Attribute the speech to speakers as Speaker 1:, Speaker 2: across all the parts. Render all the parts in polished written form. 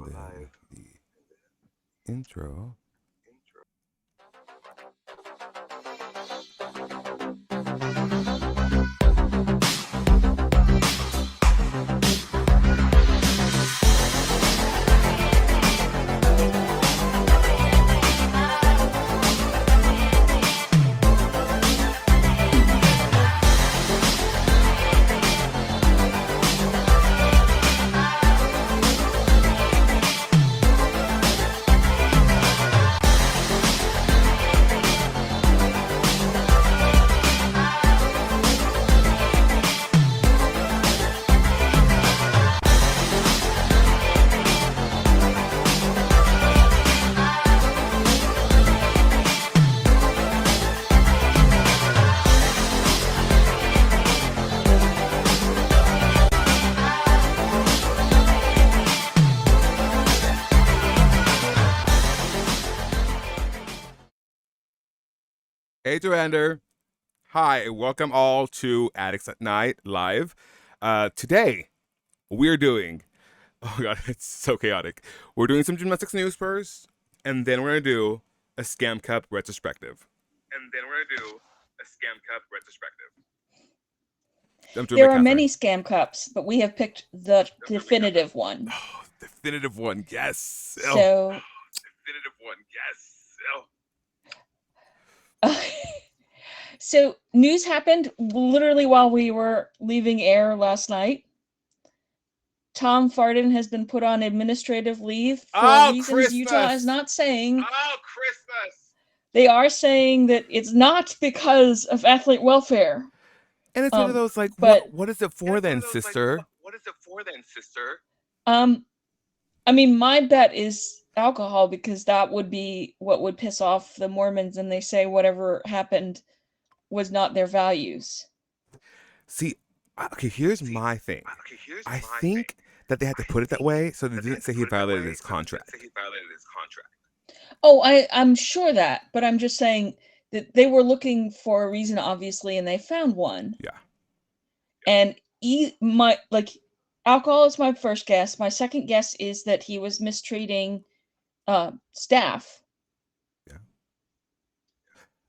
Speaker 1: And then the intro. Hey, Joander. Hi, welcome all to Adex at Night live. Today, we're doing, oh my god, it's so chaotic. We're doing some gymnastics news first, and then we're going to do a Scam Cup retrospective. I'm doing
Speaker 2: There
Speaker 1: my
Speaker 2: are
Speaker 1: cat
Speaker 2: many
Speaker 1: thing.
Speaker 2: scam cups, but we have picked the definitive one.
Speaker 1: Oh, definitive one, yes.
Speaker 2: So, so news happened literally while we were leaving air last night. Tom Farden has been put on administrative leave for reasons
Speaker 1: Christmas!
Speaker 2: Utah is not saying.
Speaker 1: Oh, Christmas!
Speaker 2: They are saying that it's not because of athlete welfare.
Speaker 1: And it's one of those like,
Speaker 2: but
Speaker 1: what is it for then, sister?
Speaker 2: I mean, my bet is alcohol, because that would be what would piss off the Mormons, and they say whatever happened was not their values.
Speaker 1: See, okay, here's my thing. I think that they had to put it that way so they didn't say he violated his contract.
Speaker 2: Oh, I'm sure that, but I'm just saying that they were looking for a reason, obviously, and they found one.
Speaker 1: Yeah.
Speaker 2: And alcohol is my first guess. My second guess is that he was mistreating staff.
Speaker 1: Yeah.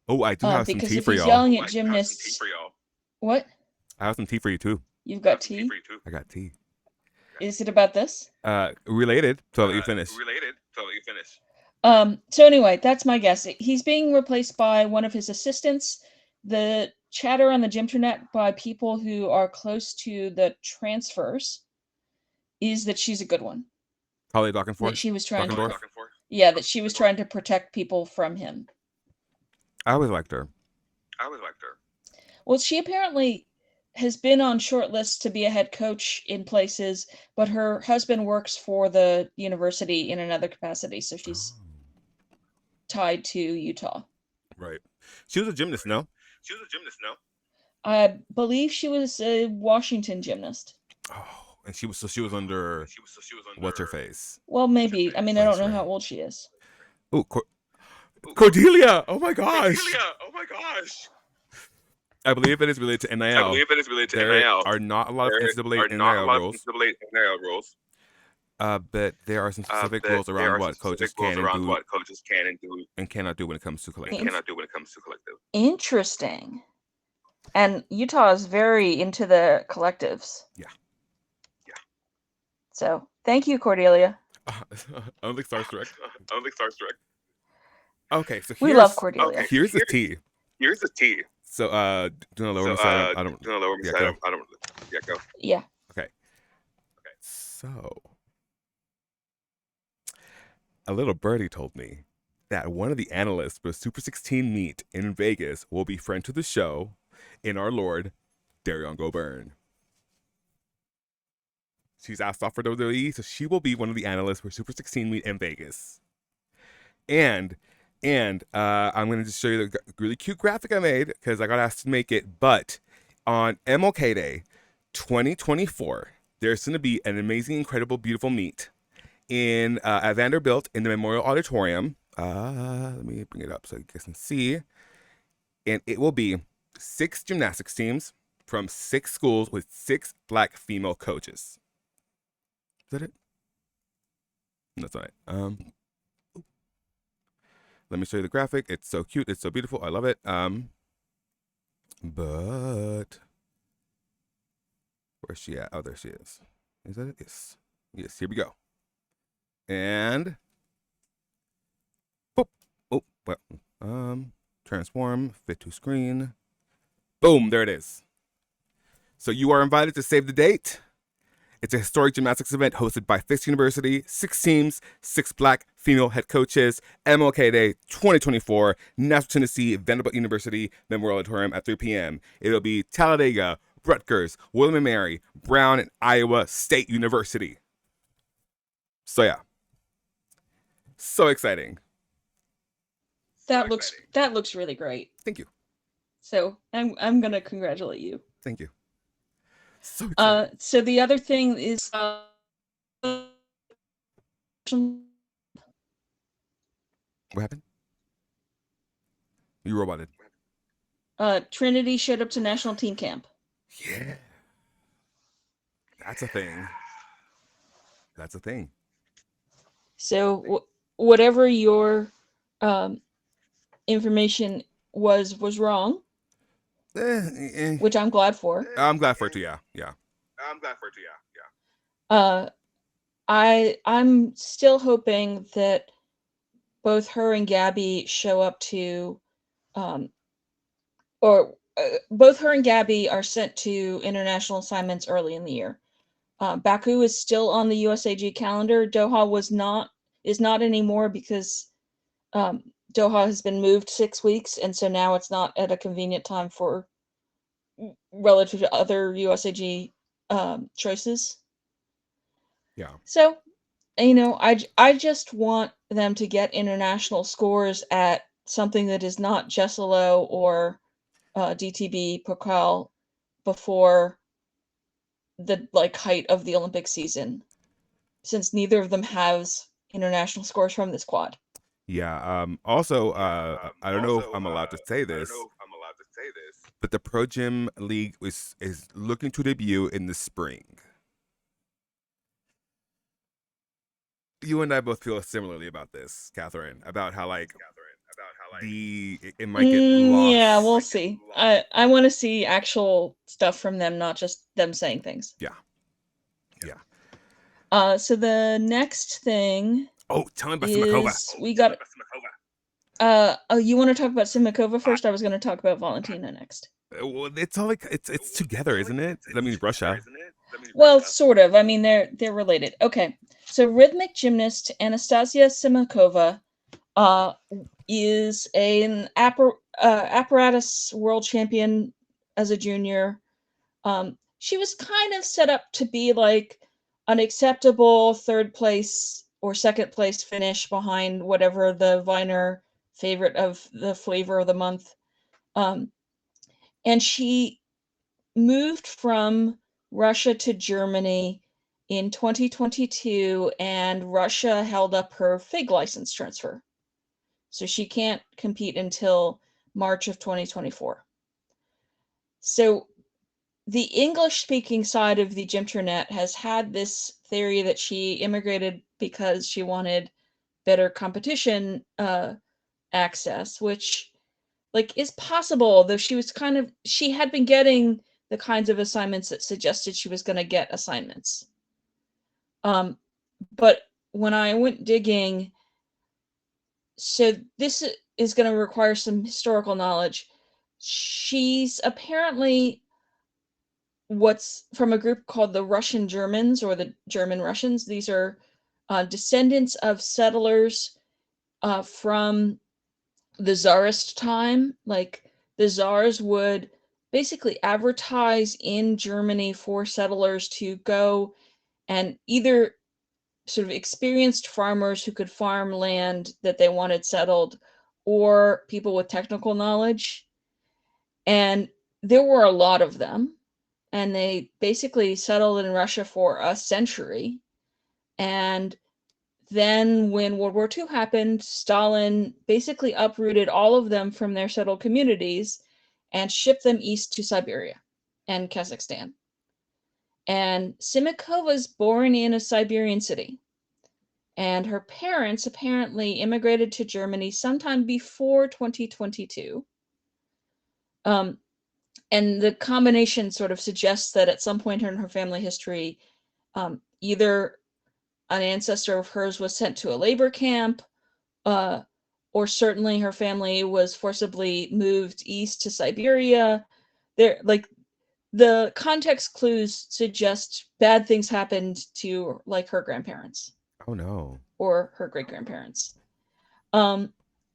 Speaker 1: Oh, I do have some tea for y'all.
Speaker 2: Because if he's yelling at gymnasts, what?
Speaker 1: I have some tea for you too.
Speaker 2: You've got tea?
Speaker 1: I got tea.
Speaker 2: Is it about this?
Speaker 1: Related. So I'll let you finish.
Speaker 2: So anyway, that's my guess. He's being replaced by one of his assistants. The chatter on the Gymternet by people who are close to the transfers is that she's a good one.
Speaker 1: Holly Dockenford?
Speaker 2: That she was trying to, yeah, that she was trying to protect people from him.
Speaker 1: I always liked her.
Speaker 2: Well, she apparently has been on short lists to be a head coach in places, but her husband works for the university in another capacity, so she's tied to Utah.
Speaker 1: Right. She was a gymnast, no?
Speaker 2: I believe she was a Washington gymnast.
Speaker 1: Oh, and she was under what's her face?
Speaker 2: Well, maybe. I mean, I don't know how old she is.
Speaker 1: Oh, Cordelia! Oh my gosh! I believe it is related to NIL. There are not a lot of NCAA NIL rules. But there are some specific rules around what coaches can and do and cannot do when it comes to collective.
Speaker 2: Interesting. And Utah is very into the collectives.
Speaker 1: Yeah.
Speaker 2: So, thank you, Cordelia.
Speaker 1: I'm like starstruck. Okay, so
Speaker 2: we love Cordelia.
Speaker 1: Okay, here's the tea. So, do you want to lower me? I don't. Yeah, go.
Speaker 2: Yeah.
Speaker 1: Okay. So, a little birdie told me that one of the analysts for Super 16 meet in Vegas will be friend to the show in our Lord, Darion Goburn. She's asked off for WWE, so she will be one of the analysts for Super 16 meet in Vegas. And I'm going to just show you the really cute graphic I made because I got asked to make it. But on MLK Day 2024, there's going to be an amazing, incredible, beautiful meet at Vanderbilt in the Memorial Auditorium. Let me bring it up so you guys can see. And it will be 6 gymnastics teams from 6 schools with 6 black female coaches. Is that it? That's all right. Let me show you the graphic. It's so cute. It's so beautiful. I love it. But where's she at? Oh, there she is. Is that it? Yes. Yes. Here we go. And boop. Oh, well. Transform. Fit to screen. Boom. There it is. So you are invited to save the date. It's a historic gymnastics event hosted by Fisk University, 6 teams, 6 black female head coaches, MLK Day 2024, Nashville, Tennessee, Vanderbilt University, Memorial Auditorium at 3 p.m. It'll be Talladega, Rutgers, William & Mary, Brown, and Iowa State University. So yeah. So exciting.
Speaker 2: That looks really great.
Speaker 1: Thank you.
Speaker 2: So I'm gonna congratulate you.
Speaker 1: Thank you. So exciting.
Speaker 2: So the other thing is
Speaker 1: What happened? You roboted.
Speaker 2: Trinity showed up to national team camp.
Speaker 1: Yeah. That's a thing. That's a thing.
Speaker 2: So whatever your information was wrong, which I'm glad for.
Speaker 1: I'm glad for it too. Yeah.
Speaker 3: I'm glad for it too. Yeah.
Speaker 2: I'm still hoping that both her and Gabby show up to, both her and Gabby are sent to international assignments early in the year. Baku is still on the USAG calendar. Doha is not anymore because Doha has been moved 6 weeks, and so now it's not at a convenient time for relative to other USAG choices.
Speaker 1: Yeah.
Speaker 2: So, I just want them to get international scores at something that is not Jesselo or DTB Pokal before the height of the Olympic season, since neither of them has international scores from this quad.
Speaker 1: Yeah. Also, I don't know if I'm allowed to say this, but the Pro Gym League is looking to debut in the spring. You and I both feel similarly about this, Catherine, about how it might get lost.
Speaker 2: Yeah, we'll see. I want to see actual stuff from them, not just them saying things.
Speaker 1: Yeah.
Speaker 2: So the next thing.
Speaker 1: Oh, tell me about Simakova.
Speaker 2: We got. You want to talk about Simakova first? I was going to talk about Valentina next.
Speaker 1: Well, it's all it's together, isn't it? That means Russia.
Speaker 2: Well, sort of. I mean, they're related. Okay, so rhythmic gymnast Anastasia Simakova is an apparatus world champion as a junior. She was kind of set up to be like an acceptable third place or second place finish behind whatever the Viner favorite of the flavor of the month. And she moved from Russia to Germany in 2022, and Russia held up her FIG license transfer. So she can't compete until March of 2024. So the English-speaking side of the Gymternet has had this theory that she immigrated because she wanted better competition access, which is possible, though she had been getting the kinds of assignments that suggested she was going to get assignments. But when I went digging, so this is going to require some historical knowledge. She's apparently what's from a group called the Russian Germans, or the German Russians. These are descendants of settlers from the Tsarist time. Like, the Tsars would basically advertise in Germany for settlers to go and either sort of experienced farmers who could farm land that they wanted settled, or people with technical knowledge. And there were a lot of them, and they basically settled in Russia for a century. And then when World War II happened, Stalin basically uprooted all of them from their settled communities and shipped them east to Siberia and Kazakhstan. And Simakova was born in a Siberian city. And her parents apparently immigrated to Germany sometime before 2022. And the combination sort of suggests that at some point in her family history, either an ancestor of hers was sent to a labor camp, or certainly her family was forcibly moved east to Siberia. The context clues suggest bad things happened to her grandparents.
Speaker 1: Oh no.
Speaker 2: Or her great grandparents.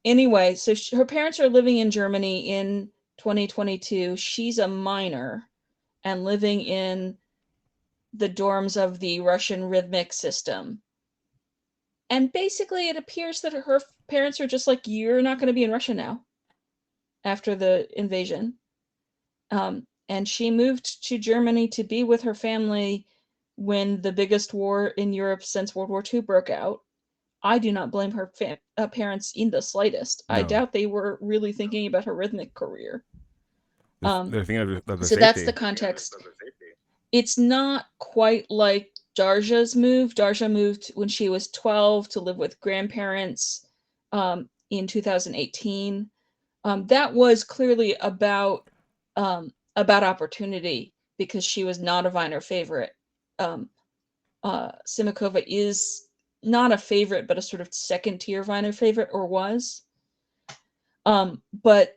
Speaker 2: Anyway, so her parents are living in Germany in 2022. She's a minor and living in the dorms of the Russian rhythmic system. And basically, it appears that her parents are just like, you're not going to be in Russia now after the invasion. And she moved to Germany to be with her family when the biggest war in Europe since World War II broke out. I do not blame her parents in the slightest. No. I doubt they were really thinking about her rhythmic career.
Speaker 1: They're thinking of their
Speaker 2: so
Speaker 1: safety.
Speaker 2: That's the context. It's not quite like Darja's move. Darja moved when she was 12 to live with grandparents in 2018. That was clearly about opportunity because she was not a Viner favorite. Simakova is not a favorite, but a sort of second tier Viner favorite, or was. But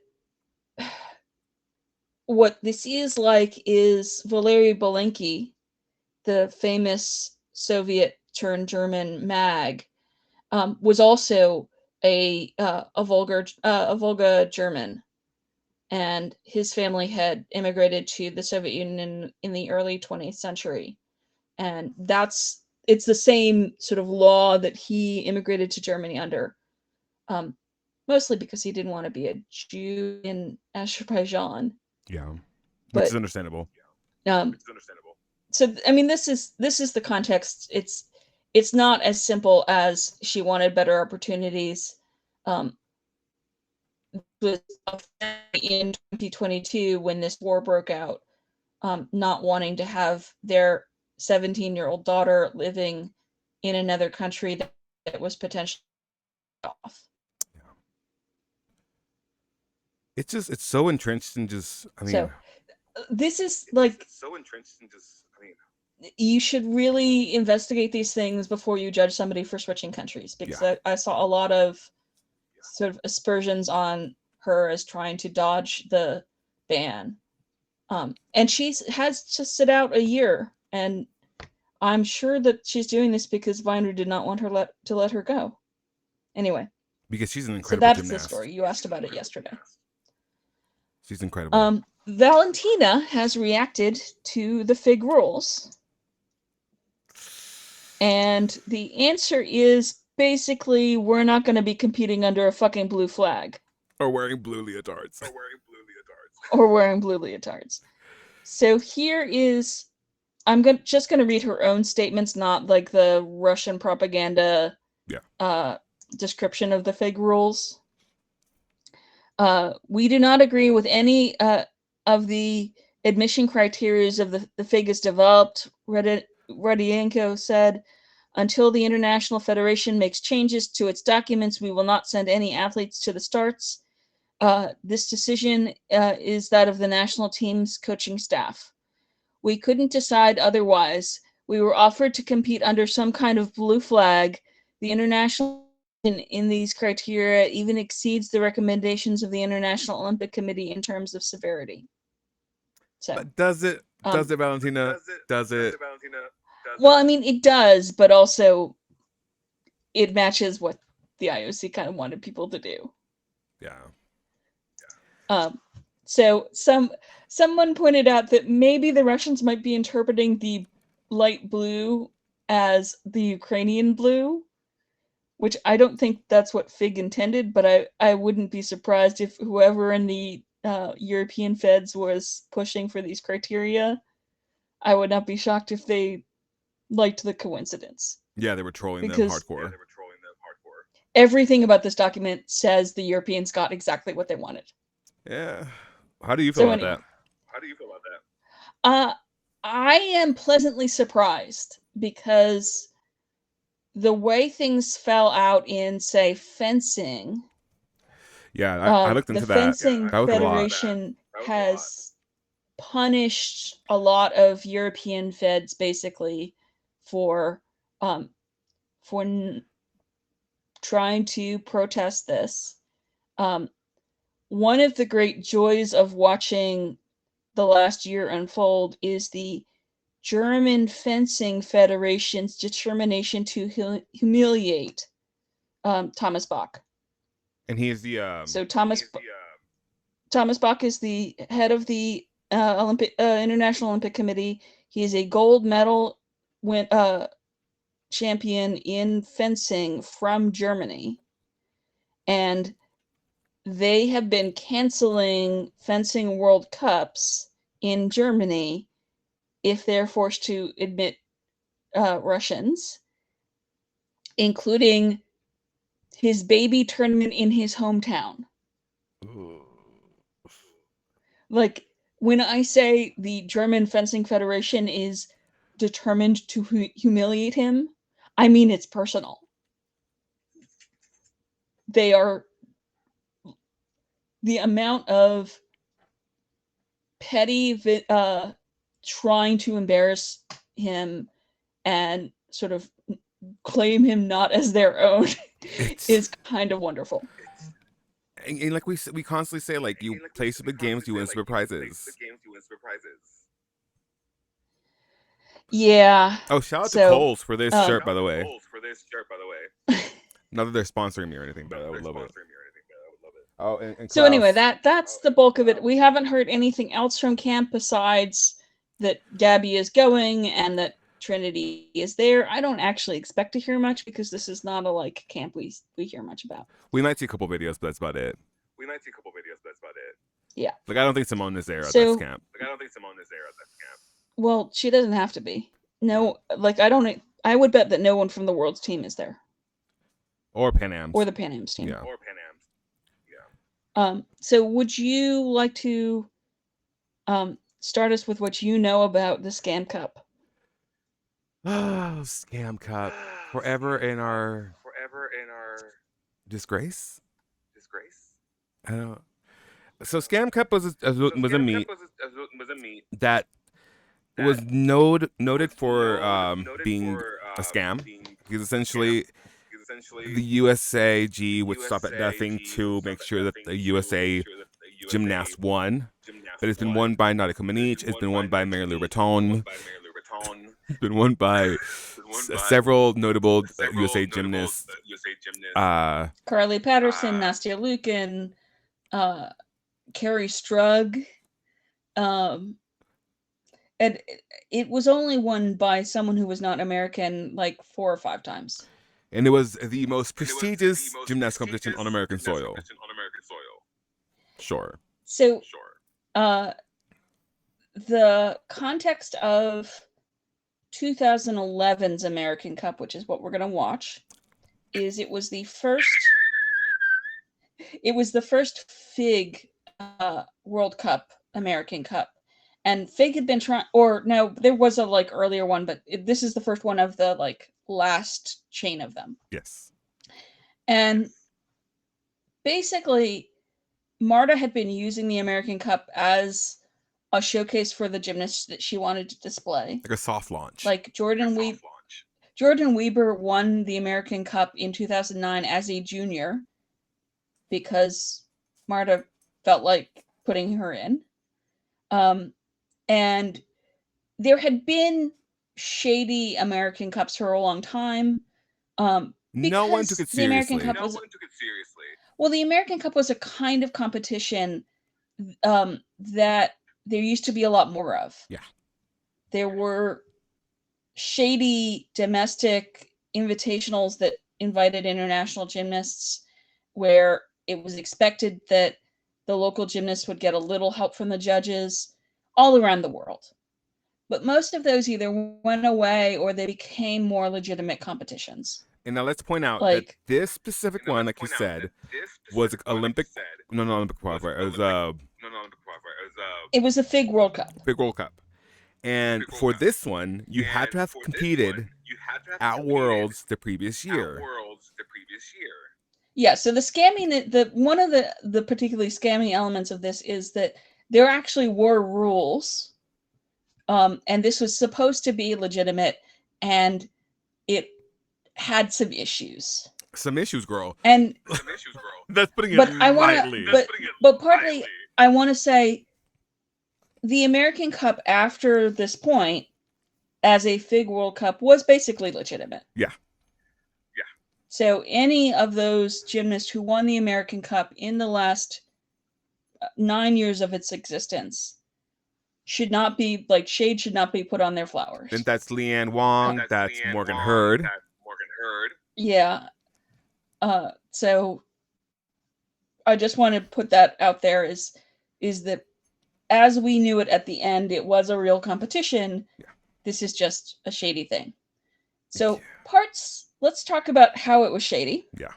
Speaker 2: what this is like is Valery Belenky, the famous Soviet turned German mag, was also a Volga German, and his family had immigrated to the Soviet Union in the early 20th century, and it's the same sort of law that he immigrated to Germany under, mostly because he didn't want to be a Jew in Azerbaijan.
Speaker 1: Yeah, which is understandable.
Speaker 2: So I mean, this is the context. It's not as simple as she wanted better opportunities. Was in 2022 when this war broke out, not wanting to have their 17-year-old daughter living in another country that was potentially off.
Speaker 1: Yeah. It's so entrenched in just, I mean.
Speaker 2: So this is like,
Speaker 3: so entrenched in just, I mean,
Speaker 2: you should really investigate these things before you judge somebody for switching countries, because I saw a lot of sort of aspersions on her as trying to dodge the ban. And she has to sit out a year, and I'm sure that she's doing this because Viner did not want her to let her go. Anyway,
Speaker 1: because she's an incredible gymnast.
Speaker 2: So that's the story. You asked about it yesterday.
Speaker 1: She's incredible.
Speaker 2: Valentina has reacted to the FIG rules, and the answer is basically we're not going to be competing under a fucking blue flag.
Speaker 1: Or wearing blue leotards.
Speaker 2: Or wearing blue leotards. So here is, I'm just going to read her own statements, not like the Russian propaganda description of the FIG rules. We do not agree with any of the admission criteria of the FIG is developed, Rodienko said. Until the International Federation makes changes to its documents, we will not send any athletes to the starts. This decision is that of the national team's coaching staff. We couldn't decide otherwise. We were offered to compete under some kind of blue flag. The international in these criteria even exceeds the recommendations of the International Olympic Committee in terms of severity. So,
Speaker 1: but does it, Valentina? Does it?
Speaker 2: Well, I mean, it does, but also it matches what the IOC kind of wanted people to do.
Speaker 1: Yeah.
Speaker 2: So someone pointed out that maybe the Russians might be interpreting the light blue as the Ukrainian blue, which I don't think that's what FIG intended, but I wouldn't be surprised if whoever in the European feds was pushing for these criteria. I would not be shocked if they liked the coincidence.
Speaker 1: Yeah, they were trolling them hardcore.
Speaker 2: Everything about this document says the Europeans got exactly what they wanted.
Speaker 1: Yeah. How do you feel about that?
Speaker 2: I am pleasantly surprised because the way things fell out in, say, fencing.
Speaker 1: Yeah, I looked into
Speaker 2: the
Speaker 1: that.
Speaker 2: fencing
Speaker 1: That was a lot.
Speaker 2: federation has punished a lot of European feds basically for trying to protest this. One of the great joys of watching the last year unfold is the German Fencing Federation's determination to humiliate Thomas Bach.
Speaker 1: And he is the
Speaker 2: So Thomas Bach is the head of the International Olympic Committee. He is a gold medal champion in fencing from Germany, and they have been canceling fencing World Cups in Germany if they're forced to admit Russians, including his baby tournament in his hometown.
Speaker 1: Ooh.
Speaker 2: Like, when I say the German Fencing Federation is determined to humiliate him, I mean it's personal. They are the amount of petty trying to embarrass him and sort of claim him not as their own is kind of wonderful.
Speaker 1: And like we constantly say, like, you play stupid games, you win stupid prizes.
Speaker 2: Yeah.
Speaker 1: Oh, shout out to Kohl's for this shirt, by the way. Not that they're sponsoring me or anything, but I would love it. Oh, and
Speaker 2: so anyway, that's the bulk of it. We haven't heard anything else from camp besides that Gabby is going and that Trinity is there. I don't actually expect to hear much because this is not a camp we hear much about.
Speaker 1: We might see a couple videos, but that's about it.
Speaker 2: Yeah.
Speaker 1: Like, I don't think Simone is there at this camp.
Speaker 2: Well, she doesn't have to be. No, I would bet that no one from the world's team is there.
Speaker 1: Or Pan Am's.
Speaker 2: Or the Pan Am's team.
Speaker 1: Yeah.
Speaker 2: So would you like to start us with what you know about the Scam Cup?
Speaker 1: Oh, Scam Cup. Forever in our disgrace? I don't know. So Scam Cup was a meet that was noted for being a scam, because essentially the USAG would stop at nothing to make sure that the USA gymnast won. But it's been won by Nautica Manich, it's been won by Mary Lou Retton, it's been won by several notable USA gymnasts.
Speaker 2: Carly Patterson, Nastia Lukin, Carrie Strug. And it was only won by someone who was not American 4 or 5 times.
Speaker 1: And it was the most prestigious gymnastics competition on American soil. Sure.
Speaker 2: So, the context of 2011's American Cup, which is what we're going to watch, is it was the first FIG World Cup, American Cup. And FIG had been trying, or no, there was a earlier one, but this is the first one of the last chain of them.
Speaker 1: Yes.
Speaker 2: And basically, Marta had been using the American Cup as a showcase for the gymnasts that she wanted to display.
Speaker 1: Like a soft launch.
Speaker 2: Jordan Weber won the American Cup in 2009 as a junior because Marta felt like putting her in. And there had been shady American Cups for a long time.
Speaker 1: No one took it seriously.
Speaker 2: Well, the American Cup was a kind of competition that there used to be a lot more of.
Speaker 1: Yeah.
Speaker 2: There were shady domestic invitationals that invited international gymnasts where it was expected that the local gymnasts would get a little help from the judges all around the world. But most of those either went away or they became more legitimate competitions.
Speaker 1: And now let's point out that this specific one, like you said, was Olympic. No, not Olympic qualifier.
Speaker 2: It was a FIG World Cup.
Speaker 1: FIG World Cup. And for this one, you had to have competed at Worlds the previous year.
Speaker 2: Yeah, so the scamming, the one of the particularly scammy elements of this is that there actually were rules, and this was supposed to be legitimate, and it had some issues.
Speaker 1: Some issues, girl.
Speaker 2: And
Speaker 1: That's putting it
Speaker 2: but I want
Speaker 1: lightly.
Speaker 2: to, but partly I want to say the American Cup after this point, as a FIG World Cup, was basically legitimate.
Speaker 1: Yeah.
Speaker 2: So any of those gymnasts who won the American Cup in the last 9 years of its existence should not be, like, shade should not be put on their flowers.
Speaker 1: And that's Leanne Wong. That's Morgan Hurd.
Speaker 2: Yeah. So I just want to put that out there is that as we knew it at the end, it was a real competition.
Speaker 1: Yeah.
Speaker 2: This is just a shady thing. So let's talk about how it was shady.
Speaker 1: Yeah.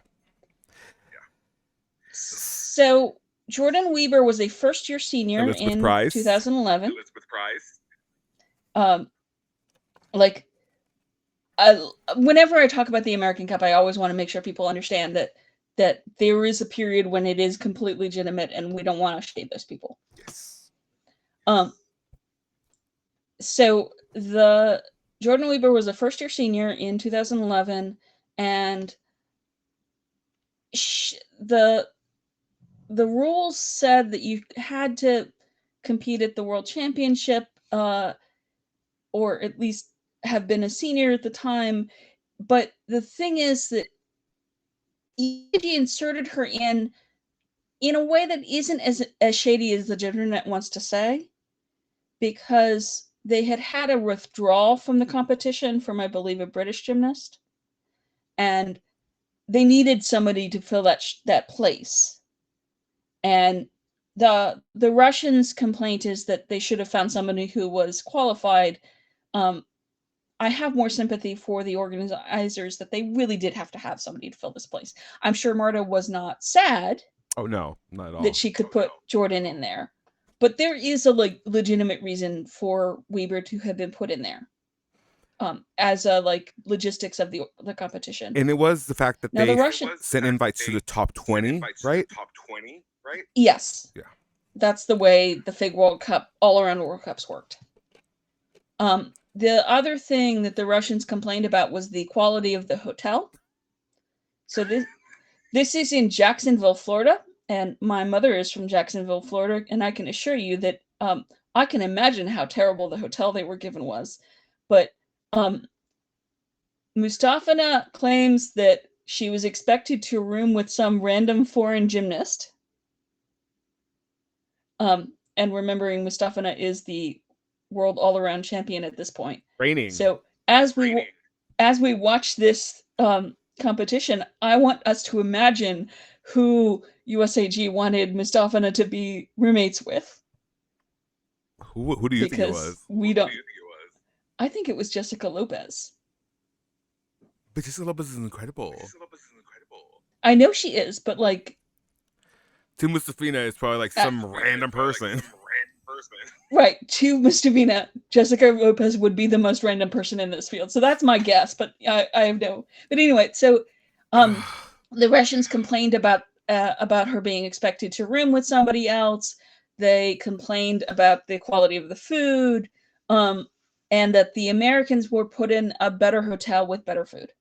Speaker 2: So Jordan Weber was a first-year senior in 2011.
Speaker 3: Elizabeth Price.
Speaker 2: Whenever I talk about the American Cup, I always want to make sure people understand that there is a period when it is completely legitimate, and we don't want to shade those people.
Speaker 1: Yes.
Speaker 2: So the Jordan Weber was a first-year senior in 2011, and the rules said that you had to compete at the World Championship, or at least have been a senior at the time. But the thing is that EG inserted her in a way that isn't as shady as the internet wants to say, because they had a withdrawal from the competition from, I believe, a British gymnast, and they needed somebody to fill that place. And the Russians' complaint is that they should have found somebody who was qualified. I have more sympathy for the organizers that they really did have to have somebody to fill this place. I'm sure Marta was not sad.
Speaker 1: Oh no, not at all.
Speaker 2: That she could put Jordan in there, but there is a legitimate reason for Weber to have been put in there, as a logistics of the competition.
Speaker 1: And it was the fact that
Speaker 2: now,
Speaker 1: they
Speaker 2: the Russians
Speaker 1: sent invites to the top 20, right?
Speaker 2: Yes.
Speaker 1: Yeah.
Speaker 2: That's the way the FIG World Cup, all around World Cups worked. The other thing that the Russians complained about was the quality of the hotel. So this is in Jacksonville, Florida, and my mother is from Jacksonville, Florida, and I can assure you that I can imagine how terrible the hotel they were given was. But Mustafina claims that she was expected to room with some random foreign gymnast. And remembering Mustafina is the world all-around champion at this point.
Speaker 1: Reigning.
Speaker 2: So as we watch this competition, I want us to imagine who USAG wanted Mustafina to be roommates with.
Speaker 1: Who do you think it was?
Speaker 2: We don't. I think it was Jessica Lopez.
Speaker 1: But Jessica Lopez is incredible.
Speaker 2: I know she is, but
Speaker 1: to Mustafina is probably some random person.
Speaker 2: Right, to Mustafina, Jessica Lopez would be the most random person in this field. So that's my guess, but I have no. But anyway, so the Russians complained about her being expected to room with somebody else. They complained about the quality of the food, and that the Americans were put in a better hotel with better food.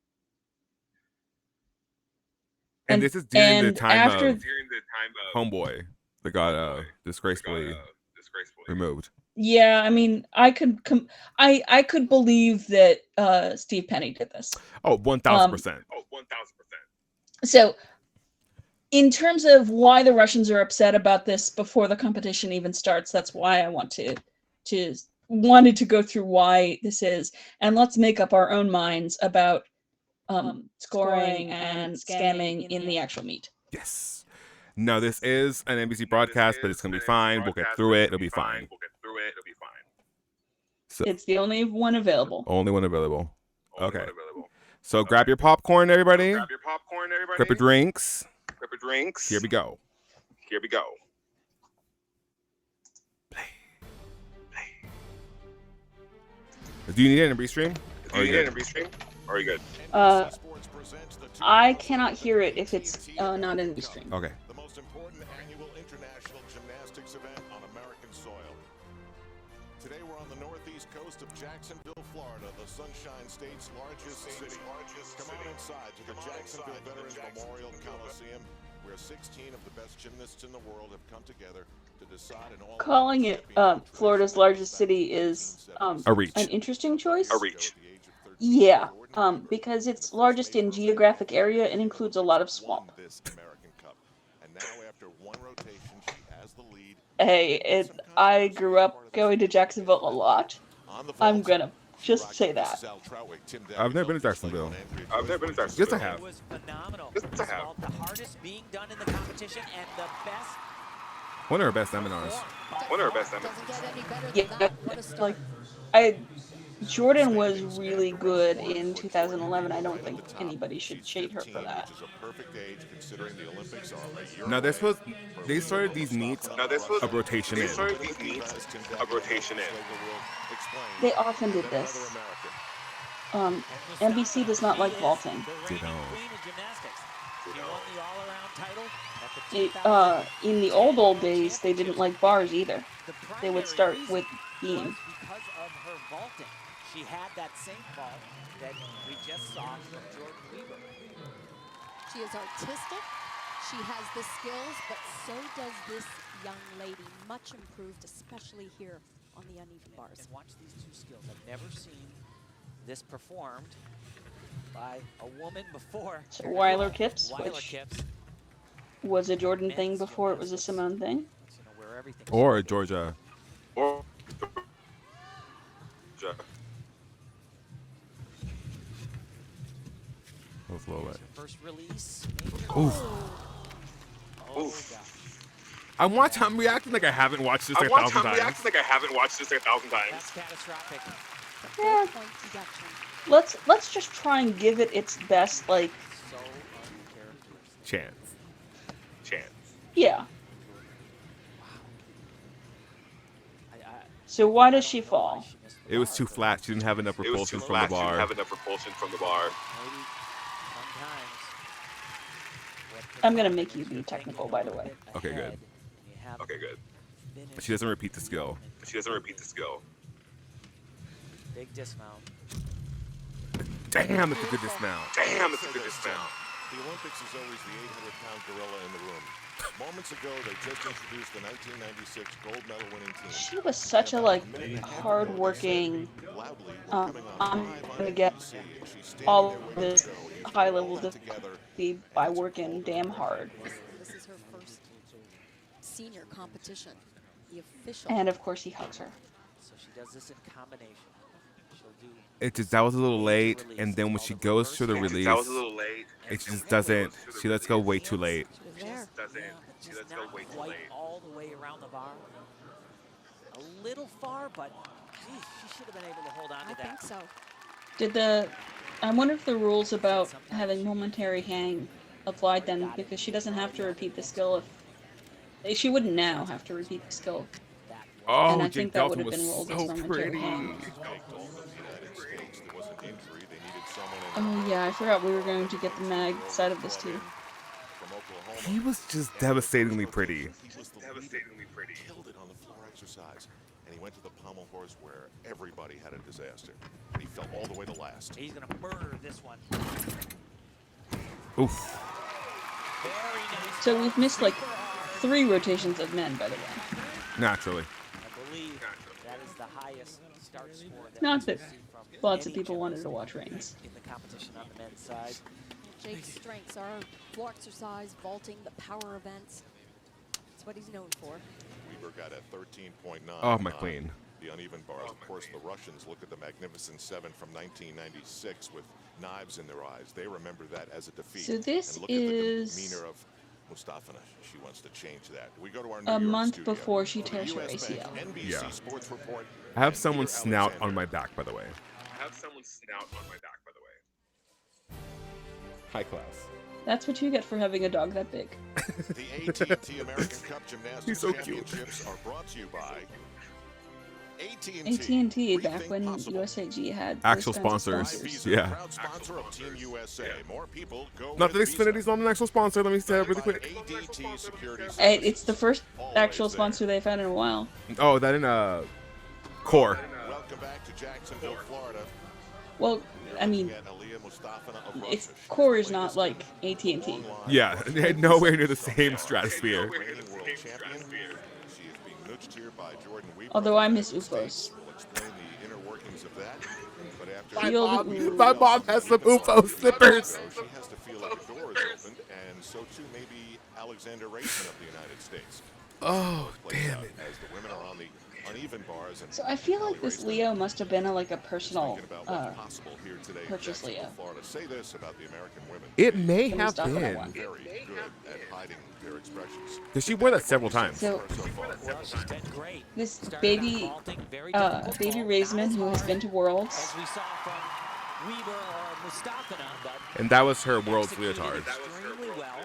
Speaker 1: And this is during the time of Homeboy that got disgracefully removed.
Speaker 2: Yeah, I mean, I could believe that Steve Penny did this.
Speaker 1: Oh, 1,000%.
Speaker 2: So, in terms of why the Russians are upset about this before the competition even starts, that's why I wanted to go through why this is, and let's make up our own minds about scoring and scamming in the actual meet.
Speaker 1: Yes. No, this is an NBC broadcast, but it's going to be fine. We'll get through it. It'll be fine. So,
Speaker 2: it's the only one available.
Speaker 1: Only one available. Okay. So grab your popcorn, everybody. Grab your drinks. Here we go. Play. Do you need an NB stream? Are you
Speaker 3: get
Speaker 1: good?
Speaker 3: it in restream? Or are you good?
Speaker 2: I cannot hear it if it's not in the stream.
Speaker 1: Okay.
Speaker 4: The most important annual international gymnastics event on American soil. Today we're on the northeast coast of Jacksonville, Florida, the Sunshine State's largest city. Come on inside to the Jacksonville Veterans Memorial Coliseum, where 16 of the best gymnasts in the world have come together to decide an all.
Speaker 2: Calling it Florida's largest city is
Speaker 1: A reach.
Speaker 2: an interesting choice.
Speaker 3: A reach.
Speaker 2: Yeah, because it's largest in geographic area and includes a lot of swamp.
Speaker 4: And now after one rotation, she has the lead.
Speaker 2: Hey, I grew up going to Jacksonville a lot. I'm gonna just say that.
Speaker 1: I've never been to Jacksonville.
Speaker 3: I've never been to Jacksonville.
Speaker 1: Yes, I have.
Speaker 5: It was phenomenal.
Speaker 3: Yes, I
Speaker 5: It's
Speaker 3: have.
Speaker 5: called the hardest being done in the competition and the best.
Speaker 1: One of our best seminars.
Speaker 3: One of our best ever.
Speaker 2: Yeah, like Jordan was really good in 2011. I don't think anybody should shade her for that.
Speaker 1: Now they started these meets
Speaker 3: Now this was
Speaker 1: a rotation
Speaker 3: they
Speaker 1: in.
Speaker 3: started these meets a rotation in.
Speaker 2: They often did this. NBC does not like vaulting.
Speaker 1: They don't.
Speaker 5: Queen of gymnastics. She won the all-around title at the
Speaker 2: It,
Speaker 5: 2000.
Speaker 2: in the old days, they didn't like bars either.
Speaker 5: The
Speaker 2: They would
Speaker 5: primary
Speaker 2: start
Speaker 5: reason
Speaker 2: with beam.
Speaker 5: was because of her vaulting. She had that sink vault that we just saw from Jordan Weaver.
Speaker 6: She is artistic. She has the skills, but so does this young lady. Much improved, especially here on the uneven bars.
Speaker 5: And watch these two skills. I've never seen this performed by a woman before.
Speaker 2: So Weiler Kips,
Speaker 5: Weiler
Speaker 2: which
Speaker 5: Kips.
Speaker 2: was a Jordan thing before it was a Simone thing.
Speaker 5: You know, where everything
Speaker 1: Or
Speaker 5: started.
Speaker 1: Georgia.
Speaker 3: Or
Speaker 1: That was a little wet.
Speaker 5: First release.
Speaker 1: Oof.
Speaker 5: Oh,
Speaker 3: Oof.
Speaker 1: I'm reacting like I haven't watched this like a thousand times.
Speaker 3: reacting like I haven't watched this like 1,000
Speaker 5: that's
Speaker 3: times.
Speaker 5: catastrophic.
Speaker 2: Yeah,
Speaker 6: Point deduction.
Speaker 2: let's just try and give it its best, like,
Speaker 5: So uncharacteristic.
Speaker 1: Chance.
Speaker 3: Chance.
Speaker 2: yeah.
Speaker 5: I
Speaker 2: So why does
Speaker 5: don't
Speaker 2: she
Speaker 5: know why
Speaker 2: fall?
Speaker 5: she missed the
Speaker 1: It was
Speaker 5: bar,
Speaker 1: too
Speaker 5: but
Speaker 1: flat. She didn't have enough
Speaker 3: It was
Speaker 1: propulsion
Speaker 3: too
Speaker 1: from the
Speaker 3: flat. She didn't
Speaker 1: bar.
Speaker 3: have enough propulsion from the bar.
Speaker 5: Maybe sometimes. what
Speaker 2: I'm gonna
Speaker 5: can
Speaker 2: make you
Speaker 5: is
Speaker 2: be
Speaker 5: you're
Speaker 2: technical,
Speaker 5: thinking
Speaker 2: by
Speaker 5: a
Speaker 2: the
Speaker 5: little
Speaker 2: way.
Speaker 5: bit
Speaker 1: Okay, good.
Speaker 5: ahead, and you have
Speaker 3: Okay, good.
Speaker 5: finished
Speaker 1: She doesn't repeat the skill.
Speaker 3: She doesn't repeat the skill.
Speaker 5: Big dismount.
Speaker 1: Damn, that's a good dismount.
Speaker 3: Damn, it's a good dismount.
Speaker 4: The Olympics is always the 800-pound gorilla in the room. Moments ago, they just introduced the 1996 gold medal winning team.
Speaker 2: She was such a like hard-working.
Speaker 4: Loudly, we're coming on
Speaker 2: I'm
Speaker 4: live on
Speaker 2: gonna get
Speaker 4: NBC, and she's standing
Speaker 2: all
Speaker 4: there
Speaker 2: of
Speaker 4: ready to
Speaker 2: this
Speaker 4: go.
Speaker 2: high-level
Speaker 4: All that together.
Speaker 2: difficulty by working damn hard.
Speaker 6: This is her first senior competition. The official.
Speaker 2: And of course, he hugs her.
Speaker 5: So she does this in combination. She'll do
Speaker 1: It just that was a little late, and then when she goes to the release,
Speaker 3: That was a little late.
Speaker 1: it just doesn't. She lets go way too late.
Speaker 6: She was there.
Speaker 3: Doesn't.
Speaker 5: yeah,
Speaker 3: She
Speaker 5: just
Speaker 3: lets go
Speaker 5: not
Speaker 3: way too
Speaker 5: quite
Speaker 3: late.
Speaker 5: all the way around the bar. A little far, but geez, she should have been able to hold on
Speaker 6: I
Speaker 5: to that.
Speaker 6: think so.
Speaker 2: I wonder if the rules about having momentary hang applied then, because she doesn't have to repeat the skill if she wouldn't now have to repeat the skill.
Speaker 5: That
Speaker 1: Oh,
Speaker 2: And I
Speaker 1: Jake
Speaker 2: think that would
Speaker 1: Dalton
Speaker 2: have been
Speaker 1: was
Speaker 2: rolled as
Speaker 1: so
Speaker 2: momentary
Speaker 1: pretty.
Speaker 2: hang.
Speaker 4: There was an injury. They needed someone in
Speaker 2: Oh yeah, I forgot we were going to get the mag side of this too.
Speaker 4: from Oklahoma.
Speaker 1: He was just devastatingly pretty.
Speaker 4: He was the
Speaker 3: Devastatingly pretty.
Speaker 4: killed it on the floor exercise. And he went to the pommel horse where everybody had a disaster. And he fell all the way to last.
Speaker 5: he's gonna murder this one.
Speaker 1: Oof.
Speaker 5: Very nice.
Speaker 2: So we've missed like 3 rotations of men, by the way.
Speaker 1: Naturally.
Speaker 5: I believe that is the highest start score that
Speaker 2: Not
Speaker 5: we've
Speaker 2: that
Speaker 5: seen from
Speaker 2: lots of
Speaker 5: any
Speaker 2: people wanted
Speaker 5: gymnast
Speaker 2: to watch Reigns.
Speaker 5: in the competition on the men's side.
Speaker 6: Jake's strengths are floor exercise, vaulting, the power events. That's what he's known for.
Speaker 4: Weaver got a 13.9.
Speaker 1: Oh, my
Speaker 4: on
Speaker 1: queen.
Speaker 4: The uneven bars. Of course, the Russians look at the Magnificent Seven from 1996 with knives in their eyes. They remember that as a defeat.
Speaker 2: So this
Speaker 4: and look
Speaker 2: is
Speaker 4: at the demeanor of Mustafina. She wants to change that. We go to our
Speaker 2: a
Speaker 4: New York
Speaker 2: month
Speaker 4: studio.
Speaker 2: before she
Speaker 4: For the
Speaker 2: tears her
Speaker 4: US Bank
Speaker 2: ACL.
Speaker 4: NBC
Speaker 1: Yeah.
Speaker 4: Sports Report.
Speaker 1: I have
Speaker 4: and
Speaker 1: someone's
Speaker 4: Peter
Speaker 1: snout
Speaker 4: Alexander.
Speaker 1: on my back, by the way.
Speaker 3: I have someone's snout on my back, by the way.
Speaker 1: High class.
Speaker 2: That's what you get for having a dog that big.
Speaker 4: The AT&T American Cup Gymnastics
Speaker 1: He's so cute.
Speaker 4: Championships are brought to you by
Speaker 2: AT&T back when USAG had
Speaker 1: Actual
Speaker 2: those kinds of
Speaker 1: sponsors. Yeah.
Speaker 4: Proud sponsor of Team USA. More people go
Speaker 1: Not that
Speaker 4: with Visa.
Speaker 1: Xfinity's not an actual sponsor. Let me say that really quick.
Speaker 4: ADT Security
Speaker 2: It's the
Speaker 4: Services.
Speaker 2: first actual
Speaker 4: Always there.
Speaker 2: sponsor they've had in a while.
Speaker 1: Oh, that in Core.
Speaker 4: Welcome back to Jacksonville, Florida.
Speaker 2: Well, I mean,
Speaker 4: Get Aliyah Mustafina of
Speaker 2: it's
Speaker 4: Russia. She's
Speaker 2: Core
Speaker 4: the
Speaker 2: is not
Speaker 4: latest
Speaker 2: like
Speaker 4: in
Speaker 2: AT&T.
Speaker 4: long line.
Speaker 1: Yeah, nowhere near the same stratosphere.
Speaker 4: Reigning world champion. She is being nudged here by Jordan Weaver.
Speaker 2: Although I miss
Speaker 4: United States.
Speaker 2: UFOs.
Speaker 4: We'll explain the inner workings of that. But after
Speaker 1: My mom has some UFO slippers.
Speaker 4: So she has to feel like a door is opened, and so too maybe Alexander Rayson of the United States.
Speaker 1: Oh,
Speaker 4: Plays
Speaker 1: damn
Speaker 4: out
Speaker 1: it.
Speaker 4: As the women are on the uneven bars. And
Speaker 2: So I feel like this Leo must have been like a personal
Speaker 4: thinking about what's possible here today in
Speaker 2: purchase
Speaker 4: Jacksonville,
Speaker 2: Leo.
Speaker 4: Florida. Say this about the American women.
Speaker 1: It may
Speaker 2: The
Speaker 1: have
Speaker 2: Mustafa
Speaker 1: been.
Speaker 2: one.
Speaker 4: Very good at hiding their expressions.
Speaker 1: Because she wore that several times.
Speaker 2: So
Speaker 5: Well, she's been great.
Speaker 2: this
Speaker 5: Started
Speaker 2: baby,
Speaker 5: out vaulting, very difficult
Speaker 2: baby
Speaker 5: vault,
Speaker 2: Raisman,
Speaker 5: not as
Speaker 2: who has
Speaker 5: hard
Speaker 2: been to Worlds,
Speaker 5: as we saw from Weaver or Mustafina, but
Speaker 1: And that was her world's
Speaker 5: executed
Speaker 1: leotard.
Speaker 5: extremely well.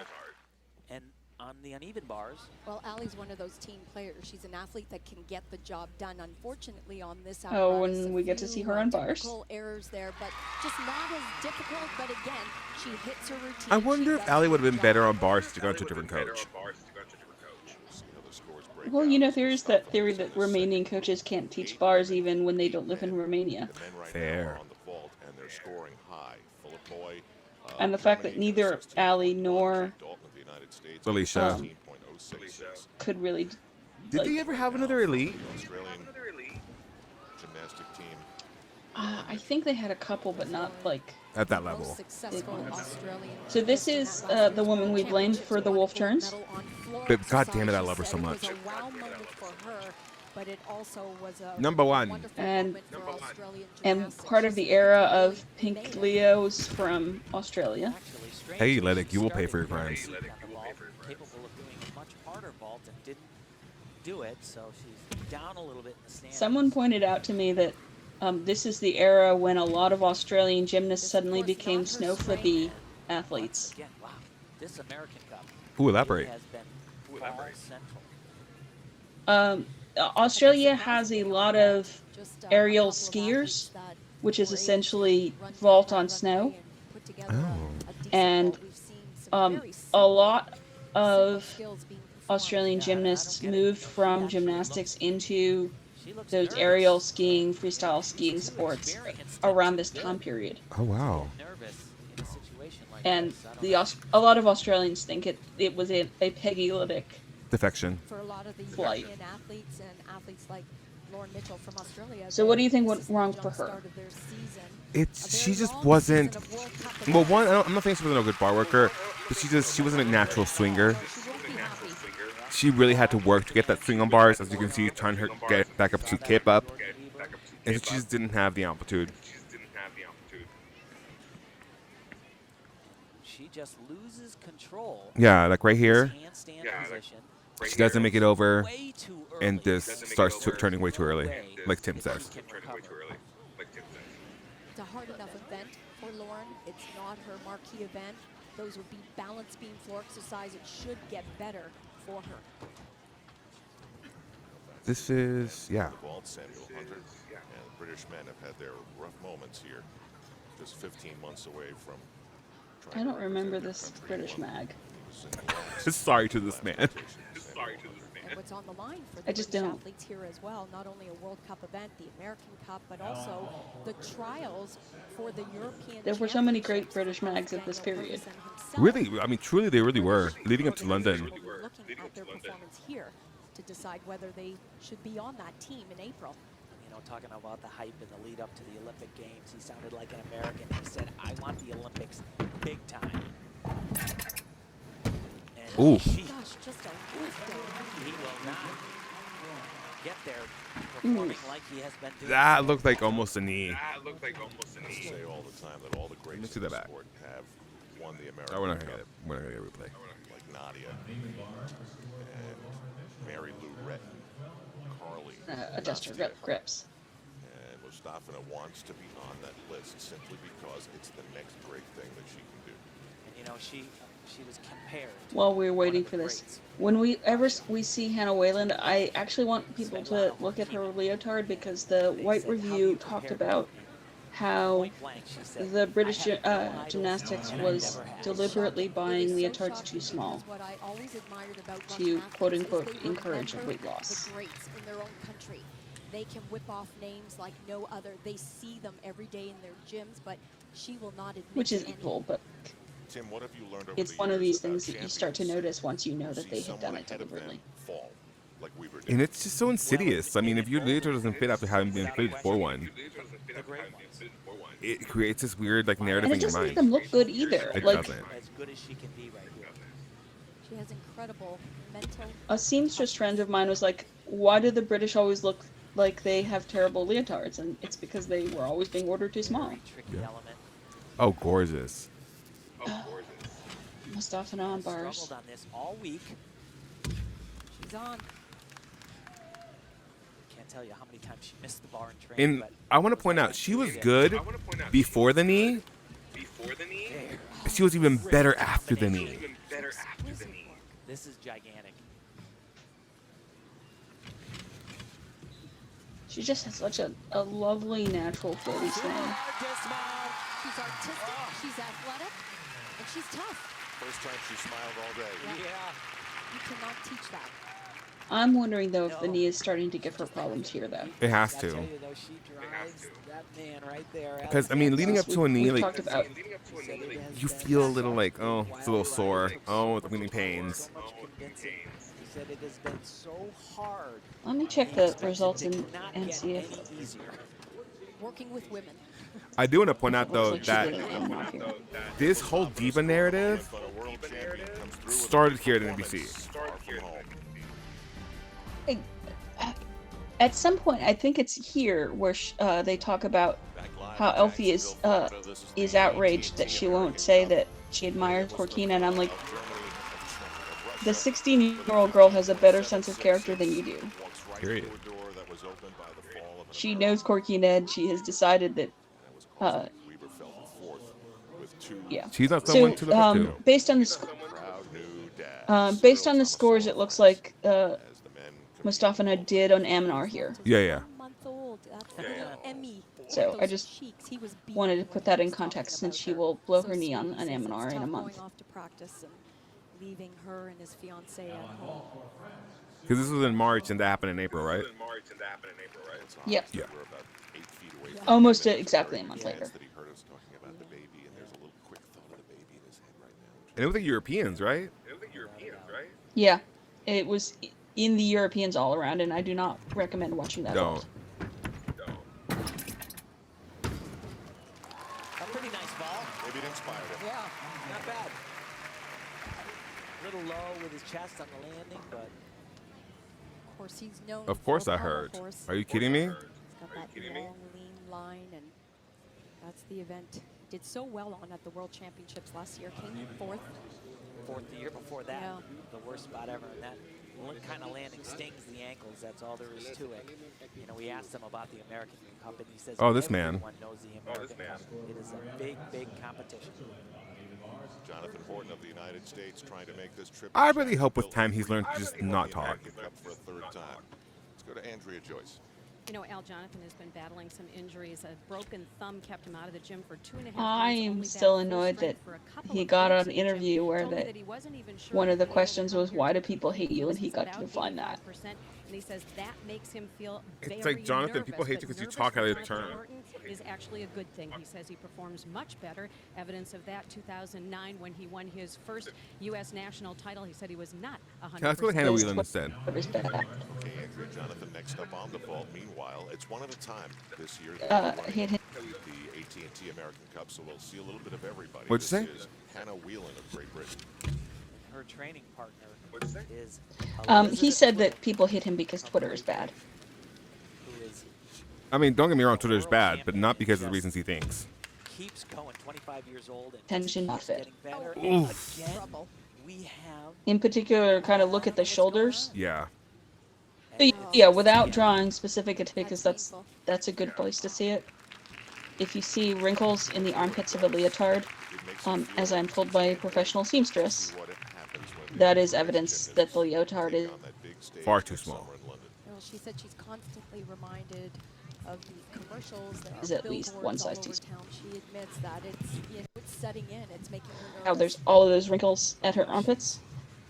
Speaker 5: And on the uneven bars,
Speaker 6: Well, Allie's one of those team players. She's an athlete that can get the job done. Unfortunately, on this
Speaker 2: Oh,
Speaker 6: apparatus,
Speaker 2: when
Speaker 6: a
Speaker 2: we get to
Speaker 6: few,
Speaker 2: see her on bars.
Speaker 6: technical errors there, but just not as difficult. But again, she hits her routine.
Speaker 1: I wonder if Allie would have been better on bars to go to a different coach.
Speaker 4: See how the scores break
Speaker 2: well,
Speaker 4: down.
Speaker 2: you know, there is that theory that Romanian coaches can't teach bars even when they don't live in Romania.
Speaker 4: The men right
Speaker 1: Fair.
Speaker 4: now are on the vault, and they're scoring high. Philip Moy,
Speaker 2: And the fact that
Speaker 4: dominating
Speaker 2: neither
Speaker 4: 16.1.
Speaker 2: Allie nor
Speaker 4: Dalton of the United States,
Speaker 1: Alicia.
Speaker 4: 16.066.
Speaker 2: could really.
Speaker 1: Did
Speaker 2: like,
Speaker 1: they ever have another elite?
Speaker 4: Australian gymnastic team.
Speaker 2: I think they had a couple, but not like.
Speaker 1: At that
Speaker 6: Most
Speaker 1: level.
Speaker 6: successful Australian
Speaker 2: So this is the woman we blamed for the wolf turns.
Speaker 1: But God damn it, I love her so much.
Speaker 6: It was a wow moment for her, but it also was a
Speaker 1: Number one.
Speaker 6: wonderful
Speaker 2: And-
Speaker 6: moment for Australian
Speaker 2: And
Speaker 6: gymnastics.
Speaker 2: part of
Speaker 6: She's
Speaker 2: the era
Speaker 6: a
Speaker 2: of
Speaker 6: great
Speaker 2: pink
Speaker 6: innovator.
Speaker 2: Leos from Australia.
Speaker 5: actually, strangely,
Speaker 1: Hey, Ledick,
Speaker 5: she
Speaker 1: you will pay for your
Speaker 5: started
Speaker 1: crimes.
Speaker 5: very deep on the vault, capable of doing a much harder vault and didn't do it, so she's down a little bit in the standings.
Speaker 2: Someone pointed out to me that this is the era when a lot of Australian gymnasts
Speaker 6: This, of
Speaker 2: suddenly
Speaker 6: course,
Speaker 2: became
Speaker 6: not her
Speaker 2: snow
Speaker 6: strength.
Speaker 2: flippy athletes.
Speaker 5: Again, wow, this American Cup
Speaker 1: Ooh, elaborate.
Speaker 5: has been fall central.
Speaker 2: Australia has a lot of
Speaker 6: Just,
Speaker 2: aerial
Speaker 6: a couple of
Speaker 2: skiers,
Speaker 6: athletes that
Speaker 2: which is
Speaker 6: were able to
Speaker 2: essentially
Speaker 6: run down
Speaker 2: vault
Speaker 6: that
Speaker 2: on
Speaker 6: runway
Speaker 2: snow.
Speaker 6: and put together a decent
Speaker 2: And
Speaker 6: vault. We've seen some very
Speaker 2: a
Speaker 6: simple-
Speaker 2: lot
Speaker 6: simple
Speaker 2: of
Speaker 6: skills being performed.
Speaker 2: Australian
Speaker 5: Yeah, I don't
Speaker 2: gymnasts
Speaker 5: get it.
Speaker 2: moved
Speaker 5: She
Speaker 2: from
Speaker 5: actually
Speaker 2: gymnastics
Speaker 5: looks-
Speaker 2: into
Speaker 5: She looks
Speaker 2: those
Speaker 5: nervous.
Speaker 2: aerial skiing, freestyle
Speaker 5: She's
Speaker 2: skiing
Speaker 5: too
Speaker 2: sports
Speaker 5: experienced and
Speaker 2: around
Speaker 5: too
Speaker 2: this
Speaker 5: good
Speaker 2: time period.
Speaker 1: Oh, wow.
Speaker 5: Nervous in a situation like
Speaker 2: And
Speaker 5: this. I don't
Speaker 2: the
Speaker 5: know.
Speaker 2: a lot of Australians think it was a Peggy Liddick.
Speaker 1: Defection.
Speaker 6: For a lot of the
Speaker 2: Flight.
Speaker 6: European athletes and athletes like Lauren Mitchell from Australia.
Speaker 2: So what do you think
Speaker 6: this
Speaker 2: went
Speaker 6: is the
Speaker 2: wrong for her?
Speaker 6: jumpstart of their season.
Speaker 1: It's
Speaker 6: A
Speaker 1: she
Speaker 6: very
Speaker 1: just
Speaker 6: long
Speaker 1: wasn't.
Speaker 6: season of World Cup
Speaker 1: Well,
Speaker 6: events.
Speaker 1: one, I'm not saying she wasn't a good bar worker, but she wasn't a natural swinger.
Speaker 6: So she won't be happy.
Speaker 1: She really had to work to get that swing on bars, as you can see, trying to get back up to kip up, and she just didn't have the amplitude.
Speaker 5: She just loses control.
Speaker 1: Yeah, like right here,
Speaker 5: Handstand position.
Speaker 1: she doesn't make it over,
Speaker 5: Way too early.
Speaker 1: and this starts turning way too early, like Tim says.
Speaker 5: Can recover.
Speaker 6: It's a hard enough event for Lauren. It's not her marquee event. Those would be balance beam floor exercise. It should get better for her.
Speaker 1: This is, yeah.
Speaker 4: Vault, Samuel Hunter, and the British men have had their rough moments here. Just 15 months away from.
Speaker 2: I don't remember this British mag.
Speaker 1: Sorry to this man.
Speaker 6: And what's on the line for
Speaker 2: I
Speaker 6: the
Speaker 2: just
Speaker 6: British
Speaker 2: don't.
Speaker 6: athletes here as well, not only a World Cup event, the American Cup, but also the trials for the European
Speaker 2: There were so many great
Speaker 6: Championships
Speaker 2: British
Speaker 6: for
Speaker 2: mags at this
Speaker 6: Daniel
Speaker 2: period.
Speaker 6: Ferguson himself.
Speaker 1: Really, I mean, truly, they really were. Leading up to London.
Speaker 6: Will be looking at their performance here to decide whether they should be on that team in April.
Speaker 5: You know, talking about the hype in the lead up to the Olympic Games, he sounded like an American. He said, "I want the Olympics big time." And
Speaker 1: Ooh.
Speaker 5: he
Speaker 6: Gosh, just a whiff there.
Speaker 5: will not get there performing like he has been doing.
Speaker 1: That looked like almost a knee.
Speaker 4: I say all the time that all the
Speaker 1: Let me
Speaker 4: greats
Speaker 1: see
Speaker 4: in
Speaker 1: that
Speaker 4: the
Speaker 1: back.
Speaker 4: sport have won the American
Speaker 1: Oh, we're not gonna
Speaker 4: Cup,
Speaker 1: get it. We're not gonna get a replay.
Speaker 4: like Nadia and Mary Lou Retton, Carly,
Speaker 2: Adjust your grips.
Speaker 4: and Mustafina wants to be on that list simply because it's the next great thing that she can do.
Speaker 5: And you know, she she was compared to
Speaker 2: While we're
Speaker 5: one of
Speaker 2: waiting
Speaker 5: the
Speaker 2: for this,
Speaker 5: greats.
Speaker 2: when we see Hannah Wayland, I actually want people to look at her leotard because the
Speaker 5: They
Speaker 2: White
Speaker 5: said, "How do
Speaker 2: Review
Speaker 5: you
Speaker 2: talked
Speaker 5: prepare to
Speaker 2: about
Speaker 5: compete?"
Speaker 2: how
Speaker 5: Point blank, she said,
Speaker 2: the
Speaker 5: "I
Speaker 2: British
Speaker 5: have no idols,
Speaker 2: gymnastics
Speaker 5: and I
Speaker 2: was
Speaker 5: never have."
Speaker 2: deliberately
Speaker 6: Shocking. It
Speaker 2: buying
Speaker 6: is so
Speaker 2: leotards
Speaker 6: shocking
Speaker 2: too small
Speaker 6: because what I always admired about
Speaker 2: to quote
Speaker 6: gymnastics is
Speaker 2: unquote
Speaker 6: they
Speaker 2: encourage
Speaker 6: remember
Speaker 2: weight loss,
Speaker 6: the greats in their own country. They can whip off names like no other. They see them every day in their gyms, but she will not admit
Speaker 2: which is
Speaker 6: to any.
Speaker 2: evil, but
Speaker 4: Tim, what have you learned over
Speaker 2: it's
Speaker 4: the
Speaker 2: one of
Speaker 4: years
Speaker 2: these
Speaker 4: about
Speaker 2: things that you start to
Speaker 4: champions
Speaker 2: notice once you know
Speaker 4: who
Speaker 2: that
Speaker 4: see
Speaker 2: they have done
Speaker 4: someone
Speaker 2: it
Speaker 4: ahead of them
Speaker 2: deliberately.
Speaker 4: fall, like Weaver did?
Speaker 1: And it's just so insidious. I mean, if your leotard doesn't fit after having been fitted for one,
Speaker 5: The great ones.
Speaker 1: it creates this weird like narrative
Speaker 2: And
Speaker 1: in
Speaker 2: it
Speaker 1: your
Speaker 2: doesn't make
Speaker 1: mind.
Speaker 2: them look good either.
Speaker 1: It
Speaker 2: Like
Speaker 1: doesn't.
Speaker 5: As good as she can be right here.
Speaker 6: She has incredible mental.
Speaker 2: a seamstress friend of mine was like, "Why do the British always look like they have terrible leotards?" And it's because they were always being ordered too small.
Speaker 5: Very tricky element.
Speaker 1: Oh, gorgeous.
Speaker 2: Mustafa on bars.
Speaker 5: Struggled on this all week.
Speaker 6: She's on.
Speaker 5: Can't tell you how many times she missed the bar in training.
Speaker 1: And
Speaker 5: but
Speaker 1: I want to
Speaker 5: those
Speaker 1: point
Speaker 5: are
Speaker 1: out, she was
Speaker 5: good.
Speaker 1: good before the knee.
Speaker 5: There.
Speaker 1: She was even better after the knee.
Speaker 6: Exquisite work.
Speaker 5: This is gigantic.
Speaker 2: She just has such a lovely natural floaty swing.
Speaker 5: Dismount.
Speaker 6: She's artistic, she's athletic, and she's tough.
Speaker 4: First time she smiled all day.
Speaker 5: Yeah.
Speaker 6: You cannot teach that.
Speaker 2: I'm wondering though if the
Speaker 5: No.
Speaker 2: knee is starting to give her problems here though.
Speaker 1: It has
Speaker 5: I tell
Speaker 1: to.
Speaker 5: you though, she drives that man right there.
Speaker 1: Because I mean, leading up to a knee,
Speaker 2: We've
Speaker 1: like
Speaker 2: talked about
Speaker 1: you feel a little like, oh, it's a little sore. Oh, it's giving me pains.
Speaker 5: So much convincing. He said it has been so hard.
Speaker 2: Let me check
Speaker 5: He
Speaker 2: the
Speaker 5: expects it
Speaker 2: results
Speaker 5: to
Speaker 2: and,
Speaker 5: not
Speaker 2: and
Speaker 5: get
Speaker 2: see if
Speaker 5: any easier.
Speaker 6: Working with women.
Speaker 1: I do want to point out
Speaker 2: it looks
Speaker 1: though
Speaker 2: like she's
Speaker 1: that
Speaker 2: getting a lot here.
Speaker 1: this whole diva narrative
Speaker 4: But a world champion comes through with
Speaker 1: started
Speaker 4: a
Speaker 1: here at
Speaker 4: performance
Speaker 1: NBC.
Speaker 4: far from home.
Speaker 2: At some point, I think it's here where they talk about
Speaker 4: Back live
Speaker 2: how
Speaker 4: in
Speaker 2: Elfie
Speaker 4: Jacksonville, Florida, this
Speaker 2: is
Speaker 4: the
Speaker 2: outraged that
Speaker 4: AT&T
Speaker 2: she
Speaker 4: American
Speaker 2: won't say
Speaker 4: Cup.
Speaker 2: that she admires Cortina, and I'm like,
Speaker 4: Of Germany, of
Speaker 2: the
Speaker 4: Russia,
Speaker 2: 16-year-old girl has a better sense of character than you do.
Speaker 4: walks right
Speaker 1: Period.
Speaker 4: through a door that was opened by the fall of an
Speaker 2: She knows Cortina, and she has decided that,
Speaker 4: That was causing Weaver fell to fourth with two
Speaker 2: yeah.
Speaker 1: She's not someone to look up
Speaker 2: So,
Speaker 1: to.
Speaker 2: based on the
Speaker 4: proud new dads.
Speaker 2: based on the
Speaker 4: Cyril
Speaker 2: scores, it
Speaker 4: Thomas
Speaker 2: looks
Speaker 4: Sullivan,
Speaker 2: like
Speaker 4: as the men compete
Speaker 2: Mustafa did on Aminar here.
Speaker 1: Yeah, yeah.
Speaker 6: 1 month old. That's the Emmy.
Speaker 2: So,
Speaker 6: Those
Speaker 2: I just
Speaker 6: cheeks. He was beaming
Speaker 2: wanted to
Speaker 6: when
Speaker 2: put
Speaker 6: he
Speaker 2: that in
Speaker 6: was talking
Speaker 2: context
Speaker 6: about
Speaker 2: since she
Speaker 6: her.
Speaker 2: will blow
Speaker 6: So
Speaker 2: her knee on
Speaker 6: sweet. He
Speaker 2: an
Speaker 6: says it's
Speaker 2: Aminar in a
Speaker 6: tough
Speaker 2: month.
Speaker 6: going off to practice and leaving her and his fiancée at home.
Speaker 1: Because this was in March and that happened in April, right?
Speaker 2: Yep.
Speaker 1: Yeah.
Speaker 4: We're about 8 feet away from
Speaker 2: Almost
Speaker 4: him, and
Speaker 2: exactly a
Speaker 4: he
Speaker 2: month
Speaker 4: says
Speaker 2: later.
Speaker 4: that he heard us talking about the baby, and there's a little quick thought of the baby in his head right now.
Speaker 1: And it was the Europeans, right?
Speaker 2: Yeah, it was in the Europeans all around, and I do not recommend watching that.
Speaker 1: Don't.
Speaker 5: A pretty nice ball.
Speaker 4: Maybe it inspired him.
Speaker 5: Yeah, not bad. A little low with his chest on the landing, but
Speaker 6: Of course, he's known
Speaker 1: Of course
Speaker 6: for
Speaker 1: I
Speaker 6: pommel
Speaker 1: heard.
Speaker 6: horse.
Speaker 1: Are you kidding me?
Speaker 6: He's got that long, lean line, and that's the event. Did so well on at the World Championships last year. Came in fourth.
Speaker 5: fourth the year before that,
Speaker 6: Yeah.
Speaker 5: the worst spot ever. And that kind of landing stings the ankles. That's all there is to it. You know, we asked him about the American Cup, and he says,
Speaker 1: Oh, this man.
Speaker 5: everyone knows the American Cup. It is a big, big competition.
Speaker 4: Jonathan Horton of the United States trying to make this trip.
Speaker 1: I really hope with time he's learned to just not
Speaker 4: the
Speaker 1: talk.
Speaker 4: American Cup for a third time. Let's go to Andrea Joyce.
Speaker 7: You know, Al Jonathan has been battling some injuries. A broken thumb kept him out of the gym for 2.5 months.
Speaker 2: I am
Speaker 7: only
Speaker 2: still
Speaker 7: back full
Speaker 2: annoyed
Speaker 7: strength
Speaker 2: that
Speaker 7: for a couple
Speaker 2: he
Speaker 7: of
Speaker 2: got
Speaker 7: weeks
Speaker 2: on an
Speaker 7: in the gym.
Speaker 2: interview where
Speaker 7: Told me
Speaker 2: that
Speaker 7: that he wasn't even sure
Speaker 2: one
Speaker 7: if
Speaker 2: of the
Speaker 7: he'd be able to
Speaker 2: questions
Speaker 7: come
Speaker 2: was,
Speaker 7: here
Speaker 2: why do
Speaker 7: today.
Speaker 2: people hate you? And he got to
Speaker 7: About
Speaker 2: define that.
Speaker 7: 85%, and he says that makes him feel
Speaker 1: It's
Speaker 7: very
Speaker 1: like, Jonathan,
Speaker 7: nervous,
Speaker 1: people hate you
Speaker 7: but
Speaker 1: 'cause you
Speaker 7: nervous
Speaker 1: talk
Speaker 7: for
Speaker 1: out of
Speaker 7: Jonathan
Speaker 1: turn.
Speaker 7: Horton is actually a good thing. He says he performs much better. Evidence of that 2009 when he won his first U.S. national title. He said he was not 100%.
Speaker 1: Let's go to Hannah
Speaker 2: His
Speaker 1: Whelan instead.
Speaker 2: Twitter's back.
Speaker 4: Okay, Andrea Jonathan next up on the vault. Meanwhile, it's one at a time this year.
Speaker 2: Hit him.
Speaker 4: The AT&T American Cup, so we'll see a little bit of everybody.
Speaker 1: What'd you
Speaker 4: This
Speaker 1: say?
Speaker 4: is Hannah Whelan of Great Britain.
Speaker 5: Her training partner is
Speaker 2: He
Speaker 5: Elizabeth
Speaker 2: said
Speaker 5: Whittle,
Speaker 2: that people hit him because Twitter is bad.
Speaker 5: who is
Speaker 1: I mean, don't get me wrong, Twitter is bad, but not because of the reasons he thinks.
Speaker 5: keeps going, 25 years old and
Speaker 2: Tension not
Speaker 5: keeps
Speaker 2: fit.
Speaker 5: getting better.
Speaker 6: Oh,
Speaker 5: And
Speaker 1: Oof.
Speaker 5: again,
Speaker 6: Trouble.
Speaker 5: we have
Speaker 2: In particular, kind of look at the shoulders.
Speaker 1: Yeah.
Speaker 2: Yeah, without drawing specific because
Speaker 6: painful.
Speaker 2: that's a good place to see it. If you see wrinkles in the armpits of a leotard, as I'm told by a professional seamstress, that is evidence that the leotard is
Speaker 1: Far too small.
Speaker 6: Well, she said she's constantly reminded of the commercials. There
Speaker 2: is
Speaker 6: are
Speaker 2: at least one
Speaker 6: billboards all
Speaker 2: size too
Speaker 6: over
Speaker 2: small.
Speaker 6: town. She admits that it's setting in. It's making her
Speaker 2: How
Speaker 6: nervous.
Speaker 2: there's all of those wrinkles at her armpits.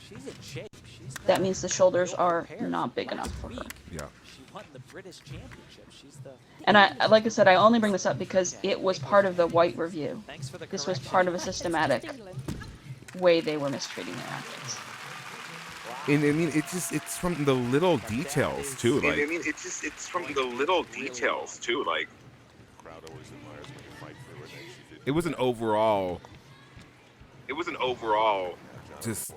Speaker 5: She's in shape. She's
Speaker 2: That means the shoulders
Speaker 5: ill
Speaker 2: are
Speaker 5: prepared.
Speaker 2: not big
Speaker 5: Last
Speaker 2: enough for her.
Speaker 5: week,
Speaker 1: Yeah.
Speaker 5: She won the British Championship. She's the.
Speaker 2: And like I said, I only bring this up because it was part of the White Review.
Speaker 5: Thanks for the
Speaker 2: This was
Speaker 5: correction.
Speaker 2: part of a systematic way they were mistreating their athletes.
Speaker 1: And I mean, it's from the little details too. Like,
Speaker 3: it's from the little details too. Like,
Speaker 4: Crowd always admires when you fight through it, and she did
Speaker 1: it was an overall
Speaker 3: it was an overall
Speaker 1: just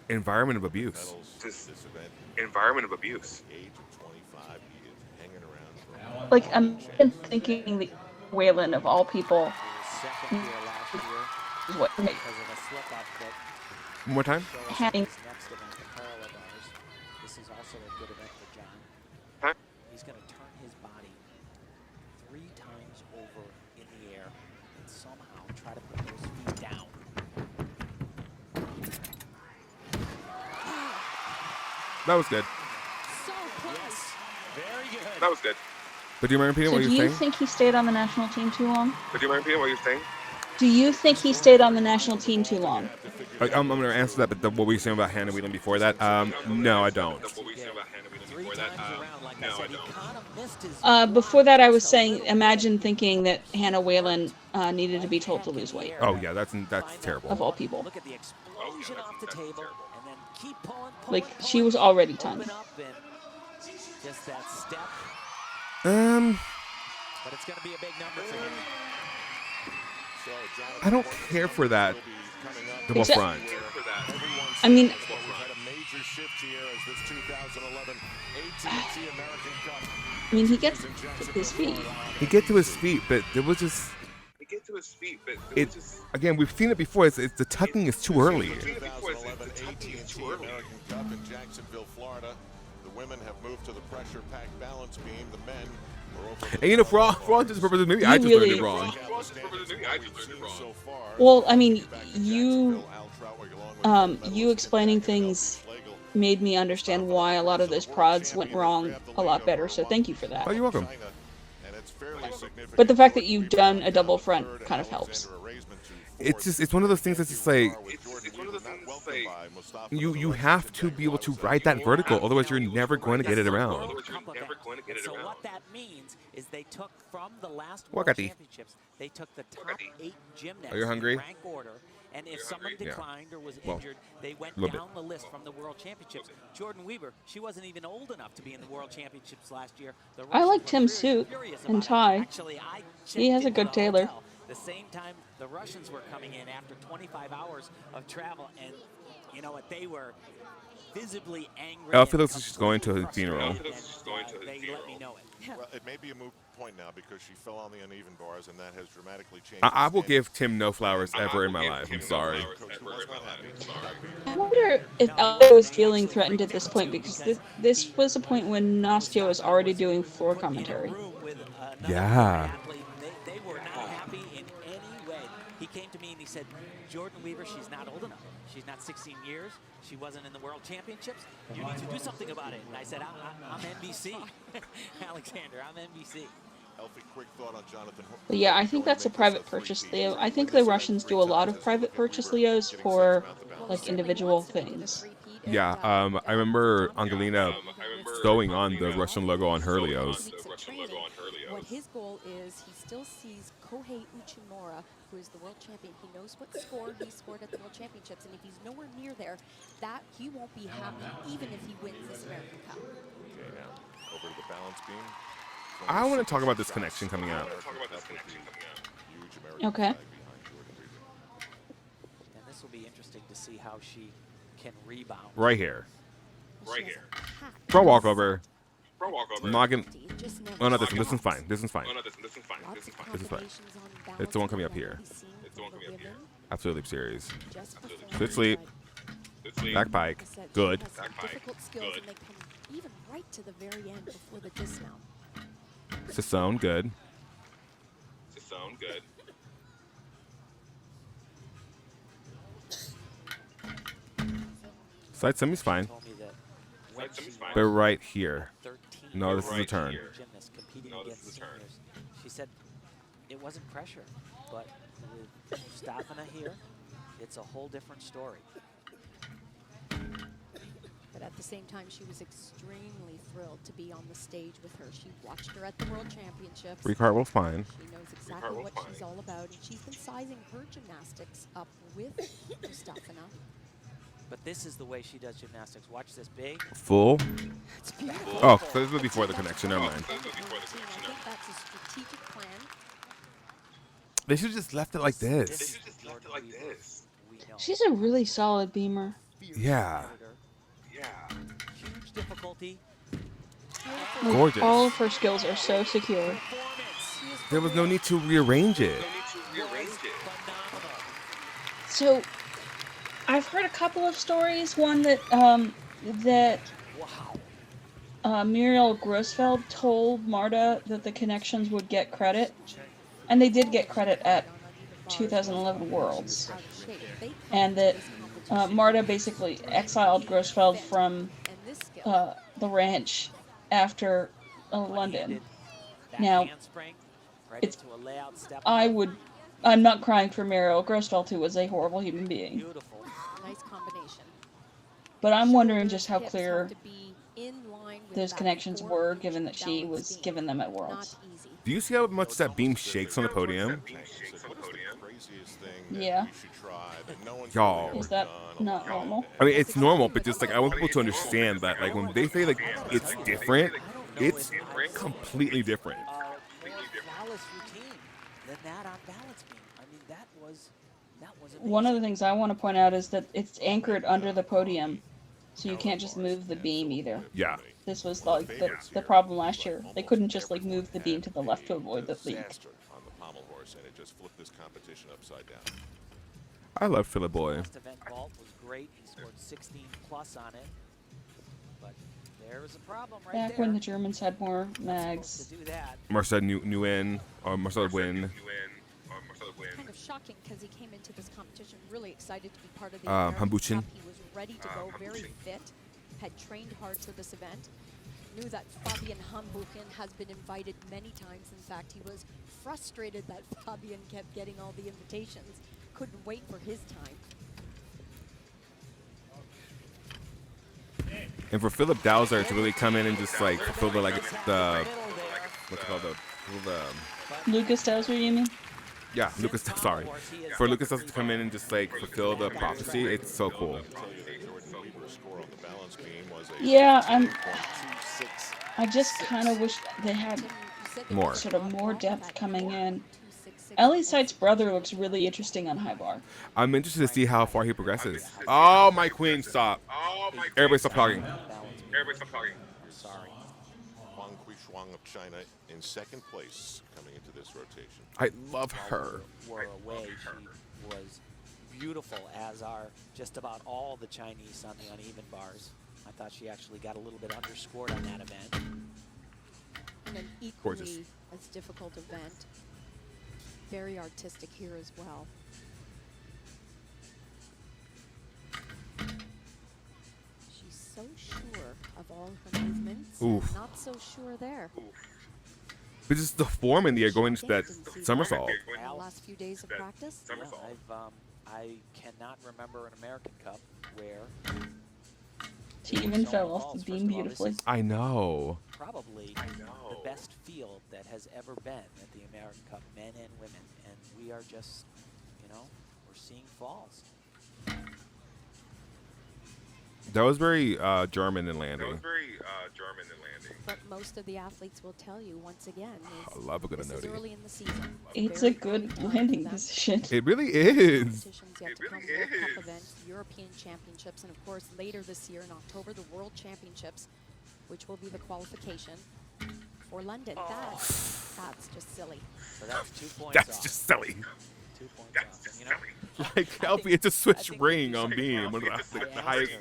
Speaker 1: environment of abuse.
Speaker 3: just
Speaker 4: this event.
Speaker 3: environment of abuse.
Speaker 4: Age of 25, he is hanging around for
Speaker 2: Like, I'm thinking the Whalen of all people
Speaker 5: Second year last year
Speaker 2: is what
Speaker 5: because of a slip up that
Speaker 1: One more time.
Speaker 2: having
Speaker 5: this next event, the parallel bars. This is also a good event for John.
Speaker 3: Huh?
Speaker 5: He's going to turn his body 3 times over in the air and somehow try to put those feet down.
Speaker 1: That was good.
Speaker 6: So close.
Speaker 5: Yes, very good.
Speaker 3: That was good.
Speaker 1: But do you mind repeating
Speaker 2: So
Speaker 1: what
Speaker 2: do
Speaker 1: you're
Speaker 2: you
Speaker 1: saying?
Speaker 2: think he stayed on the national team too long?
Speaker 3: But do you mind repeating what you're saying?
Speaker 2: Do you think he stayed on the national team too long?
Speaker 1: I'm going to answer that, but what were you saying about Hannah Whelan before that? No, I don't.
Speaker 3: What were you saying about Hannah Whelan
Speaker 5: 3
Speaker 3: before
Speaker 5: times
Speaker 3: that?
Speaker 5: around, like
Speaker 3: No,
Speaker 5: I
Speaker 3: I
Speaker 5: said, he
Speaker 3: don't.
Speaker 5: kind of missed his
Speaker 2: Before that, I was saying, imagine thinking that Hannah Whalen needed to be told to lose weight,
Speaker 1: Oh yeah, that's terrible.
Speaker 2: of all people.
Speaker 5: Look at the explosion
Speaker 3: that's-
Speaker 5: off the
Speaker 3: that's
Speaker 5: table,
Speaker 3: terrible.
Speaker 5: and then keep pulling.
Speaker 2: Like, she was already tiny.
Speaker 5: Open up and just that step, but it's going to be a big number for him.
Speaker 4: So, Jonathan
Speaker 1: I don't
Speaker 4: Morton's
Speaker 1: care for
Speaker 4: numbers
Speaker 1: that
Speaker 4: will be coming up.
Speaker 1: double
Speaker 2: Except-
Speaker 1: front.
Speaker 3: For that.
Speaker 4: Everyone's
Speaker 2: I mean-
Speaker 4: seen this, but we've had a major shift here as this 2011 AT&T American Cup
Speaker 2: I mean, he gets
Speaker 4: is in
Speaker 2: to
Speaker 4: Jacksonville,
Speaker 2: his feet.
Speaker 4: Florida.
Speaker 1: He get to his feet, but there was just
Speaker 3: He get to his feet, but
Speaker 1: it. Again, we've seen it before. It's the tucking is too early.
Speaker 4: 2011 AT&T American Cup in Jacksonville, Florida. The women have moved to the pressure-packed balance beam. The men were over the
Speaker 1: And you know, for all just purposes, maybe
Speaker 2: You
Speaker 1: I just learned
Speaker 2: really-
Speaker 1: it wrong.
Speaker 4: so far.
Speaker 2: Well, I mean, you explaining things made me understand why a lot of those prods went wrong a lot better, so thank you for that.
Speaker 1: Oh, you're welcome.
Speaker 2: But the fact that you've done a double front kind of helps.
Speaker 1: It's one of those things that's just like
Speaker 3: It's one of those things that's like
Speaker 1: you have to be able to ride that vertical, otherwise you're never going to get it around.
Speaker 3: Otherwise, you're never going to get it
Speaker 5: So
Speaker 3: around.
Speaker 5: what that means is they took from the last
Speaker 1: Wakati.
Speaker 5: World Championships, they took the top 8 gymnasts
Speaker 1: Are you hungry?
Speaker 5: in rank order, and if someone
Speaker 1: Yeah.
Speaker 5: declined or was
Speaker 1: Well,
Speaker 5: injured, they went
Speaker 1: little
Speaker 5: down the list from the World Championships. Jordan Weaver, she wasn't even old enough to be in the World Championships last year. The
Speaker 2: I like
Speaker 5: Russians were
Speaker 2: Tim's suit
Speaker 5: furious
Speaker 2: and
Speaker 5: about it.
Speaker 2: tie.
Speaker 5: Actually, I
Speaker 2: He has
Speaker 5: checked
Speaker 2: a good
Speaker 5: into the
Speaker 2: tailor.
Speaker 5: hotel the same time the Russians were coming in after 25 hours of travel, and you know what, they were visibly angry.
Speaker 1: I feel
Speaker 5: and
Speaker 1: like she's going to his
Speaker 5: completely
Speaker 1: funeral.
Speaker 5: frustrated, and, they let me know it.
Speaker 4: Well, it may be a moot point now because she fell on the uneven bars, and that has dramatically changed.
Speaker 1: I will
Speaker 4: the
Speaker 1: give Tim no flowers
Speaker 3: I
Speaker 1: ever
Speaker 3: will
Speaker 1: in my
Speaker 3: give
Speaker 1: life.
Speaker 3: Tim
Speaker 1: I'm
Speaker 3: no
Speaker 1: sorry.
Speaker 3: flowers
Speaker 4: Coach
Speaker 3: ever
Speaker 4: was
Speaker 3: in my
Speaker 4: not
Speaker 3: life.
Speaker 4: happy.
Speaker 2: I wonder if Aldo was feeling threatened at this point, because this was a point when Nastya was already doing floor commentary.
Speaker 1: Yeah.
Speaker 5: They were not happy in any way. He came to me and he said, Jordan Weaver, she's not old enough. She's not 16 years. She wasn't in the World Championships. You need to do something about it. And I said, I'm NBC. Alexander, I'm NBC.
Speaker 4: Healthy, quick thought on Jonathan.
Speaker 2: But yeah, I think that's a private purchase, Leo. I think the Russians do a lot of private purchase Leos for, like, individual things.
Speaker 1: Yeah, I remember Angelina sewing on the Russian logo on her Leos.
Speaker 6: What his goal is, he still sees Kohei Uchimura, who is the world champion. He knows what score he scored at the World Championships, and if he's nowhere near there, that he won't be happy, even if he wins this American Cup.
Speaker 4: Okay, now over to the balance beam.
Speaker 1: I want to talk about this connection coming out.
Speaker 4: Huge American
Speaker 2: Okay.
Speaker 4: flag behind Jordan Weaver.
Speaker 5: And this will be interesting to see how she can rebound.
Speaker 1: Right here.
Speaker 3: Right here.
Speaker 1: Front walkover.
Speaker 3: Front walkover.
Speaker 1: I'm not gonna.
Speaker 6: Just never
Speaker 1: Oh no, this one. This one's fine. This one's fine.
Speaker 3: Oh, no, this is fine.
Speaker 6: Lots
Speaker 3: This is
Speaker 6: of
Speaker 3: fine.
Speaker 1: This is fine.
Speaker 6: combinations on balance
Speaker 1: It's the one coming
Speaker 6: beam
Speaker 1: up here.
Speaker 6: that we've seen
Speaker 3: It's the one
Speaker 6: from
Speaker 3: coming up here.
Speaker 6: women
Speaker 1: Absolutely serious.
Speaker 6: just before
Speaker 1: Good sleep.
Speaker 3: Good sleep.
Speaker 1: Back pike.
Speaker 6: Like I said,
Speaker 1: Good.
Speaker 6: She has some
Speaker 3: Back pike.
Speaker 6: difficult skills,
Speaker 3: Good.
Speaker 6: and they come even right to the very end before the dismount.
Speaker 1: Sassoon. Good.
Speaker 3: To sound good.
Speaker 1: Side semi's fine.
Speaker 5: Told me that when she
Speaker 1: But
Speaker 5: was
Speaker 1: right here.
Speaker 5: 13
Speaker 1: No, this is a turn.
Speaker 5: gymnast competing against seniors, she said it wasn't pressure, but with Mustafa here, it's a whole different story.
Speaker 6: But at the same time, she was extremely thrilled to be on the stage with her. She watched her at the World Championships.
Speaker 1: Recartwheel fine.
Speaker 6: She knows exactly what she's all about, and she's been sizing her gymnastics up with Mustafa.
Speaker 5: But this is the way she does gymnastics. Watch this big.
Speaker 1: Full.
Speaker 5: It's beautiful.
Speaker 1: Oh, so this was before the connection. Never mind.
Speaker 6: I think that's a strategic plan.
Speaker 1: They should have just left it like this.
Speaker 2: She's a really solid beamer.
Speaker 1: Yeah.
Speaker 5: Huge difficulty.
Speaker 2: Like,
Speaker 1: Gorgeous.
Speaker 2: all of her skills are so secure.
Speaker 1: There was no need to rearrange it.
Speaker 2: So, I've heard a couple of stories. One that Muriel Grossfeld told Marta that the connections would get credit, and they did get credit at 2011 Worlds, and that Marta basically exiled Grossfeld from the ranch after London. Now, it's I'm not crying for Muriel Grossfeld, who was a horrible human being.
Speaker 5: Beautiful.
Speaker 6: Nice combination.
Speaker 2: But I'm wondering just how clear those connections were, given that she was given them at Worlds.
Speaker 1: Do you see how much that beam shakes on the podium?
Speaker 2: Yeah.
Speaker 1: Y'all.
Speaker 2: Is that not normal?
Speaker 1: I mean, it's normal, but just like I want people to understand that, like when they say like it's different, it's completely different.
Speaker 5: Flawless routine than that on balance beam. I mean, that was amazing.
Speaker 2: One of the things I want to point out is that it's anchored under the podium, so you can't just move the beam either.
Speaker 1: Yeah.
Speaker 2: This was like the problem last year. They couldn't just like move the beam to the left to avoid the leak.
Speaker 4: On the pommel horse, and it just flipped this competition upside down.
Speaker 1: I love Philip Boy.
Speaker 5: Last event vault was great. He scored 16 plus on it. But there was a problem right
Speaker 2: Back
Speaker 5: there.
Speaker 2: when the Germans had more mags.
Speaker 5: To do that.
Speaker 1: Marcel Nguyen or Marcel Win.
Speaker 6: Kind of shocking because he came into this competition really excited to be part of the
Speaker 1: Hambuchen.
Speaker 6: Cup. He was ready to go, very fit, had trained hard for this event. Knew that Fabian Hambuchen has been invited many times. In fact, he was frustrated that Fabian kept getting all the invitations. Couldn't wait for his time.
Speaker 1: And for Philip Dowser to really come in and just like fulfill the what's it called, the
Speaker 2: Lucas Dowser, you mean?
Speaker 1: yeah, Lucas. Sorry, for Lucas Dowser to come in and just like fulfill the prophecy, it's so cool.
Speaker 2: Yeah, I just kind of wish they had
Speaker 1: More.
Speaker 2: sort of more depth coming in. Ellie Sight's brother looks really interesting on high bar.
Speaker 1: I'm interested to see how far he progresses. Oh, my queen, stop. Everybody stop talking.
Speaker 5: Sorry.
Speaker 4: Huang Quishuang of China in second place coming into this rotation.
Speaker 1: I love her.
Speaker 5: Were away. She was beautiful, as are just about all the Chinese on the uneven bars. I thought she actually got a little bit underscored on that event.
Speaker 6: And an equally
Speaker 1: Gorgeous.
Speaker 6: as difficult event. Very artistic here as well. She's so sure of all her movements, and
Speaker 1: Oof.
Speaker 6: not so sure there.
Speaker 1: But just the form in the air going into that somersault.
Speaker 6: In the last few days of practice.
Speaker 5: Yeah, I cannot remember an American Cup where
Speaker 2: She even fell off the beam beautifully.
Speaker 1: I know.
Speaker 5: probably the best field that has ever been at the American Cup, men and women, and we are just, we're seeing falls.
Speaker 1: That was very German in landing.
Speaker 6: But most of the athletes will tell you once again,
Speaker 1: I love a good
Speaker 6: this is
Speaker 1: Anodi.
Speaker 6: early in the season.
Speaker 2: It's
Speaker 6: Very
Speaker 2: a good
Speaker 6: early
Speaker 2: landing
Speaker 6: for them.
Speaker 2: position.
Speaker 1: It really is.
Speaker 6: Competitions yet to come, World Cup events, European Championships, and of course later this year in October, the World Championships, which will be the qualification for London. That's just silly.
Speaker 5: So that's 2 points
Speaker 1: That's
Speaker 5: off.
Speaker 1: just silly.
Speaker 5: 2 points off.
Speaker 1: Like, Alfie, it's a switch ring on beam. One of the highest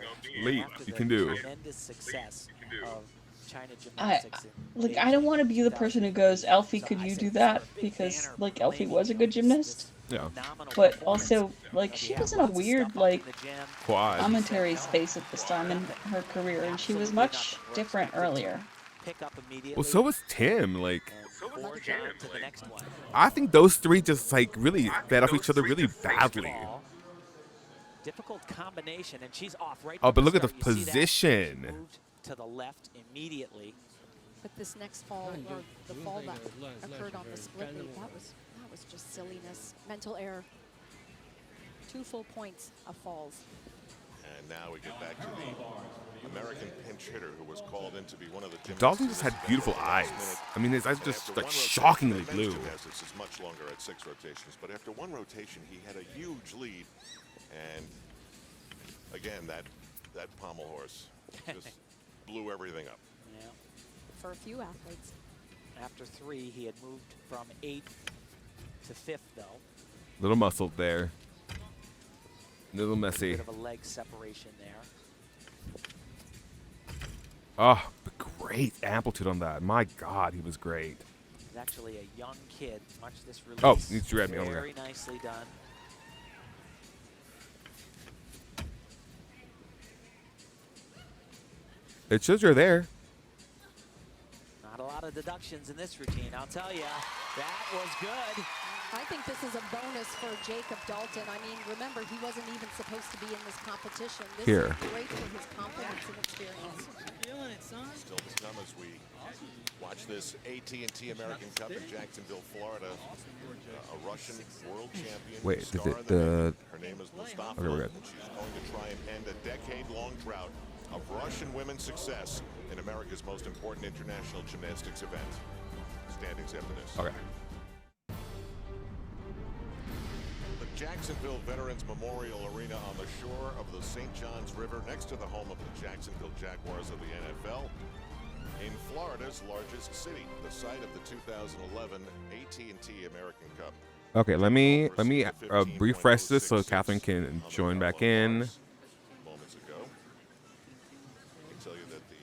Speaker 1: leap you can do.
Speaker 5: Tremendous success of China
Speaker 2: I
Speaker 5: gymnastics. in
Speaker 2: I don't want to be the person who goes, Alfie, could you do that? Because like Alfie was a good gymnast.
Speaker 1: Yeah.
Speaker 5: Phenomenal
Speaker 2: But
Speaker 5: performance.
Speaker 2: also, like, she was in a
Speaker 5: Lots of
Speaker 2: weird,
Speaker 5: stuff up
Speaker 2: like,
Speaker 5: in the gym.
Speaker 1: Quad.
Speaker 2: commentary space at this time in her career, and she was
Speaker 5: Absolutely
Speaker 2: much
Speaker 5: nothing. We're
Speaker 2: different
Speaker 5: expected to
Speaker 2: earlier.
Speaker 5: Pick up immediately.
Speaker 1: Well, so was Tim. Like,
Speaker 5: and forge on to the next one.
Speaker 1: I think those three just like really fed off each other really badly.
Speaker 5: Ball. Difficult combination, and she's off right
Speaker 1: Oh,
Speaker 5: from
Speaker 1: but look at the
Speaker 5: start. You see that?
Speaker 1: position.
Speaker 5: She moved to the left immediately.
Speaker 6: But this next fall, or the fall that occurred on the split league, that was just silliness, mental error. 2 full points of falls.
Speaker 4: And now we get back to the American pinch hitter who was called in to be one of the gymnasts.
Speaker 1: Dalton just had beautiful eyes. I mean, his eyes just like shockingly blue.
Speaker 4: Gymnastics is much longer at 6 rotations, but after 1 rotation, he had a huge lead. And again, that pommel horse just blew everything up.
Speaker 5: Yeah.
Speaker 6: For a few athletes.
Speaker 5: After 3, he had moved from 8th to 5th, though.
Speaker 1: Little muscle there. Little messy.
Speaker 5: Bit of a leg separation there.
Speaker 1: Oh, but great amplitude on that. My God, he was great.
Speaker 5: He's actually a young kid. Watch this release.
Speaker 1: Oh, he's read me. Oh my
Speaker 5: Very
Speaker 1: God.
Speaker 5: nicely done.
Speaker 1: It shows you're there.
Speaker 5: Not a lot of deductions in this routine, I'll tell you. That was good.
Speaker 6: I think this is a bonus for Jacob Dalton. I mean, remember, he wasn't even supposed to be in this competition. This
Speaker 1: Here.
Speaker 6: is great for his confidence and experience.
Speaker 4: Still to come as we watch this AT&T American Cup in Jacksonville, Florida. A Russian world champion.
Speaker 1: Wait, did
Speaker 4: star
Speaker 1: it,
Speaker 4: of the night. Her name is Mustafa,
Speaker 1: Okay, we're good.
Speaker 4: and she's going to try and end a decade-long drought of Russian women's success in America's most important international gymnastics event. Standings after this.
Speaker 1: Okay.
Speaker 4: The Jacksonville Veterans Memorial Arena on the shore of the St. Johns River, next to the home of the Jacksonville Jaguars of the NFL, in Florida's largest city, the site of the 2011 AT&T American Cup.
Speaker 1: Okay, let me refresh this so Catherine can join back in.
Speaker 4: Moments ago, I can tell you that the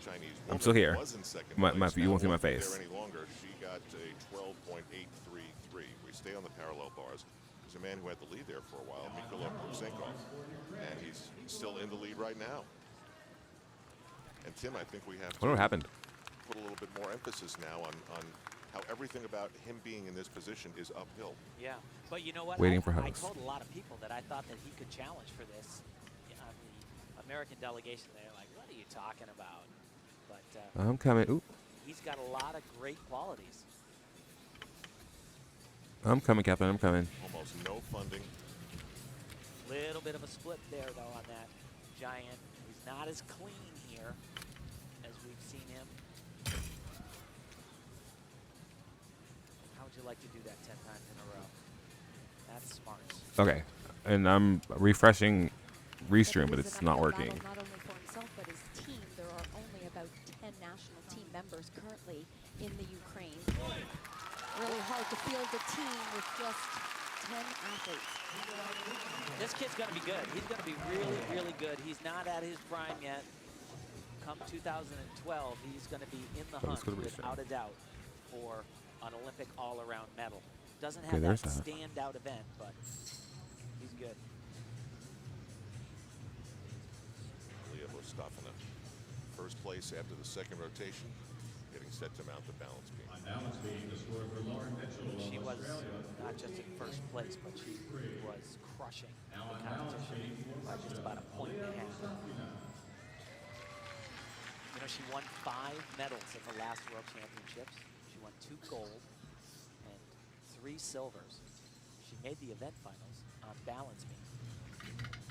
Speaker 4: Chinese woman
Speaker 1: I'm still here.
Speaker 4: was in second
Speaker 1: You
Speaker 4: place.
Speaker 1: won't see
Speaker 4: Now
Speaker 1: my
Speaker 4: won't be
Speaker 1: face.
Speaker 4: there any longer. She got a 12.833. We stay on the parallel bars. There's a man who had the lead there for a while, Mikola Prusenkov, and he's still in the lead right now. And Tim, I think we have
Speaker 1: I wonder what happened.
Speaker 4: put a little bit more emphasis now on how everything about him being in this position is uphill.
Speaker 5: Yeah, but you know what?
Speaker 1: Waiting for
Speaker 5: I
Speaker 1: host.
Speaker 5: told a lot of people that I thought that he could challenge for this. On the American delegation, they're like, what are you talking about? But
Speaker 1: I'm coming. Ooh,
Speaker 5: he's got a lot of great qualities.
Speaker 1: I'm coming, Catherine. I'm coming.
Speaker 4: Almost no funding.
Speaker 5: Little bit of a split there, though, on that giant. He's not as clean here as we've seen him. How would you like to do that 10 times in a row? That's smart.
Speaker 1: Okay, and I'm refreshing Restream, but
Speaker 6: It is
Speaker 1: it's
Speaker 6: an
Speaker 1: not
Speaker 6: uphill
Speaker 1: working.
Speaker 6: battle, not only for himself, but his team. There are only about 10 national team members currently in the Ukraine. Really hard to field a team with just 10 athletes.
Speaker 5: This kid's going to be good. He's going to be really, really good. He's not at his prime yet. Come 2012, he's going to be in the hunt
Speaker 1: Let's go to
Speaker 5: without a doubt for an Olympic all-around medal. Doesn't
Speaker 1: Okay,
Speaker 5: have
Speaker 1: there's
Speaker 5: that
Speaker 1: that.
Speaker 5: standout event, but he's good.
Speaker 4: Leah Mustafina, first place after the second rotation, getting set to mount the balance beam.
Speaker 5: She was not just in first place, but she was crushing the competition by just about a point and a half. You know, she won 5 medals at the last World Championships. She won 2 gold and 3 silvers. She made the event finals on balance beam.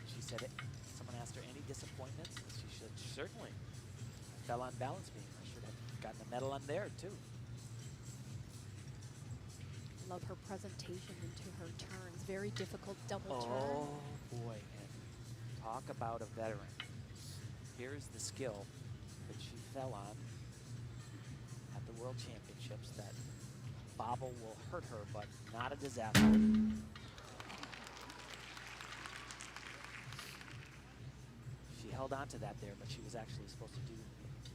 Speaker 5: She said it. Someone asked her any disappointments, and she said, certainly. I fell on balance beam. I should have gotten a medal on there, too.
Speaker 6: Love her presentation into her turns. Very difficult double turn.
Speaker 5: Oh, boy. And talk about a veteran. Here's the skill that she fell on at the World Championships. That bobble will hurt her, but not a disaster. She held on to that there, but she was actually supposed to do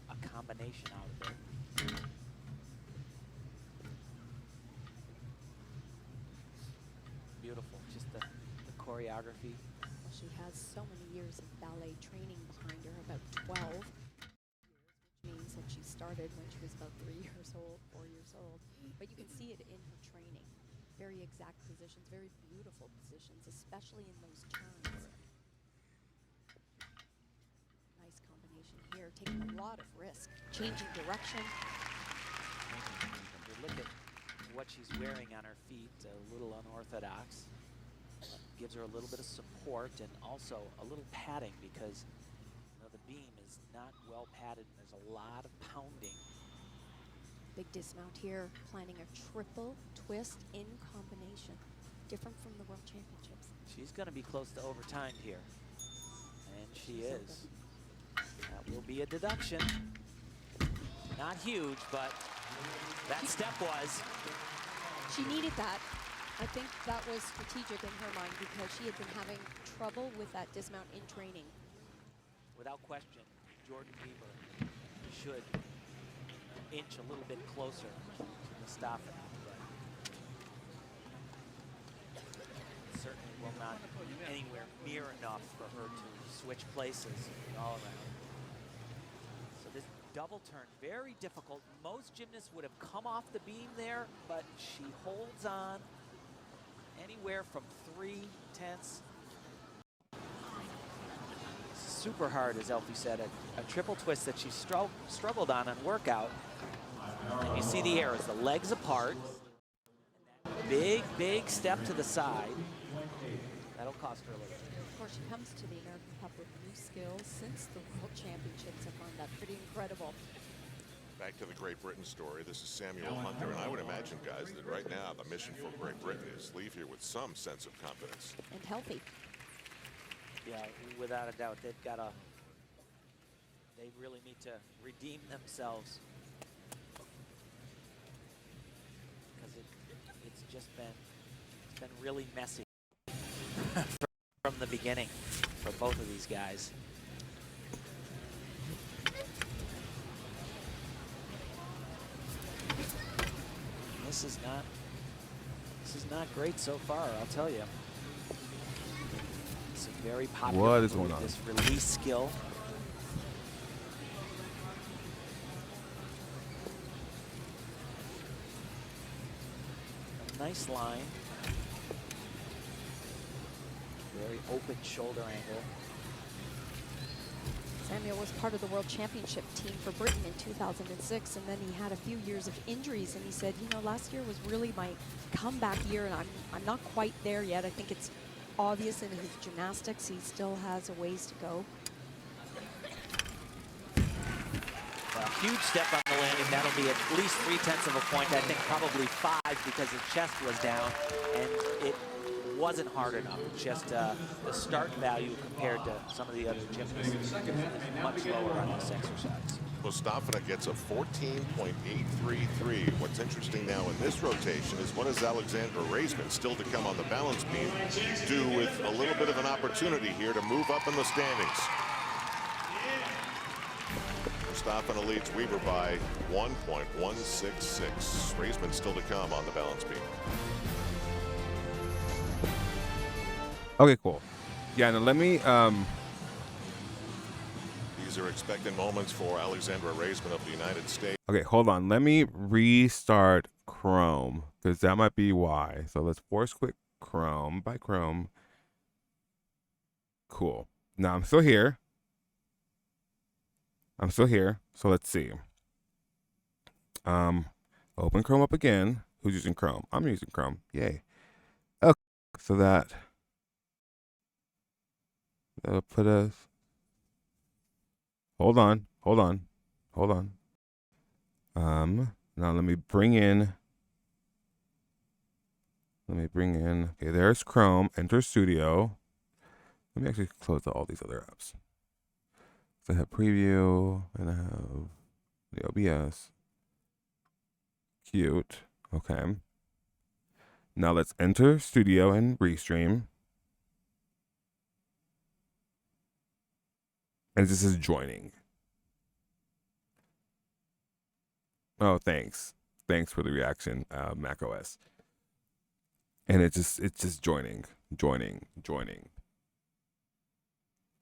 Speaker 5: a combination out of it. choreography.
Speaker 6: She has so many years of ballet training behind her, about 12 years, which means that she started when she was about 3 years old, 4 years old. But you can see it in her training. Very exact positions, very beautiful positions, especially in those turns. Nice combination here, taking a lot of risk, changing direction.
Speaker 5: You look at what she's wearing on her feet, a little unorthodox. Gives her a little bit of support and also a little padding because the beam is not well padded and there's a lot of pounding.
Speaker 6: Big dismount here, planning a triple twist in combination. Different from the World Championships.
Speaker 5: She's going to be close to overtime here. And she is. That will be a deduction. Not huge, but that step was.
Speaker 6: She needed that. I think that was strategic in her mind because she had been having trouble with that dismount in training.
Speaker 5: Without question, Jordan Weaver should inch a little bit closer to Mustafa. Certainly will not be anywhere near enough for her to switch places all around. So this double turn, very difficult. Most gymnasts would have come off the beam there, but she holds on anywhere from 3/10. Super hard, as Elfie said, a triple twist that she struggled on workout. And you see the arrows, the legs apart. Big, big step to the side. That'll cost her a little.
Speaker 6: Of course, she comes to the American Cup with new skills since the World Championships. I find that pretty incredible.
Speaker 4: Back to the Great Britain story. This is Samuel Hunter, and I would imagine, guys, that right now the mission for Great Britain is leave here with some sense of confidence.
Speaker 6: And healthy.
Speaker 5: Yeah, without a doubt, they've got they really need to redeem themselves. Because it's just been really messy from the beginning for both of these guys. This is not great so far, I'll tell you. It's a very popular
Speaker 1: What is
Speaker 5: move,
Speaker 1: going on?
Speaker 5: this release skill. A nice line. Very open shoulder angle.
Speaker 6: Samuel was part of the World Championship team for Britain in 2006, and then he had a few years of injuries, and he said, you know, last year was really my comeback year, and I'm not quite there yet. I think it's obvious in his gymnastics. He still has a ways to go.
Speaker 5: A huge step on the landing. That'll be at least 3/10 of a point. I think probably 5 because his chest was down, and it wasn't hard enough. Just the start value compared to some of the other gymnasts is much lower on this exercise.
Speaker 4: Mustafa gets a 14.833. What's interesting now in this rotation is what does Alexandra Raisman, still to come on the balance beam, do with a little bit of an opportunity here to move up in the standings. Mustafa leads Weaver by 1.166. Raisman still to come on the balance beam.
Speaker 1: Okay, cool. Yeah, now let me
Speaker 4: These are expected moments for Alexandra Raisman of the United States.
Speaker 1: okay, hold on. Let me restart Chrome because that might be why. So let's force quit Chrome by Chrome. Cool. Now I'm still here. So let's see. Open Chrome up again. Who's using Chrome? I'm using Chrome. Yay. Okay. So that'll put us. Hold on. Now let me bring in. Okay, there's Chrome. Enter Studio. Let me actually close all these other apps. So I have Preview, and I have the OBS. Cute. Okay. Now let's enter Studio and Restream. And this is joining. Oh, thanks. Thanks for the reaction, macOS. And it's just joining.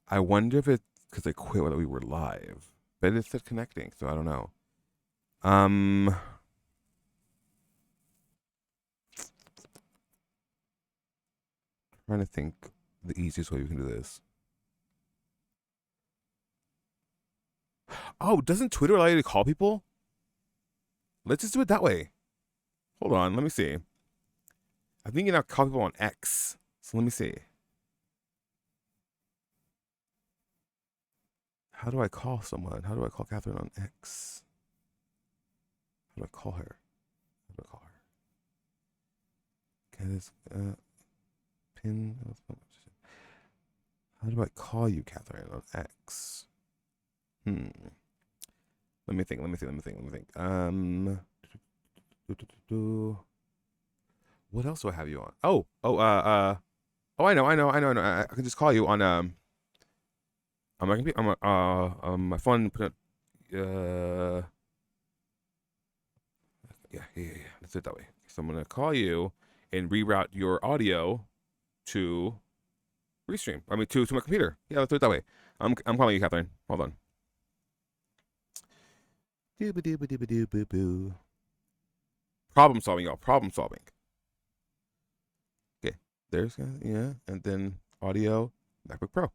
Speaker 1: I wonder if it's because I quit while we were live, but it said connecting, so I don't know. Trying to think the easiest way we can do this. Oh, doesn't Twitter allow you to call people? Let's just do it that way. Hold on, let me see. I think you can now call people on X. So let me see. How do I call someone? How do I call Catherine on X? How do I call her? How do I call her? Can this pin? How do I call you, Catherine, on X? Let me think. What else do I have you on? I know. I can just call you on my computer, on my phone. Put it, yeah. Let's do it that way. So I'm gonna call you and reroute your audio to Restream. I mean, to my computer. Yeah, let's do it that way. I'm calling you, Catherine. Hold on. Doo-ba-doo-ba-doo-ba-doo-boo-boo. Problem solving, y'all. Problem solving. Okay. There's and then audio, MacBook Pro.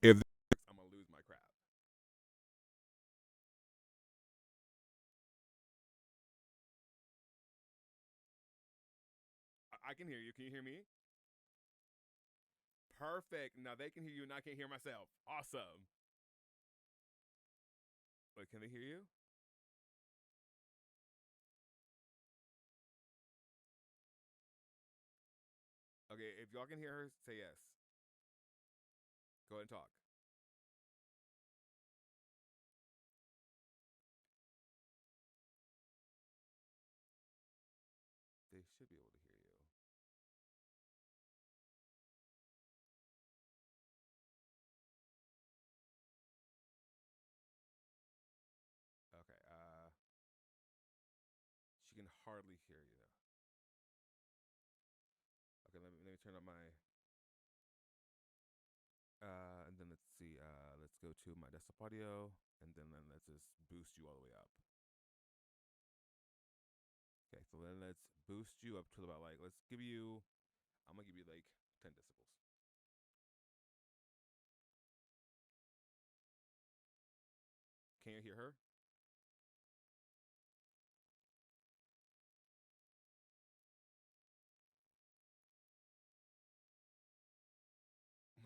Speaker 1: If I'm gonna lose my crap. I can hear you. Can you hear me? Perfect. Now they can hear you and I can't hear myself. Awesome. Wait, can they hear you? Okay, if y'all can hear her, say yes. Go ahead and talk. They should be able to hear you. Okay, she can hardly hear you. Okay, let me turn up my and then let's see, let's go to my desktop audio and then let's just boost you all the way up. Okay, so then let's boost you up to about like, let's give you, I'm gonna give you like 10 decibels. Can you hear her?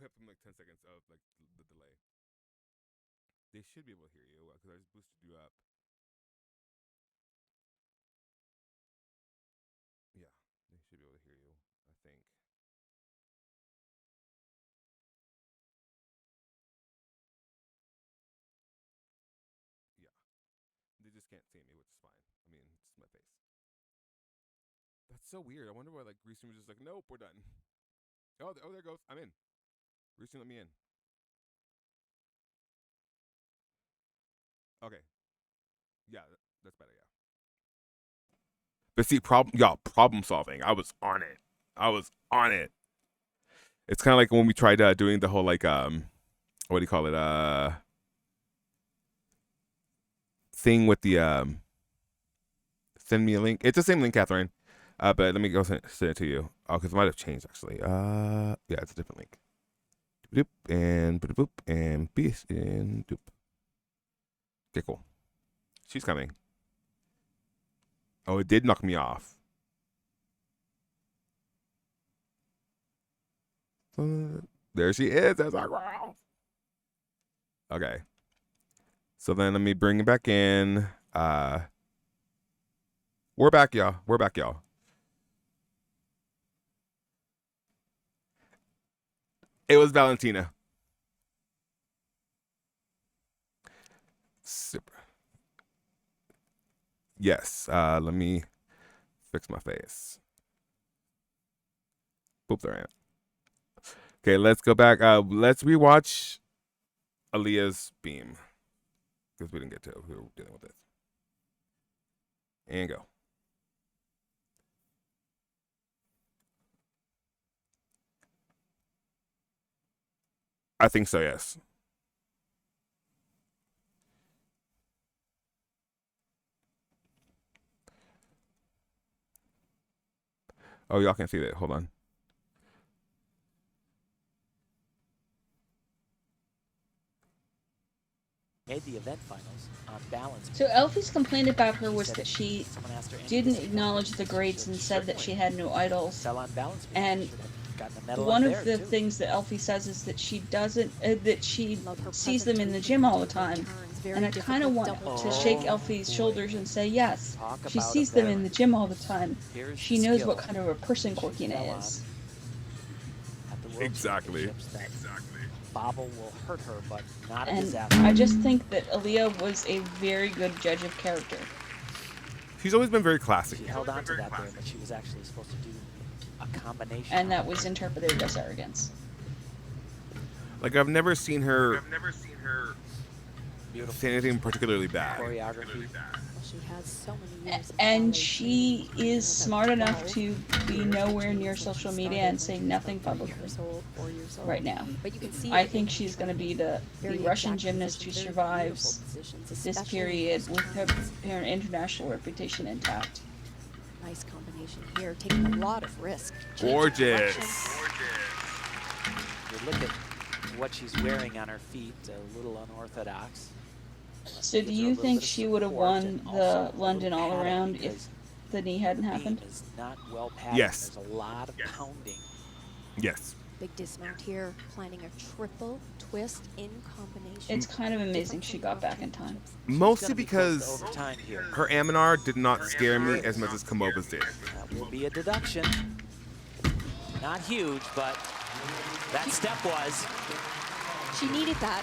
Speaker 1: We have like 10 seconds of like the delay. They should be able to hear you because I just boosted you up. Yeah, they should be able to hear you, I think. Yeah, they just can't see me, which is fine. I mean, it's my face. That's so weird. I wonder why like Restream was just like, nope, we're done. Oh, there it goes. I'm in. Restream let me in. Okay. Yeah, that's better. Yeah. But see, problem solving. I was on it. It's kind of like when we tried doing the whole like what do you call it, thing with the send me a link. It's the same link, Catherine. But let me go send it to you. Oh, because it might have changed actually. Yeah, it's a different link. Doop and boop and peace and doop. Okay, cool. She's coming. Oh, it did knock me off. There she is. That's our girl. Okay. So then let me bring it back in. We're back, y'all. It was Valentina. Super. Yes. Let me fix my face. Boop, there I am. Okay, let's go back. Let's rewatch Aaliyah's beam. Because we didn't get to it. We were dealing with this. And go. I think so, yes. Oh, y'all can't see that. Hold on.
Speaker 5: Made the event finals on balance.
Speaker 2: So Elfie's complaint about her was
Speaker 5: said
Speaker 2: that she
Speaker 5: someone asked her any
Speaker 2: didn't
Speaker 5: disappointments.
Speaker 2: acknowledge the grades and said that she had no idols.
Speaker 5: Fell on balance beam.
Speaker 2: And
Speaker 5: Should have gotten a medal
Speaker 2: one
Speaker 5: up
Speaker 2: of
Speaker 5: there,
Speaker 2: the
Speaker 5: too.
Speaker 2: things that Elfie says is that she doesn't, that she
Speaker 6: Love her
Speaker 2: sees them in the
Speaker 6: presentation,
Speaker 2: gym all the
Speaker 6: different
Speaker 2: time.
Speaker 6: turns, very
Speaker 2: And I kind of
Speaker 6: difficult
Speaker 2: want
Speaker 6: double
Speaker 2: to
Speaker 5: Oh,
Speaker 2: shake
Speaker 6: turns.
Speaker 2: Elfie's
Speaker 5: boy.
Speaker 2: shoulders and say, yes,
Speaker 5: Talk
Speaker 2: she
Speaker 5: about a
Speaker 2: sees them in
Speaker 5: veteran.
Speaker 2: the gym all the time.
Speaker 5: Here's
Speaker 2: She
Speaker 5: the
Speaker 2: knows
Speaker 5: skill
Speaker 2: what kind of a person
Speaker 5: she
Speaker 2: Corkina
Speaker 5: fell
Speaker 2: is.
Speaker 5: on at the World
Speaker 1: Exactly.
Speaker 5: Championships. That bobble will hurt her, but not a
Speaker 2: And
Speaker 5: disaster.
Speaker 2: I just think that Aaliyah was a very good judge of character.
Speaker 1: She's always been very classy.
Speaker 5: She held on to that there, but she was actually supposed to do a combination.
Speaker 2: And that was interpreted as arrogance.
Speaker 1: Like, I've never seen her
Speaker 5: Beautiful
Speaker 1: say anything particularly bad.
Speaker 5: choreography.
Speaker 6: She has so many years of
Speaker 2: And
Speaker 6: ballet
Speaker 2: she
Speaker 6: training,
Speaker 2: is
Speaker 6: about
Speaker 2: smart enough
Speaker 6: 12
Speaker 2: to be
Speaker 6: years
Speaker 2: nowhere
Speaker 6: of
Speaker 2: near
Speaker 6: training
Speaker 2: social
Speaker 6: since she
Speaker 2: media
Speaker 6: started
Speaker 2: and
Speaker 6: when
Speaker 2: say
Speaker 6: she was
Speaker 2: nothing
Speaker 6: about 3
Speaker 2: publicly
Speaker 6: years old, 4 years old.
Speaker 2: right now.
Speaker 6: But you can see
Speaker 2: I
Speaker 6: it
Speaker 2: think
Speaker 6: in
Speaker 2: she's going to be
Speaker 6: training.
Speaker 2: the
Speaker 6: Very
Speaker 2: Russian
Speaker 6: exact
Speaker 2: gymnast who
Speaker 6: positions, very beautiful
Speaker 2: survives
Speaker 6: positions,
Speaker 2: this
Speaker 6: especially
Speaker 2: period
Speaker 6: those
Speaker 2: with her
Speaker 6: turns.
Speaker 2: international reputation intact.
Speaker 6: Nice combination here, taking a lot of risk. Changing
Speaker 1: Gorgeous.
Speaker 6: direction.
Speaker 5: You look at what she's wearing on her feet, a little unorthodox.
Speaker 2: So do
Speaker 5: Gives her a
Speaker 2: you
Speaker 5: little
Speaker 2: think
Speaker 5: bit of
Speaker 2: she would have
Speaker 5: support
Speaker 2: won
Speaker 5: and
Speaker 2: the
Speaker 5: also a
Speaker 2: London
Speaker 5: little
Speaker 2: all around
Speaker 5: padding
Speaker 2: if the knee hadn't
Speaker 5: because
Speaker 2: happened?
Speaker 5: the beam is not well padded.
Speaker 1: Yes.
Speaker 5: There's a lot of pounding.
Speaker 1: Yes.
Speaker 6: Big dismount here, planning a triple twist in combination.
Speaker 2: It's kind of amazing she got back in time.
Speaker 1: Mostly
Speaker 5: Gonna be close to
Speaker 1: because
Speaker 5: overtime here.
Speaker 1: her Aminar did not scare me as much as Kamova's did.
Speaker 5: That will be a deduction. Not huge, but that step was.
Speaker 6: She needed that.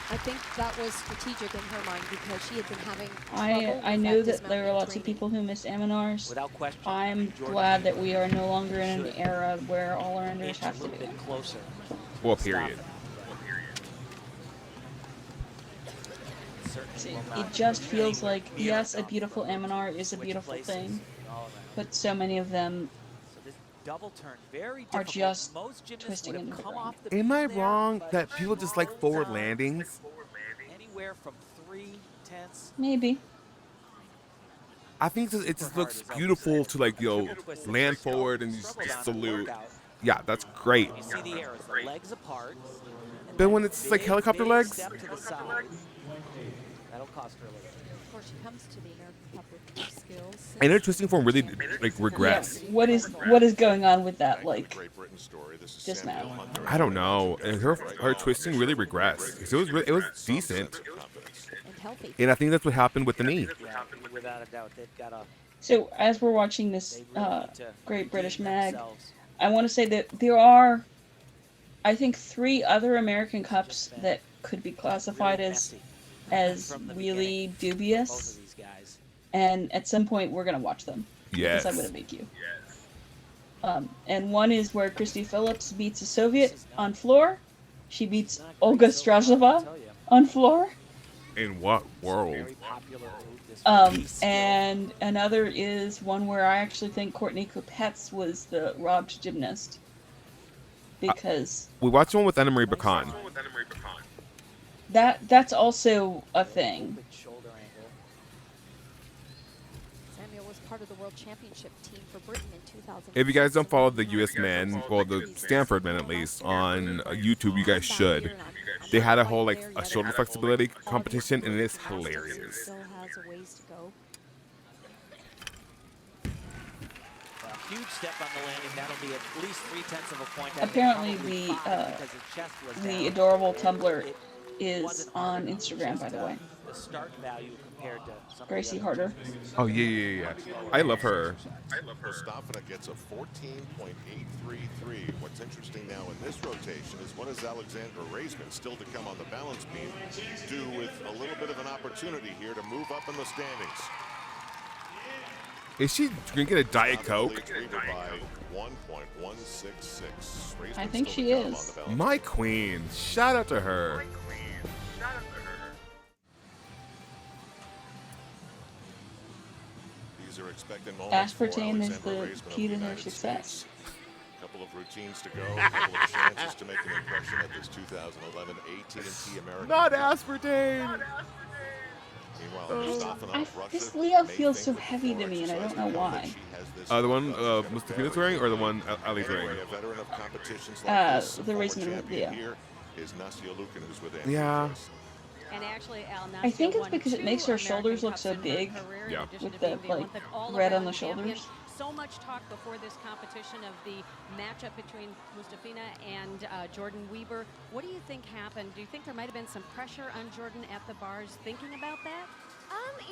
Speaker 6: I think that was strategic in her mind because she had been having trouble
Speaker 2: I
Speaker 6: with
Speaker 2: know that
Speaker 6: dismount
Speaker 2: there are
Speaker 6: in
Speaker 2: lots of
Speaker 6: training.
Speaker 2: people who miss Aminars.
Speaker 5: Without question.
Speaker 2: I'm
Speaker 5: Jordan
Speaker 2: glad that we are no longer in an
Speaker 5: should
Speaker 2: era where all our unders
Speaker 5: inch a
Speaker 2: have to
Speaker 5: little
Speaker 2: do it.
Speaker 5: bit closer.
Speaker 1: Well,
Speaker 5: Stop
Speaker 1: period.
Speaker 5: it. Certainly will not
Speaker 2: It just feels
Speaker 5: anywhere
Speaker 2: like,
Speaker 5: near
Speaker 2: yes, a
Speaker 5: enough
Speaker 2: beautiful
Speaker 5: for her to
Speaker 2: Aminar is a
Speaker 5: switch
Speaker 2: beautiful
Speaker 5: places
Speaker 2: thing,
Speaker 5: and all around.
Speaker 2: but so many of them
Speaker 5: So this double turn, very
Speaker 2: are
Speaker 5: difficult.
Speaker 2: just
Speaker 5: Most gymnasts
Speaker 2: twisting
Speaker 5: would have
Speaker 2: into the
Speaker 5: come
Speaker 2: ground.
Speaker 5: off the
Speaker 1: Am
Speaker 5: beam
Speaker 1: I
Speaker 5: there,
Speaker 1: wrong
Speaker 5: but
Speaker 1: that people just like forward
Speaker 5: down
Speaker 1: landings?
Speaker 5: Anywhere from 3/10.
Speaker 2: maybe.
Speaker 1: I think it just looks beautiful to, like, land forward and you just salute. Yeah, that's great.
Speaker 5: You see the arrows, the legs apart. and
Speaker 1: But when
Speaker 5: that
Speaker 1: it's like
Speaker 5: big,
Speaker 1: helicopter
Speaker 5: big
Speaker 1: legs,
Speaker 5: step to the side. That'll cost her a little bit.
Speaker 6: Of course, she comes to the American Cup with new skills.
Speaker 1: and her twisting form really like regress.
Speaker 2: Yeah, what is going on with that,
Speaker 4: Back to the
Speaker 2: like,
Speaker 4: Great Britain story. This is
Speaker 2: dismount?
Speaker 4: Samuel Hunter.
Speaker 1: I don't know. And her twisting really regressed. 'Cause it was decent,
Speaker 4: Confidence.
Speaker 6: And healthy.
Speaker 1: and I think that's what happened with the knee.
Speaker 5: Yeah, without a doubt, they've got a.
Speaker 2: So as we're watching this
Speaker 5: They really need to
Speaker 2: Great British
Speaker 5: redeem
Speaker 2: Mag,
Speaker 5: themselves.
Speaker 2: I want to say that there are, I think, 3 other American Cups that could be classified
Speaker 5: Really
Speaker 2: as
Speaker 5: messy from the
Speaker 2: really
Speaker 5: beginning for both
Speaker 2: dubious,
Speaker 5: of these guys.
Speaker 2: and at some point we're gonna watch them.
Speaker 1: Yes.
Speaker 2: Because I'm gonna make you. And one is where Christy Phillips beats a Soviet on floor. She beats
Speaker 5: Not great
Speaker 2: Olga
Speaker 5: so far, I'll
Speaker 2: Strasova
Speaker 5: tell you.
Speaker 2: on floor.
Speaker 1: In what world?
Speaker 5: Very popular move, this release skill.
Speaker 2: And another is one where I actually think Courtney Kupets was the robbed gymnast. Because
Speaker 1: We watched one with Anna Marie Bacon.
Speaker 2: that's also a thing.
Speaker 5: Open shoulder angle.
Speaker 6: Samuel was part of the World Championship team for Britain in 2000.
Speaker 1: If you guys don't follow the U.S. men, well, the Stanford men at least, on YouTube, you guys should. They had a whole like a shoulder flexibility competition, and it's hilarious.
Speaker 6: Still has a ways to go.
Speaker 5: A huge step on the landing. That'll be at least 3/10 of a point.
Speaker 2: Apparently
Speaker 5: Probably
Speaker 2: the,
Speaker 5: 5 because the chest was
Speaker 2: The
Speaker 5: down.
Speaker 2: adorable
Speaker 5: And
Speaker 2: Tumblr
Speaker 5: it
Speaker 2: is
Speaker 5: wasn't hard
Speaker 2: on
Speaker 5: enough.
Speaker 2: Instagram, by
Speaker 5: Just,
Speaker 2: the way.
Speaker 5: The start value compared to some of the
Speaker 2: Gracie
Speaker 5: other
Speaker 2: Harder.
Speaker 1: Oh yeah. I love her.
Speaker 4: Mustafa gets a 14.833. What's interesting now in this rotation is what does Alexandra Raisman, still to come on the balance beam, do with a little bit of an opportunity here to move up in the standings.
Speaker 1: Is she gonna get a Diet Coke?
Speaker 4: Leads Weaver by 1.166. Raisman
Speaker 2: I think
Speaker 4: still
Speaker 2: she
Speaker 4: to come
Speaker 2: is.
Speaker 4: on the balance
Speaker 1: My
Speaker 4: beam.
Speaker 1: queen. Shout out to her.
Speaker 4: These are expected moments for
Speaker 2: Aspartame is
Speaker 4: Alexandra
Speaker 2: the
Speaker 4: Raisman of
Speaker 2: key to
Speaker 4: the
Speaker 2: her
Speaker 4: United
Speaker 2: success.
Speaker 4: States. Couple couple of routines to go, a couple of chances to make an impression at this 2011 AT&T American
Speaker 1: Not
Speaker 4: Cup.
Speaker 1: aspartame.
Speaker 4: Meanwhile, Mustafa Russia
Speaker 2: This Leo
Speaker 4: may
Speaker 2: feels
Speaker 4: think
Speaker 2: so
Speaker 4: with the
Speaker 2: heavy
Speaker 4: floor
Speaker 2: to me, and I don't
Speaker 4: exercise
Speaker 2: know
Speaker 4: incumbent,
Speaker 2: why.
Speaker 4: she has this
Speaker 1: The one
Speaker 4: advantage
Speaker 1: Mustafina's
Speaker 4: very
Speaker 1: wearing, or the
Speaker 4: easily.
Speaker 1: one Ali's
Speaker 4: Anyway,
Speaker 1: wearing?
Speaker 4: a veteran of competitions like this, a
Speaker 2: The
Speaker 4: former
Speaker 2: reason
Speaker 4: champion
Speaker 2: Leo.
Speaker 4: here, is Nastia Lukin, who's with Andrew
Speaker 1: Yeah.
Speaker 4: Joyce.
Speaker 7: And actually, Al
Speaker 2: I think
Speaker 7: Nastia
Speaker 2: it's
Speaker 7: won
Speaker 2: because it
Speaker 7: 2
Speaker 2: makes her
Speaker 7: American
Speaker 2: shoulders look
Speaker 7: Cups
Speaker 2: so
Speaker 7: in her
Speaker 2: big,
Speaker 7: career,
Speaker 1: Yeah.
Speaker 7: in addition
Speaker 2: with
Speaker 7: to
Speaker 2: the,
Speaker 7: being the
Speaker 2: like,
Speaker 7: Olympic
Speaker 2: red on
Speaker 7: all-around
Speaker 2: the
Speaker 7: champion.
Speaker 2: shoulders.
Speaker 7: So much talk before this competition of the matchup between Mustafina and Jordan Weber. What do you think happened? Do you think there might have been some pressure on Jordan at the bars thinking about that?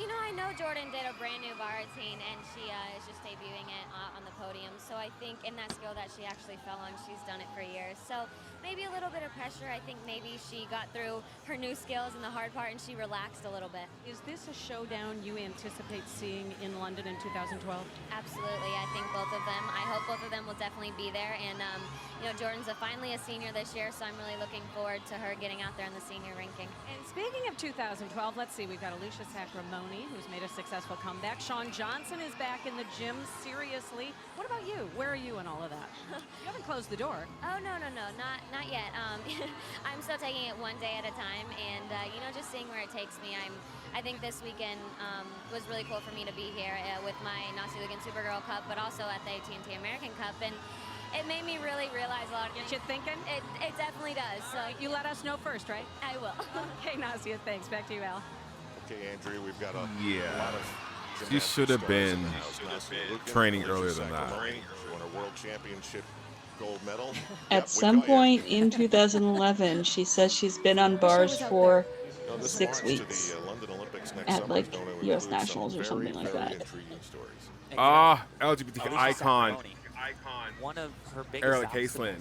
Speaker 8: You know, I know Jordan did a brand new bar routine, and she is just debuting it on the podium. So I think in that skill that she actually fell on, she's done it for years. So maybe a little bit of pressure. I think maybe she got through her new skills and the hard part, and she relaxed a little bit.
Speaker 7: Is this a showdown you anticipate seeing in London in 2012?
Speaker 8: Absolutely. I think both of them. I hope both of them will definitely be there. And, you know, Jordan's finally a senior this year, so I'm really looking forward to her getting out there in the senior ranking.
Speaker 7: And speaking of 2012, let's see, we've got Alicia Sacramone, who's made a successful comeback. Shawn Johnson is back in the gym, seriously. What about you? Where are you in all of that? You haven't closed the door.
Speaker 8: Oh, no, not yet. I'm still taking it one day at a time, and, you know, just seeing where it takes me. I think this weekend was really cool for me to be here with my Nastia Lukin Supergirl Cup, but also at the AT&T American Cup, and it made me really realize a lot.
Speaker 7: Get you thinking?
Speaker 8: It definitely does. So
Speaker 7: You let us know first, right?
Speaker 8: I will.
Speaker 7: Okay, Nastia, thanks. Back to you, Al.
Speaker 4: Okay, Andrea, we've got a
Speaker 1: Yeah.
Speaker 4: lot of
Speaker 1: She
Speaker 4: gymnastics
Speaker 1: should have
Speaker 4: stars
Speaker 1: been
Speaker 4: in the house. Nastia Lukin,
Speaker 1: training
Speaker 4: Alicia
Speaker 1: earlier than that.
Speaker 4: Sacramone, she won a world championship gold medal.
Speaker 2: At some point in 2011, she says she's been on bars for
Speaker 4: No, this
Speaker 2: 6
Speaker 4: march to
Speaker 2: weeks
Speaker 4: the London Olympics next
Speaker 2: at,
Speaker 4: summer
Speaker 2: like,
Speaker 4: is going to
Speaker 2: US
Speaker 4: include some
Speaker 2: Nationals or something like
Speaker 4: very
Speaker 2: that.
Speaker 4: intriguing stories.
Speaker 1: LGBTQ
Speaker 5: Alicia
Speaker 1: icon.
Speaker 5: Sacramone,
Speaker 3: Icon.
Speaker 5: one of her biggest
Speaker 1: Eric
Speaker 5: obstacles
Speaker 1: Haseland.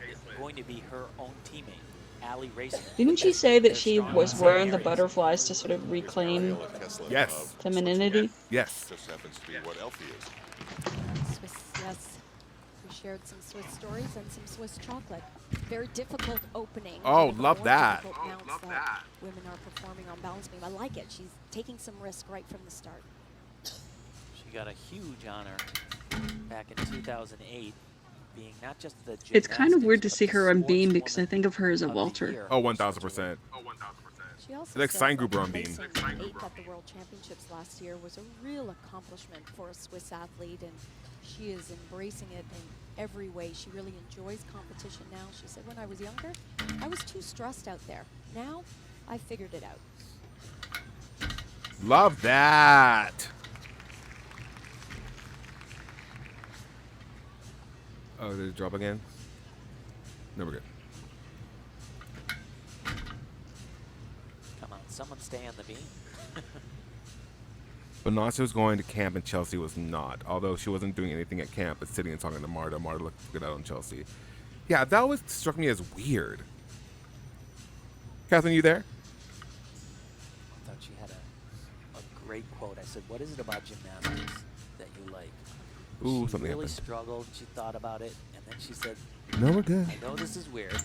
Speaker 5: is going to be her own teammate, Ali Racing.
Speaker 2: Didn't she say that she was wearing the butterflies to sort of reclaim
Speaker 4: Mariella Kessler
Speaker 1: Yes.
Speaker 4: of
Speaker 2: femininity?
Speaker 1: Yes.
Speaker 4: just happens to be what Elfie is.
Speaker 6: Swiss, yes. We shared some Swiss stories and some Swiss chocolate. Very difficult opening.
Speaker 1: Oh,
Speaker 6: one of the
Speaker 1: love
Speaker 6: more
Speaker 1: that.
Speaker 6: difficult mounts that women are performing on balance beam. I like it. She's taking some risk right from the start.
Speaker 5: She got a huge honor back in 2008, being not just the
Speaker 2: It's kind of weird to
Speaker 5: gymnastics,
Speaker 2: see
Speaker 5: but
Speaker 2: her
Speaker 5: the
Speaker 2: on beam because I
Speaker 5: sportswoman
Speaker 2: think of her as a
Speaker 5: of the
Speaker 2: welter.
Speaker 5: year.
Speaker 1: Oh, 1000%.
Speaker 3: Oh, 1000%.
Speaker 6: She also
Speaker 1: Like
Speaker 6: said
Speaker 1: Steingruber
Speaker 6: that
Speaker 1: on beam.
Speaker 6: placing eighth at the World Championships last year was a real accomplishment for a Swiss athlete, and she is embracing it in every way. She really enjoys competition now. She said, when I was younger, I was too stressed out there. Now, I figured it out.
Speaker 1: Love that. Oh, did it drop again? No, we're good.
Speaker 5: Come on, someone stay on the beam.
Speaker 1: But Nastia was going to camp and Chelsea was not. Although she wasn't doing anything at camp, but sitting and talking to Marta. Marta looked good out on Chelsea. Yeah, that always struck me as weird. Catherine, you there?
Speaker 5: I thought she had a great quote. I said, what is it about gymnastics that you like?
Speaker 1: Ooh,
Speaker 5: she
Speaker 1: something
Speaker 5: really
Speaker 1: happened.
Speaker 5: struggled. She thought about it, and then she said,
Speaker 1: No, we're good.
Speaker 5: I know this is weird,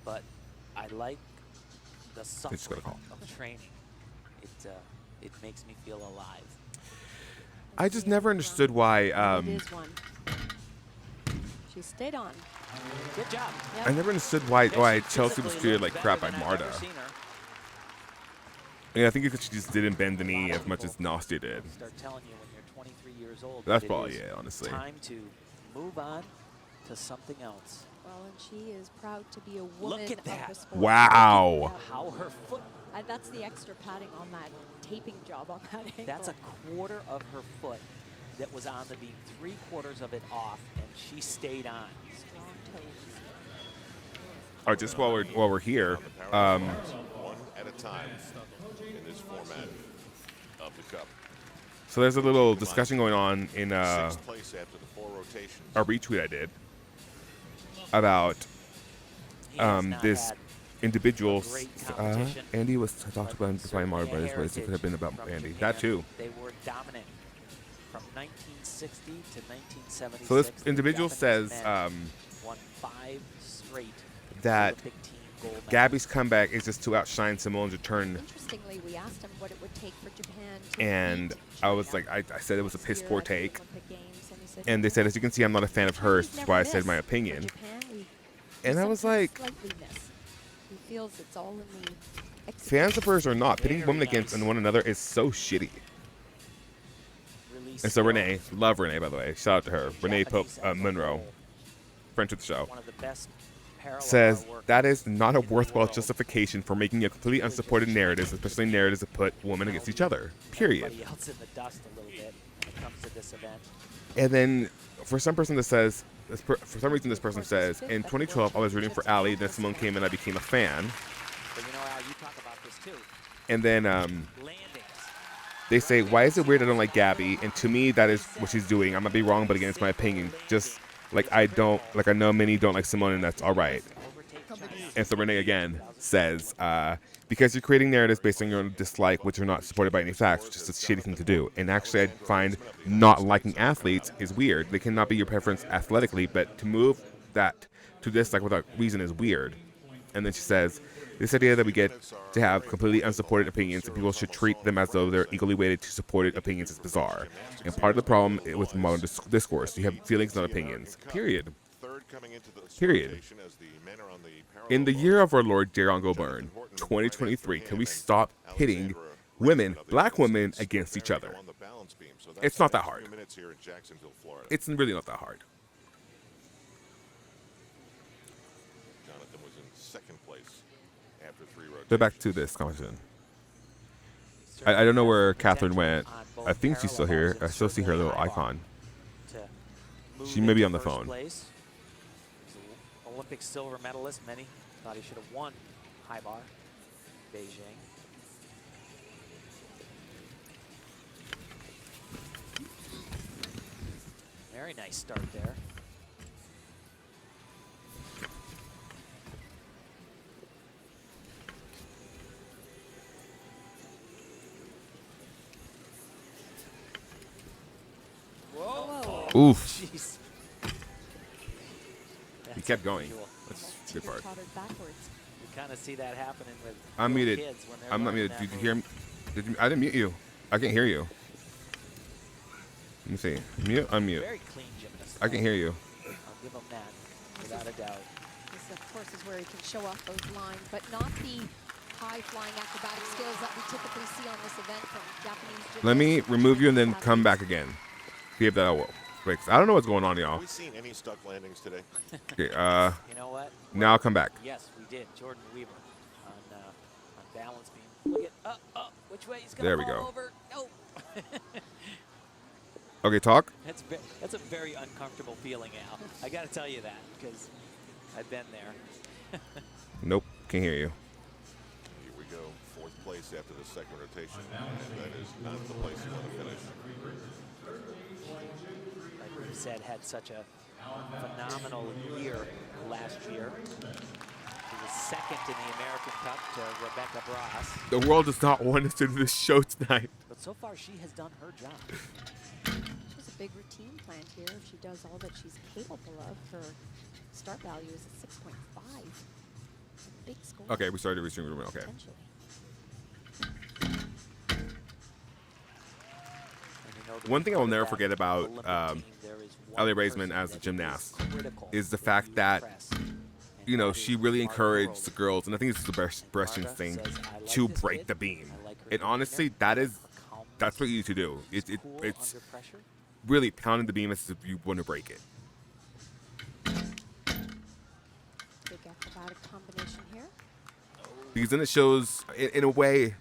Speaker 5: but I like the
Speaker 1: just got a
Speaker 5: suffering
Speaker 1: call.
Speaker 5: of training. It makes me feel alive.
Speaker 1: I just never understood why.
Speaker 6: It is one. She stayed on.
Speaker 5: Good job.
Speaker 6: Yep.
Speaker 1: I never understood why
Speaker 5: She
Speaker 1: Chelsea was
Speaker 5: physically
Speaker 1: treated
Speaker 5: looked
Speaker 1: like crap by
Speaker 5: better than I've
Speaker 1: Marta.
Speaker 5: ever seen her.
Speaker 1: Yeah, I think it's because she just didn't bend the knee as much as Nastia did.
Speaker 5: Start telling you when you're 23 years old.
Speaker 1: That's
Speaker 5: that it
Speaker 1: probably
Speaker 5: is
Speaker 1: it, honestly.
Speaker 5: Time to move on to something else.
Speaker 6: Well, and she is proud to be a woman
Speaker 5: Look at
Speaker 6: of
Speaker 5: that.
Speaker 6: the sport.
Speaker 1: Wow.
Speaker 6: Look at that.
Speaker 5: How her foot,
Speaker 6: That's the extra padding on that taping job on that ankle.
Speaker 5: that's a quarter of her foot that was on the beam, 3/4 of it off, and she stayed on.
Speaker 6: Strong toes.
Speaker 1: Oh, just while we're here,
Speaker 4: One at a time in this format of the Cup.
Speaker 1: so there's a little discussion going on in
Speaker 4: Sixth place after the 4 rotations.
Speaker 1: a retweet I did about
Speaker 5: He has not
Speaker 1: this
Speaker 5: had
Speaker 1: individual.
Speaker 5: great competition,
Speaker 1: Andy was talked about
Speaker 5: but
Speaker 1: by Marta,
Speaker 5: certainly a
Speaker 1: but it could have been about
Speaker 5: heritage
Speaker 1: Andy.
Speaker 5: from
Speaker 1: That
Speaker 5: Japan.
Speaker 1: too.
Speaker 5: They were dominant from 1960 to 1976.
Speaker 1: So this
Speaker 5: The
Speaker 1: individual
Speaker 5: Japanese
Speaker 1: says
Speaker 5: men won 5 straight
Speaker 1: that
Speaker 5: Olympic team gold medals.
Speaker 1: Gabby's comeback is just to outshine Simone's return.
Speaker 6: Interestingly, we asked him what it would take for Japan to
Speaker 1: And
Speaker 6: beat
Speaker 1: I was
Speaker 6: China
Speaker 1: like, I said it was a
Speaker 6: this
Speaker 1: piss
Speaker 6: year
Speaker 1: poor
Speaker 6: at the
Speaker 1: take.
Speaker 6: Olympic Games, and he
Speaker 1: And they said, as you can see, I'm not a fan of hers. That's why I said my opinion. And I was like,
Speaker 6: He feels it's all in the
Speaker 1: fans of hers or not, pitting women against one another is so shitty. And so Renee, love Renee, by the way. Shout out to her. Renee Pope Monroe, friend of the show, says that is not a worthwhile justification for making a completely unsupported narrative, especially narratives that put women against each other. Period. And then for some person that says, for some reason this person says, in 2012 I was rooting for Allie, then Simone came and I became a fan. And then they say, why is it weird I don't like Gabby? And to me, that is what she's doing. I might be wrong, but again, it's my opinion. Just like I know many don't like Simone, and that's all right. And so Renee again says, because you're creating narratives based on your own dislike, which are not supported by any facts, which is a shitty thing to do. And actually, I find not liking athletes is weird. They cannot be your preference athletically, but to move that to dislike without reason is weird. And then she says, this idea that we get to have completely unsupported opinions and people should treat them as though they're equally weighted to supported opinions is bizarre. And part of the problem with modern discourse, you have feelings, not opinions. Period. Period. In the year of our Lord Jaron Goburn, 2023, can we stop pitting women, black women, against each other? It's not that hard. It's really not that hard.
Speaker 4: Jonathan was in second place after 3 rotations.
Speaker 1: Go back to this conversation. I don't know where Catherine went. I think she's still here. I still see her little icon. She may be on the phone.
Speaker 5: Olympic silver medalist. Many thought he should have won high bar, Beijing. Very nice start there. Whoa.
Speaker 1: Oof.
Speaker 5: Jeez.
Speaker 1: He kept going. That's the good part.
Speaker 5: You kind of see that happening with
Speaker 1: I'm muted.
Speaker 5: kids when they're
Speaker 1: I'm not
Speaker 5: learning
Speaker 1: muted.
Speaker 5: that
Speaker 1: Did you hear me? I didn't mute you. I can't hear you. Let me see. Mute, unmute.
Speaker 5: Very clean gymnast.
Speaker 1: I can hear you.
Speaker 5: I'll give him that, without a doubt.
Speaker 6: This, of course, is where he can show off those lines, but not the high-flying acrobatic skills that we typically see on this event from Japanese gymnasts.
Speaker 1: Let me remove you and then come back again. See if that'll work. Wait, I don't know what's going on, y'all.
Speaker 4: Have we seen any stuck landings today?
Speaker 1: Okay,
Speaker 5: You know what?
Speaker 1: now I'll come back.
Speaker 5: Yes, we did. Jordan Weaver on balance beam. Look at which way he's going
Speaker 1: There
Speaker 5: to
Speaker 1: we
Speaker 5: fall
Speaker 1: go.
Speaker 5: over. No.
Speaker 1: Okay, talk.
Speaker 5: That's a very uncomfortable feeling, Al. I got to tell you that because I've been there.
Speaker 1: Nope, can't hear you.
Speaker 4: Here we go. 4th place after the second rotation. And that is not the place you want to finish.
Speaker 5: Like we said, had such a phenomenal year last year. She was second in the American Cup to Rebecca Bross.
Speaker 1: The world does not want us to do this show tonight.
Speaker 5: But so far, she has done her job.
Speaker 6: She has a big routine planned here. If she does all that she's capable of, her start value is at 6.5. It's a big score.
Speaker 1: Okay, we started reaching room. Okay.
Speaker 6: Potentially.
Speaker 1: One thing I will never forget about Ellie Raisman as a gymnast is the fact that, you know, she really encouraged the girls, and I think it's the breast thing, to break the beam. And honestly, that's what you need to do. It's really pounding the beam as if you want to break it.
Speaker 6: Big acrobatic combination here.
Speaker 1: Because then it shows, in a way.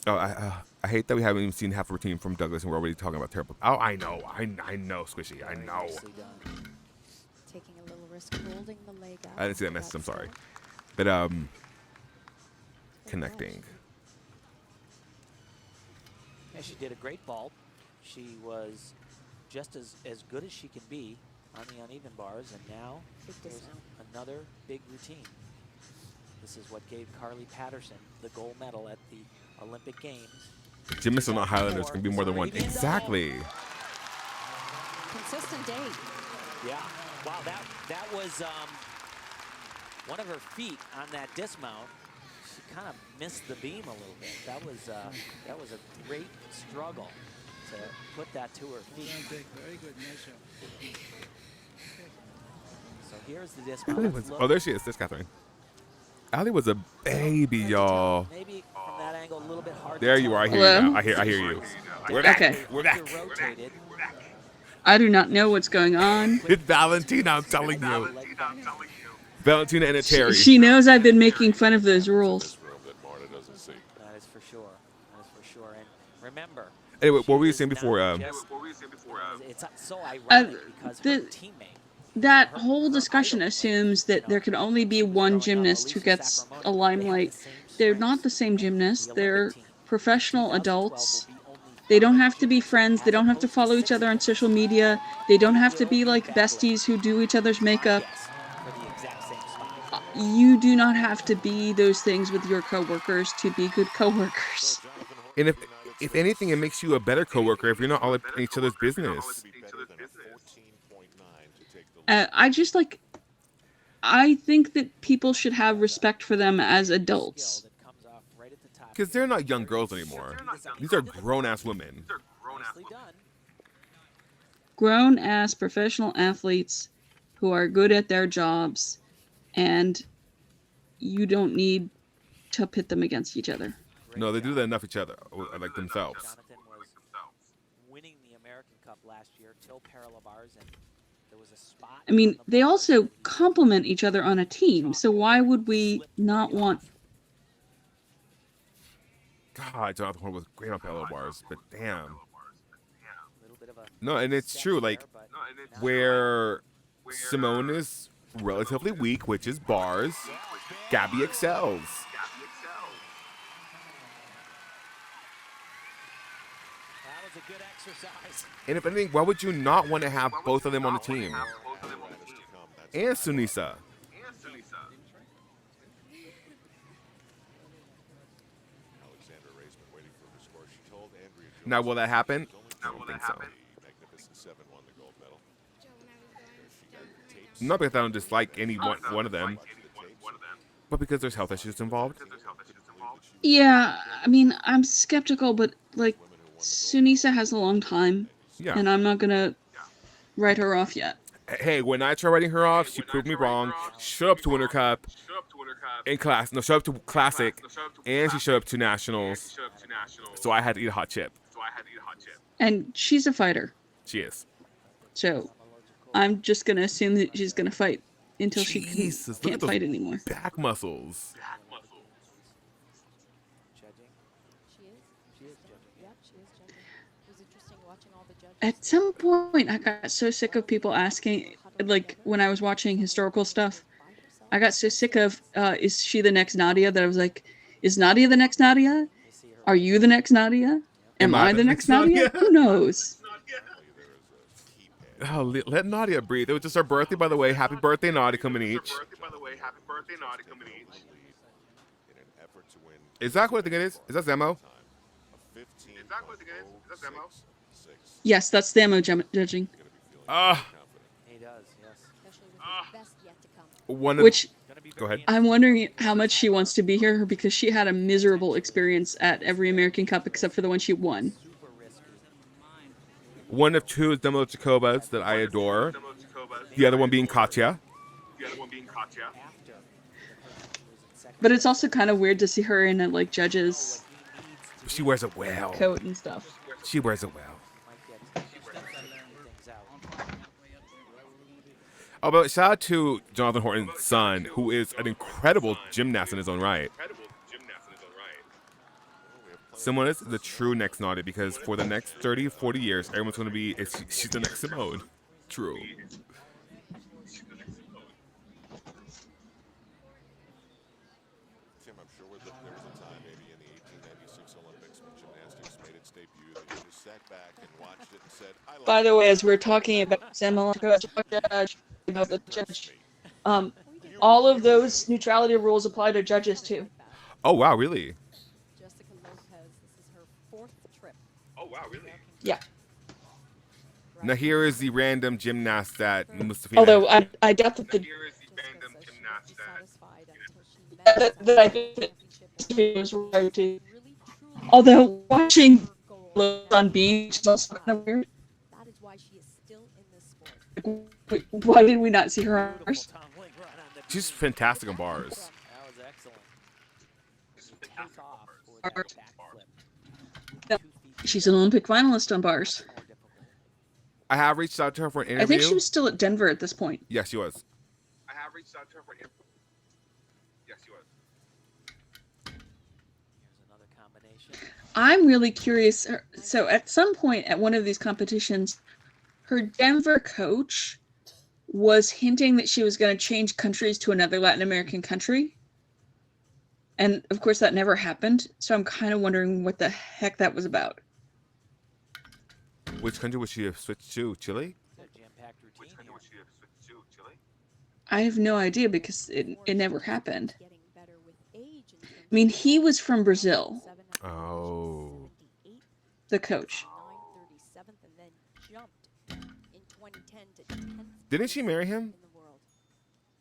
Speaker 1: Oh, I hate that we haven't even seen half a routine from Douglas, and we're already talking about terrible. Oh, I know, Squishy, I know.
Speaker 6: Taking a little risk, holding the leg out.
Speaker 1: I didn't see that message. I'm sorry, but connecting.
Speaker 5: Yeah, she did a great vault. She was just as good as she can be on the uneven bars, and now there's another big routine. This is what gave Carly Patterson the gold medal at the Olympic Games.
Speaker 1: Gymnasts are not Highlanders. Can be more than one. Exactly.
Speaker 6: Consistent day.
Speaker 5: Yeah. Wow. That was one of her feet on that dismount. She kind of missed the beam a little bit. That was a great struggle. to put that to her feet.
Speaker 9: Very good measure.
Speaker 5: So here's the disc.
Speaker 1: Oh, there she is. There's Catherine. Ali was a baby, y'all.
Speaker 5: Maybe from that angle, a little bit hard.
Speaker 1: There you are. I hear you
Speaker 10: Hello?
Speaker 1: now. I hear you. We're back.
Speaker 10: Okay.
Speaker 1: We're back.
Speaker 5: Rotated.
Speaker 10: I do not know what's going on.
Speaker 1: It's Valentina, I'm telling you. Valentina and a Terry.
Speaker 10: She knows I've been making fun of those rules.
Speaker 5: That is for sure. That is for sure. And remember.
Speaker 1: Anyway, what were you saying before?
Speaker 5: It's so ironic because her teammate.
Speaker 10: That whole discussion assumes that there can only be one gymnast who gets a limelight. They're not the same gymnasts. They're professional adults. They don't have to be friends. They don't have to follow each other on social media. They don't have to be like besties who do each other's makeup. You do not have to be those things with your coworkers to be good coworkers.
Speaker 1: And if anything, it makes you a better coworker if you're not all in each other's business.
Speaker 10: I think that people should have respect for them as adults.
Speaker 1: Because they're not young girls anymore. These are grown-ass women.
Speaker 10: Grown-ass professional athletes who are good at their jobs, and you don't need to pit them against each other.
Speaker 1: No, they do that enough each other, like themselves.
Speaker 5: Jonathan was winning the American Cup last year till parallel bars, and there was a spot.
Speaker 10: I mean, they also complement each other on a team, so why would we not want...
Speaker 1: God, Jonathan Horn was great on parallel bars, but damn. No, and it's true, like, where Simone is relatively weak, which is bars, Gabby excels.
Speaker 5: That was a good exercise.
Speaker 1: And if anything, why would you not want to have both of them on the team? And Sunisa. Now, will that happen? I don't think so. Not because I don't dislike any one of them, but because there's health issues involved.
Speaker 10: Yeah, I mean, I'm skeptical, but, like, Sunisa has a long time, and I'm not gonna write her off yet.
Speaker 1: Hey, when I tried writing her off, she proved me wrong. Showed up to Winter Cup in class. No, showed up to Classic, and she showed up to Nationals. So I had to eat a hot chip.
Speaker 10: And she's a fighter.
Speaker 1: She is.
Speaker 10: So I'm just going to assume that she's going to fight until she can't fight anymore.
Speaker 1: Back muscles.
Speaker 10: At some point, I got so sick of people asking, like, when I was watching historical stuff, I got so sick of, is she the next Nadia? That I was like, is Nadia the next Nadia? Are you the next Nadia? Am I the next Nadia? Who knows?
Speaker 1: Oh, let Nadia breathe. It was just her birthday, by the way. Happy birthday, Nadia Comaneci. Is that what I think it is? Is that Zemo?
Speaker 10: Yes, that's the ammo judging.
Speaker 5: He does, yes.
Speaker 10: Which,
Speaker 1: go ahead.
Speaker 10: I'm wondering how much she wants to be here because she had a miserable experience at every American Cup except for the one she won.
Speaker 1: One of two is Demo Jacobas that I adore. The other one being Katya.
Speaker 10: But it's also kind of weird to see her in a, like, judge's
Speaker 1: She wears it well.
Speaker 10: coat and stuff.
Speaker 1: She wears it well. Oh, but shout out to Jonathan Horton's son, who is an incredible gymnast in his own right. Simone is the true next Nadia because for the next 30, 40 years, everyone's going to be, she's the next Simone. True.
Speaker 4: Tim, I'm sure there was a time maybe in the 1896 Olympics when gymnastics made its debut that you just sat back and watched it and said, I like
Speaker 10: By the way, as we're talking about the judge, all of those neutrality rules apply to judges too.
Speaker 1: Oh, wow, really?
Speaker 6: Jessica Lopez, this is her 4th trip.
Speaker 3: Oh, wow, really?
Speaker 10: Yeah.
Speaker 1: Now here is the random gymnast that Mustafina.
Speaker 10: Although I doubt that that I think that was right too. Although watching on being, which is also kind of weird.
Speaker 6: That is why she is still in this sport.
Speaker 10: Why did we not see her on bars?
Speaker 1: She's fantastic on bars.
Speaker 5: That was excellent. Take off for that
Speaker 10: Bars.
Speaker 5: backflip.
Speaker 10: She's an Olympic finalist on bars.
Speaker 1: I have reached out to her for an interview.
Speaker 10: I think she was still at Denver at this point.
Speaker 1: Yes, she was.
Speaker 3: I have reached out to her for an Yes, she was.
Speaker 5: Here's another combination.
Speaker 10: I'm really curious. So at some point at one of these competitions, her Denver coach was hinting that she was going to change countries to another Latin American country. And of course that never happened. So I'm kind of wondering what the heck that was about.
Speaker 1: Which country would she have switched to? Chile?
Speaker 5: Jam-packed routine here.
Speaker 10: I have no idea because it never happened. I mean, he was from Brazil,
Speaker 1: Oh.
Speaker 10: the coach.
Speaker 1: Didn't she marry him?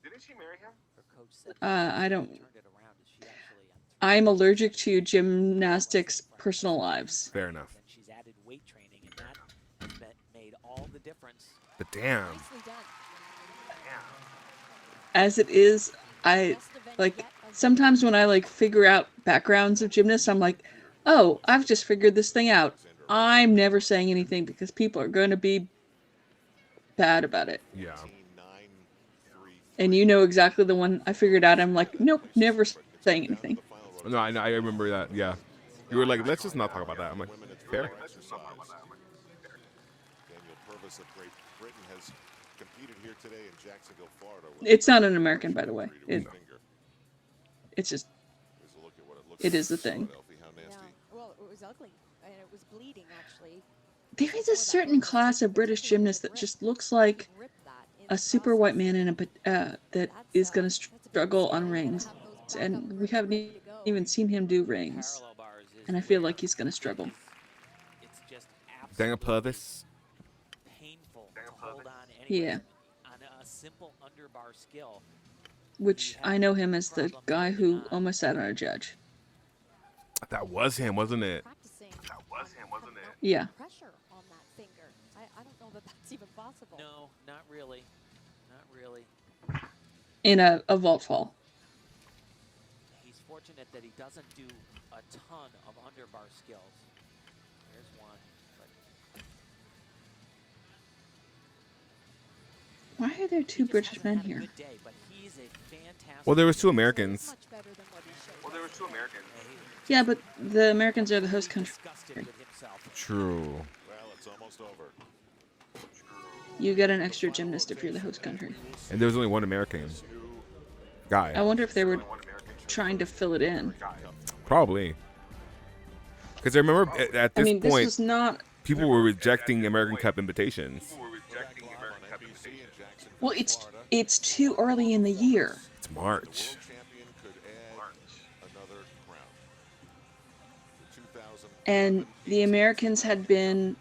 Speaker 3: Didn't she marry him?
Speaker 5: Her coach said
Speaker 10: I don't.
Speaker 5: turned it around. Is she actually
Speaker 10: I'm allergic to gymnastics personal lives.
Speaker 1: Fair enough.
Speaker 5: and she's added weight training, and that has made all the difference.
Speaker 1: But damn.
Speaker 10: As it is, I like sometimes when I like figure out backgrounds of gymnasts, I'm like, oh, I've just figured this thing out. I'm never saying anything because people are going to be bad about it.
Speaker 1: Yeah.
Speaker 10: And you know exactly the one I figured out. I'm like, nope, never saying anything.
Speaker 1: No, I remember that. Yeah. You were like, let's just not talk about that. I'm like, fair.
Speaker 4: Daniel Purvis of Great Britain has competed here today in Jacksonville, Florida.
Speaker 10: It's not an American, by the way.
Speaker 4: No.
Speaker 10: It's just,
Speaker 4: Here's a look at what it looks
Speaker 10: it is the
Speaker 4: like.
Speaker 10: thing.
Speaker 4: Philadelphia, how nasty.
Speaker 6: Well, it was ugly, and it was bleeding actually.
Speaker 10: There is a certain class of British gymnast that just looks like a super white man in a that is going to struggle on rings, and we haven't even seen him do rings,
Speaker 5: Parallel bars is
Speaker 10: and I feel like he's going to struggle.
Speaker 5: it's just
Speaker 1: Daniel
Speaker 5: absolutely
Speaker 1: Purvis.
Speaker 5: painful to hold on anyway.
Speaker 10: Yeah,
Speaker 5: On a simple underbar skill.
Speaker 10: which I know him as the guy who almost sat on a judge.
Speaker 1: That was him, wasn't it?
Speaker 6: Practicing.
Speaker 3: That was him, wasn't it?
Speaker 10: Yeah,
Speaker 6: Pressure on that finger. I don't know that that's even possible.
Speaker 5: No, not really. Not really.
Speaker 10: in a vault fall.
Speaker 5: He's fortunate that he doesn't do a ton of underbar skills. There's one. But
Speaker 10: Why are there two
Speaker 5: he just
Speaker 10: British
Speaker 5: hasn't
Speaker 10: men
Speaker 5: had a
Speaker 10: here?
Speaker 5: good day, but he's a fantastic
Speaker 1: Well, there was two
Speaker 5: gymnast.
Speaker 1: Americans.
Speaker 6: Much better than what he showed.
Speaker 3: Well, there were two Americans.
Speaker 10: Yeah, but the Americans are the host country.
Speaker 5: Disgusted with himself.
Speaker 1: True.
Speaker 4: Well, it's almost over.
Speaker 10: You get an extra gymnast if you're the host country.
Speaker 1: And there was only one American guy.
Speaker 10: I wonder if they were trying to fill it in.
Speaker 1: Probably. Because I remember at
Speaker 10: I
Speaker 1: this
Speaker 10: mean, this
Speaker 1: point,
Speaker 10: was not.
Speaker 1: people were rejecting American Cup invitations.
Speaker 3: Who were rejecting the American Cup invitation.
Speaker 10: Well, it's too early in the year.
Speaker 1: It's March.
Speaker 4: Champion could add another crown. The 2000
Speaker 10: And the Americans had been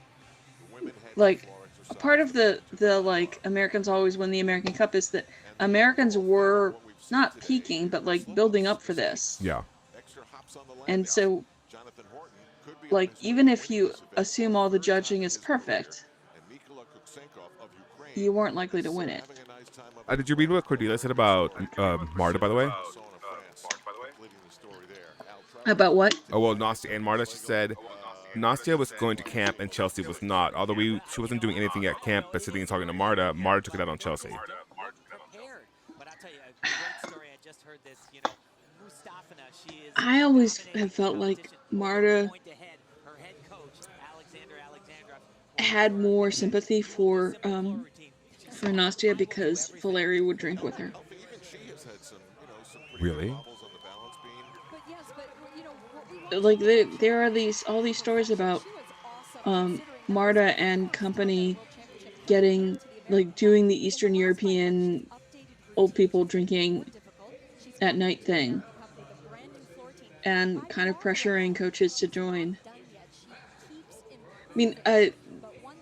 Speaker 4: women had
Speaker 10: like
Speaker 4: Florence
Speaker 10: a part of the like Americans always win the American Cup is that Americans were not peaking but like building up for this.
Speaker 1: Yeah.
Speaker 4: extra hops on the land
Speaker 10: And
Speaker 4: now.
Speaker 10: so
Speaker 4: Jonathan Horton could be
Speaker 10: like
Speaker 4: on his
Speaker 10: even
Speaker 4: way
Speaker 10: if
Speaker 4: to
Speaker 10: you
Speaker 4: this event.
Speaker 10: assume all the judging is perfect,
Speaker 4: And Mikola Kuksenkov of Ukraine
Speaker 10: you weren't likely to win it.
Speaker 4: having a nice time up
Speaker 1: Did you read what Cordelia said about Marta, by the way?
Speaker 4: in Sauna, France. Completing the story there. Al Travel
Speaker 10: About what?
Speaker 1: Oh, well, Nastia and Marta, she said Nastia was going to camp and Chelsea was not. Although she wasn't doing anything at camp but sitting and talking to Marta, Marta took it out on Chelsea.
Speaker 5: Prepared. But I'll tell you, a great story. I just heard this, Mustafina, she is
Speaker 10: I always
Speaker 5: dominating
Speaker 10: have felt
Speaker 5: the
Speaker 10: like
Speaker 5: competition.
Speaker 10: Marta
Speaker 5: Point ahead. Her head coach, Alexandrov,
Speaker 10: had more sympathy for Nastia because Valeri would drink with her.
Speaker 4: even she has had some, some pretty
Speaker 1: Really?
Speaker 4: good wobbles on the balance beam.
Speaker 6: But yes, but what we want
Speaker 10: Like there are all these stories about Marta and company getting like doing the Eastern European old people drinking at night thing and kind of pressuring coaches to join. I mean,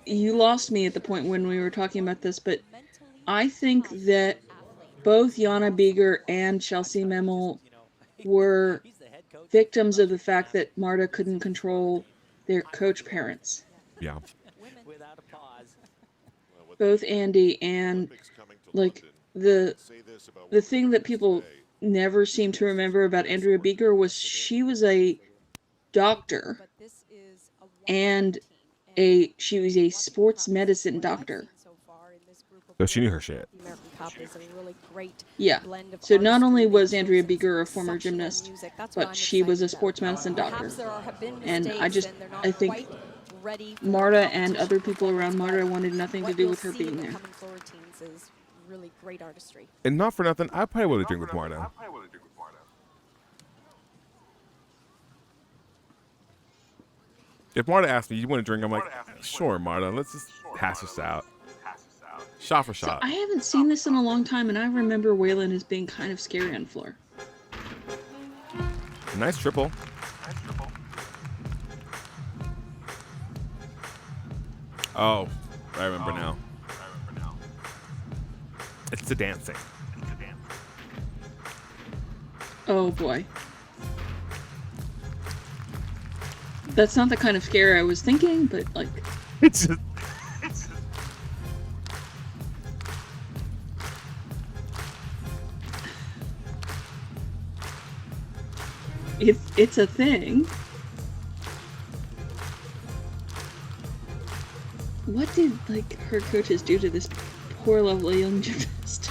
Speaker 10: you lost me at the point when we were talking about this, but I think that both Jana Beger and Chelsea Memel were victims of the fact that Marta couldn't control their coach parents.
Speaker 1: Yeah.
Speaker 5: Without a pause.
Speaker 10: Both Andy and like the thing that people never seem to remember about Andrea Beeger was she was a doctor and she was a sports medicine doctor.
Speaker 1: So she knew her shit.
Speaker 10: Yeah. So not only was Andrea Beeger a former gymnast, but she was a sports medicine doctor. And I think Marta and other people around Marta wanted nothing to do with her being there.
Speaker 1: And not for nothing, I probably would have drink with Marta. If Marta asked me, you want to drink? I'm like, sure, Marta. Let's just hash this out. Shot for shot.
Speaker 10: So I haven't seen this in a long time, and I remember Waylon as being kind of scary on the floor.
Speaker 1: Nice triple. Oh, I remember now. It's the dancing.
Speaker 10: Oh boy. That's not the kind of scare I was thinking, but like...
Speaker 1: It's just...
Speaker 10: It's a thing. What did, like, her coaches do to this poor, lovely young gymnast?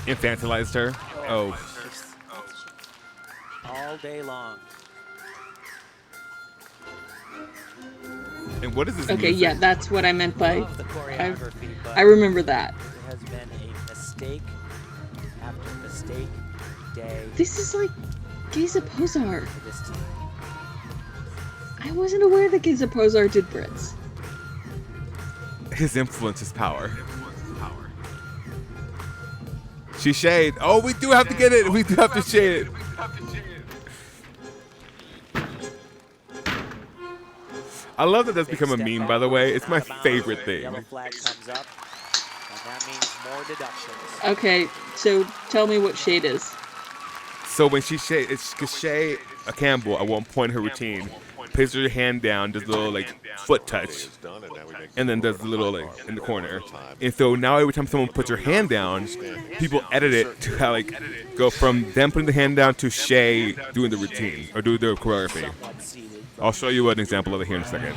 Speaker 1: Infantilized her? Oh.
Speaker 5: All day long.
Speaker 1: And what is this
Speaker 10: Okay,
Speaker 1: music?
Speaker 10: yeah, that's what I meant by...
Speaker 5: Love the choreography, but
Speaker 10: I remember that.
Speaker 5: there has been a mistake after mistake day
Speaker 10: This is like Geza Pozar.
Speaker 5: for this team.
Speaker 10: I wasn't aware that Geza Pozar did Brits.
Speaker 1: His influence is power. She shade. Oh, we do have to get it. We do have to shade it. I love that that's become a meme, by the way. It's my favorite thing.
Speaker 5: Yellow flag comes up, and that means more deductions.
Speaker 10: Okay, so tell me what shade is.
Speaker 1: So when she shade, it's because Shay Campbell at one point in her routine places her hand down, does a little like foot touch, and then does a little like in the corner. And so now every time someone puts her hand down, people edit it to how, like go from them putting the hand down to Shay doing the routine or doing the choreography. I'll show you an example of it here in a second.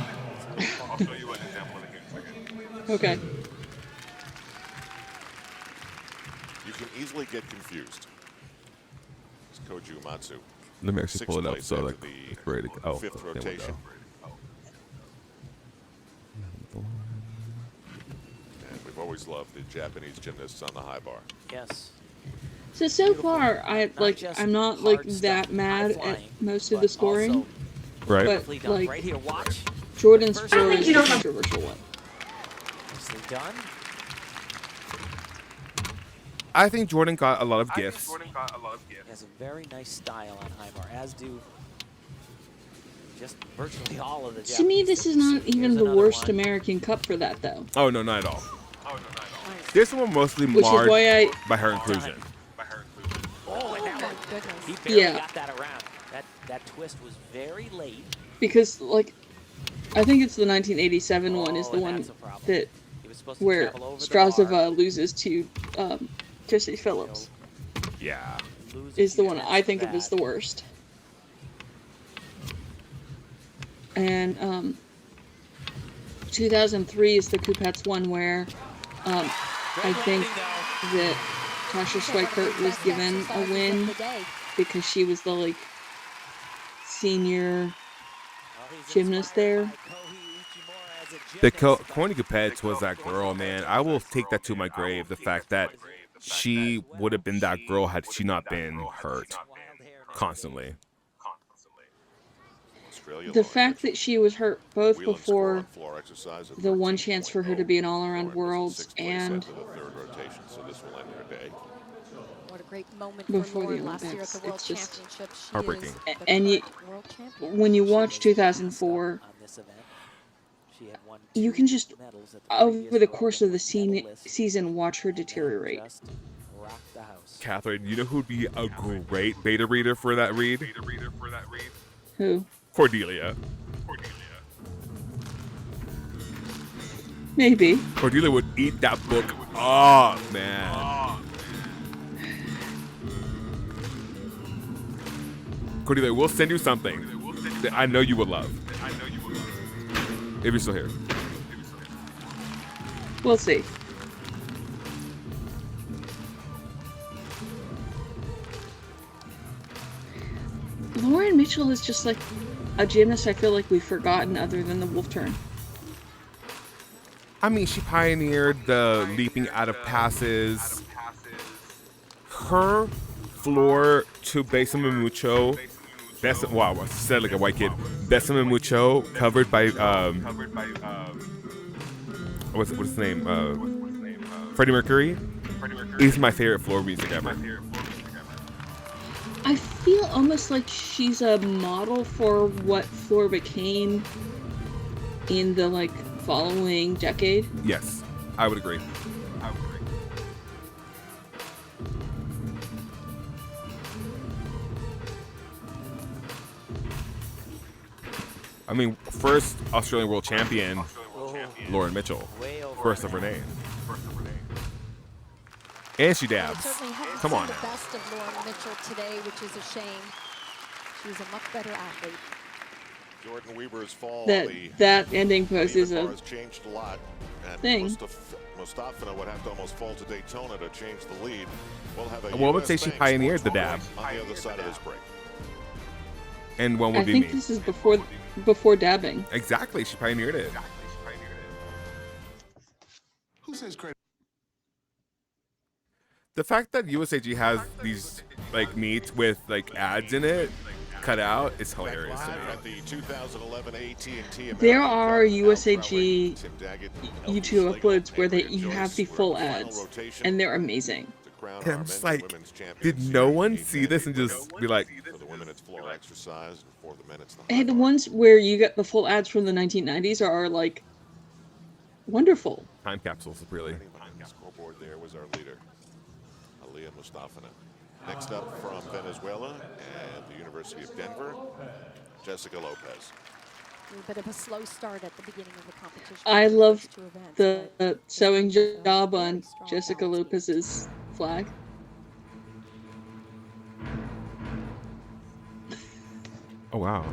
Speaker 10: Okay.
Speaker 4: You can easily get confused. It's Koji Umatsu.
Speaker 1: Let me actually pull it up
Speaker 4: Sixth
Speaker 1: so
Speaker 4: place
Speaker 1: like
Speaker 4: after the
Speaker 1: it's ready to go. Oh,
Speaker 4: fifth
Speaker 1: there we
Speaker 4: rotation.
Speaker 1: go.
Speaker 4: And we've always loved the Japanese gymnasts on the high bar.
Speaker 5: Yes.
Speaker 10: So far, I'm not like that mad at most of the scoring,
Speaker 1: Right.
Speaker 10: but
Speaker 5: Nicely done.
Speaker 10: like
Speaker 5: Right here, watch.
Speaker 10: Jordan's
Speaker 5: First
Speaker 10: score
Speaker 5: one.
Speaker 10: is the controversial one.
Speaker 5: Nicely done.
Speaker 1: I think Jordan got a lot of gifts.
Speaker 5: He has a very nice style on high bar, as do just virtually all of the
Speaker 10: To me, this is not even
Speaker 5: Here's
Speaker 10: the
Speaker 5: another
Speaker 10: worst
Speaker 5: one.
Speaker 10: American Cup for that, though.
Speaker 1: Oh no, not at all. This one mostly
Speaker 10: Which is
Speaker 1: marred
Speaker 10: why
Speaker 1: by her inclusion.
Speaker 5: Oh, and that one.
Speaker 6: Goodness.
Speaker 5: He barely
Speaker 10: Yeah.
Speaker 5: got that around. That twist was very late.
Speaker 10: Because, like, I think it's the 1987 one is the
Speaker 5: and
Speaker 10: one
Speaker 5: that's a problem.
Speaker 10: that
Speaker 5: He was supposed to
Speaker 10: where
Speaker 5: travel over the bar,
Speaker 10: Strazova loses to Jesse Phillips
Speaker 1: Yeah.
Speaker 5: lose
Speaker 10: is the
Speaker 5: a
Speaker 10: one
Speaker 5: few
Speaker 10: I think of
Speaker 5: bad.
Speaker 10: as the worst. And 2003 is the Coupettes one where I think that Tasha Schweikert was given a win because she was the like senior gymnast there.
Speaker 1: The Corny Capets was that girl, man. I will take that to my grave. The fact that she would have been that girl had she not been hurt constantly.
Speaker 10: The fact that she was hurt both before the one chance for her to be an all-around worlds and
Speaker 6: What a great moment
Speaker 10: before
Speaker 6: for
Speaker 10: the
Speaker 6: Lauren last year at
Speaker 10: Olympics,
Speaker 6: the World
Speaker 10: it's just
Speaker 6: Championship. She
Speaker 1: heartbreaking.
Speaker 6: is the
Speaker 10: And you,
Speaker 6: current world champion.
Speaker 10: when you watch 2004,
Speaker 5: On this event, she had won
Speaker 10: you
Speaker 5: 2
Speaker 10: can just,
Speaker 5: medals at the
Speaker 10: over
Speaker 5: previous
Speaker 10: the
Speaker 5: World
Speaker 10: course of the
Speaker 5: medalist,
Speaker 10: season, watch her
Speaker 5: and
Speaker 10: deteriorate.
Speaker 5: just rocked the house.
Speaker 1: Catherine, you know who'd be a great beta reader for that read?
Speaker 10: Who?
Speaker 1: Cordelia.
Speaker 10: Maybe.
Speaker 1: Cordelia would eat that book up, man. Cordelia, we'll send you something that I know you would love. If you're still here.
Speaker 10: We'll see. Lauren Mitchell is just like a gymnast I feel like we've forgotten other than the wolf turn.
Speaker 1: I mean, she pioneered the leaping out of passes. Her floor to Besame Mucho, wow, I said like a white kid. Besame Mucho, covered by what's his name? Freddie Mercury, is my favorite floor music ever.
Speaker 10: I feel almost like she's a model for what floor became in the like following decade.
Speaker 1: Yes, I would agree. I mean, first Australian world champion, Lauren Mitchell, first of her name. And she dabs. Come on
Speaker 6: the
Speaker 1: now.
Speaker 6: best of Lauren Mitchell today, which is a shame. She's a much better athlete.
Speaker 4: Jordan Weaver's fall.
Speaker 10: That ending pose is a
Speaker 4: has changed a lot. And
Speaker 10: thing.
Speaker 4: Mustafina would have to almost fall to Daytona to change the lead. We'll have a
Speaker 1: And one would say
Speaker 4: US
Speaker 1: she
Speaker 4: Bank
Speaker 1: pioneered the
Speaker 4: Sports
Speaker 1: dab.
Speaker 4: on the other side of this break.
Speaker 1: And one would
Speaker 10: I
Speaker 1: be
Speaker 10: think
Speaker 1: me.
Speaker 10: this is before dabbing.
Speaker 1: Exactly, she pioneered it.
Speaker 4: Who says great?
Speaker 1: The fact that USAG has these like meets with like ads in it cut out is hilarious to me.
Speaker 4: At the 2011 AT&T
Speaker 10: There are USAG YouTube uploads where you have the full ads, and they're amazing.
Speaker 1: And I'm just like, did no one see this and just be like,
Speaker 4: For the women, it's floor exercise, and for the men, it's the
Speaker 10: Hey, the ones where you get the full ads from the 1990s are like wonderful.
Speaker 1: time capsules, really.
Speaker 4: behind the scoreboard there was our leader, Aliyah Mustafina. Next up from Venezuela and the University of Denver, Jessica Lopez.
Speaker 6: A little bit of a slow start at the beginning of the competition.
Speaker 10: I love
Speaker 6: Two events,
Speaker 10: the sewing job on Jessica Lopez's flag.
Speaker 1: Oh wow.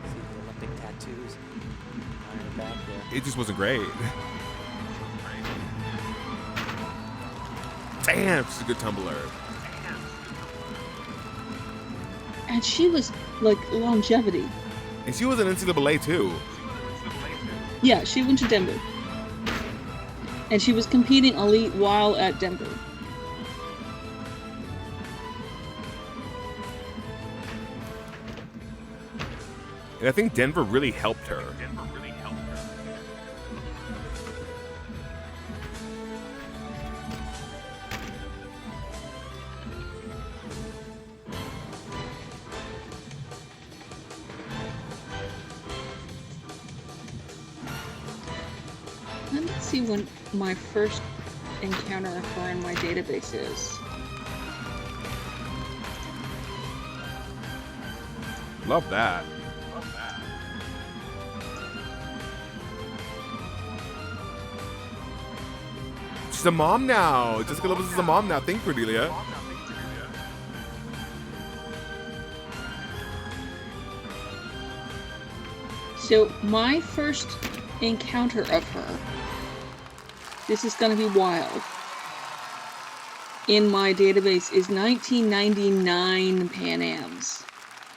Speaker 5: See the Olympic tattoos on her back there.
Speaker 1: It just wasn't great. Damn, she's a good tumbler.
Speaker 10: And she was like longevity.
Speaker 1: And she was an NCAA too.
Speaker 10: Yeah, she went to Denver. And she was competing elite while at Denver.
Speaker 1: And I think Denver really helped her.
Speaker 10: Let me see when my first encounter of her in my database is.
Speaker 1: Love that. She's a mom now. Jessica Lopez is a mom now. Thank you, Cordelia.
Speaker 10: So my first encounter of her, this is going to be wild, in my database is 1999 Pan Ams.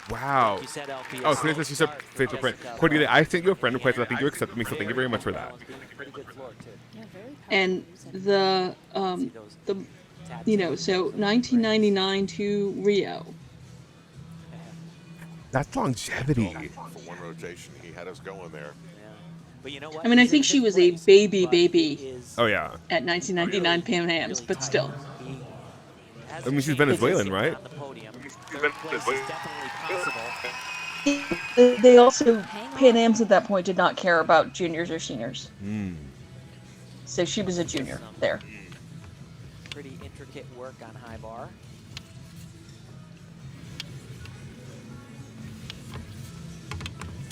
Speaker 1: Wow.
Speaker 5: You said LP
Speaker 1: Oh, Cordelia says she's a faithful friend. Cordelia, I sent you a friend request and I think you accepted me, so thank you very much for that.
Speaker 5: Pretty good floor too.
Speaker 10: And the you know, so 1999 to Rio.
Speaker 1: That's longevity.
Speaker 4: For one rotation, he had us going there.
Speaker 5: But you know what?
Speaker 10: I mean, I
Speaker 5: He's
Speaker 10: think
Speaker 5: in
Speaker 10: she
Speaker 5: fifth
Speaker 10: was a
Speaker 5: place,
Speaker 10: baby
Speaker 5: but
Speaker 10: baby
Speaker 5: he is
Speaker 1: Oh yeah.
Speaker 10: at 1999 Pan Ams,
Speaker 5: really
Speaker 10: but
Speaker 5: tight.
Speaker 10: still.
Speaker 5: He has
Speaker 1: I mean, she's
Speaker 5: changed
Speaker 1: Venezuelan,
Speaker 5: his
Speaker 1: right?
Speaker 5: on the podium. Third place is definitely possible.
Speaker 2: They also, Pan Ams at that point did not care about juniors or seniors. So she was a junior there.
Speaker 5: Pretty intricate work on high bar.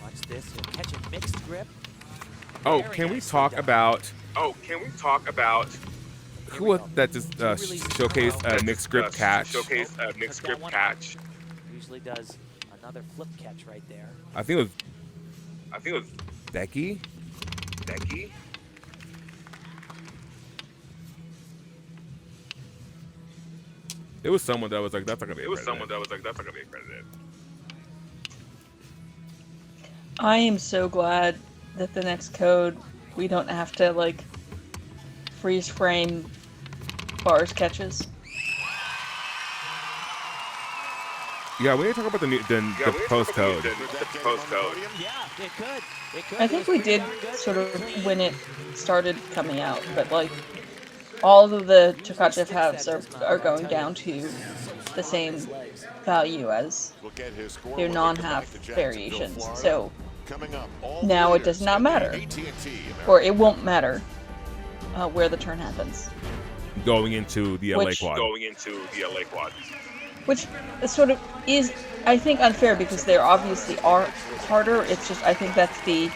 Speaker 5: Watch this. He'll catch a mixed grip.
Speaker 1: Oh,
Speaker 5: Very
Speaker 1: can we
Speaker 5: nicely
Speaker 1: talk
Speaker 5: done.
Speaker 1: about
Speaker 5: Here
Speaker 1: who
Speaker 5: we
Speaker 1: was
Speaker 5: go.
Speaker 1: that just
Speaker 5: Two releases in a
Speaker 1: showcased
Speaker 5: row.
Speaker 1: mixed grip catch?
Speaker 5: Nope, took that one out. Usually does another flip catch right there.
Speaker 1: I think it was Becky. It was someone that was like, that's not gonna be accredited.
Speaker 2: I am so glad that the next code we don't have to like freeze frame bars catches.
Speaker 1: Yeah, we need to talk about the proposed code.
Speaker 5: Yeah, it could. It could.
Speaker 2: I
Speaker 5: It
Speaker 2: think
Speaker 5: was
Speaker 2: we
Speaker 5: pretty
Speaker 2: did
Speaker 5: darn good.
Speaker 2: sort of
Speaker 5: Clean.
Speaker 2: when it started coming out, but like all of the Tkachev halves are going down to the same value as
Speaker 4: We'll get his score
Speaker 2: their
Speaker 4: when we
Speaker 2: non-half
Speaker 4: come back to Jacksonville,
Speaker 2: variations.
Speaker 4: Florida.
Speaker 2: So
Speaker 4: Coming up, all
Speaker 2: now it
Speaker 4: the
Speaker 2: does
Speaker 4: leaders
Speaker 2: not
Speaker 4: in the
Speaker 2: matter,
Speaker 4: AT&T
Speaker 2: or it won't matter where the turn happens,
Speaker 1: Going into the LA
Speaker 2: Which-
Speaker 1: quad.
Speaker 2: which sort of is, I think, unfair because there obviously are harder. It's just I think that's the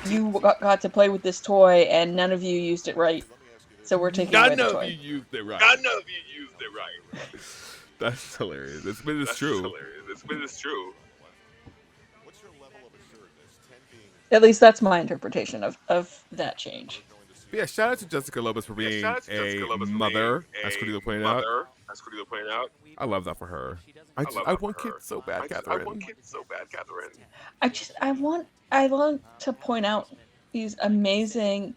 Speaker 2: you got to play with this toy and none of you used it right, so we're taking away the toy.
Speaker 1: used it right. That's hilarious. It's true.
Speaker 4: What's your level of assuredness? 10 being
Speaker 2: At least that's my interpretation of that change.
Speaker 1: But yeah, shout out to Jessica Lopez for being a mother, as Cordelia pointed out. I love that for her. I want kids so bad, Catherine.
Speaker 2: I want to point out these amazing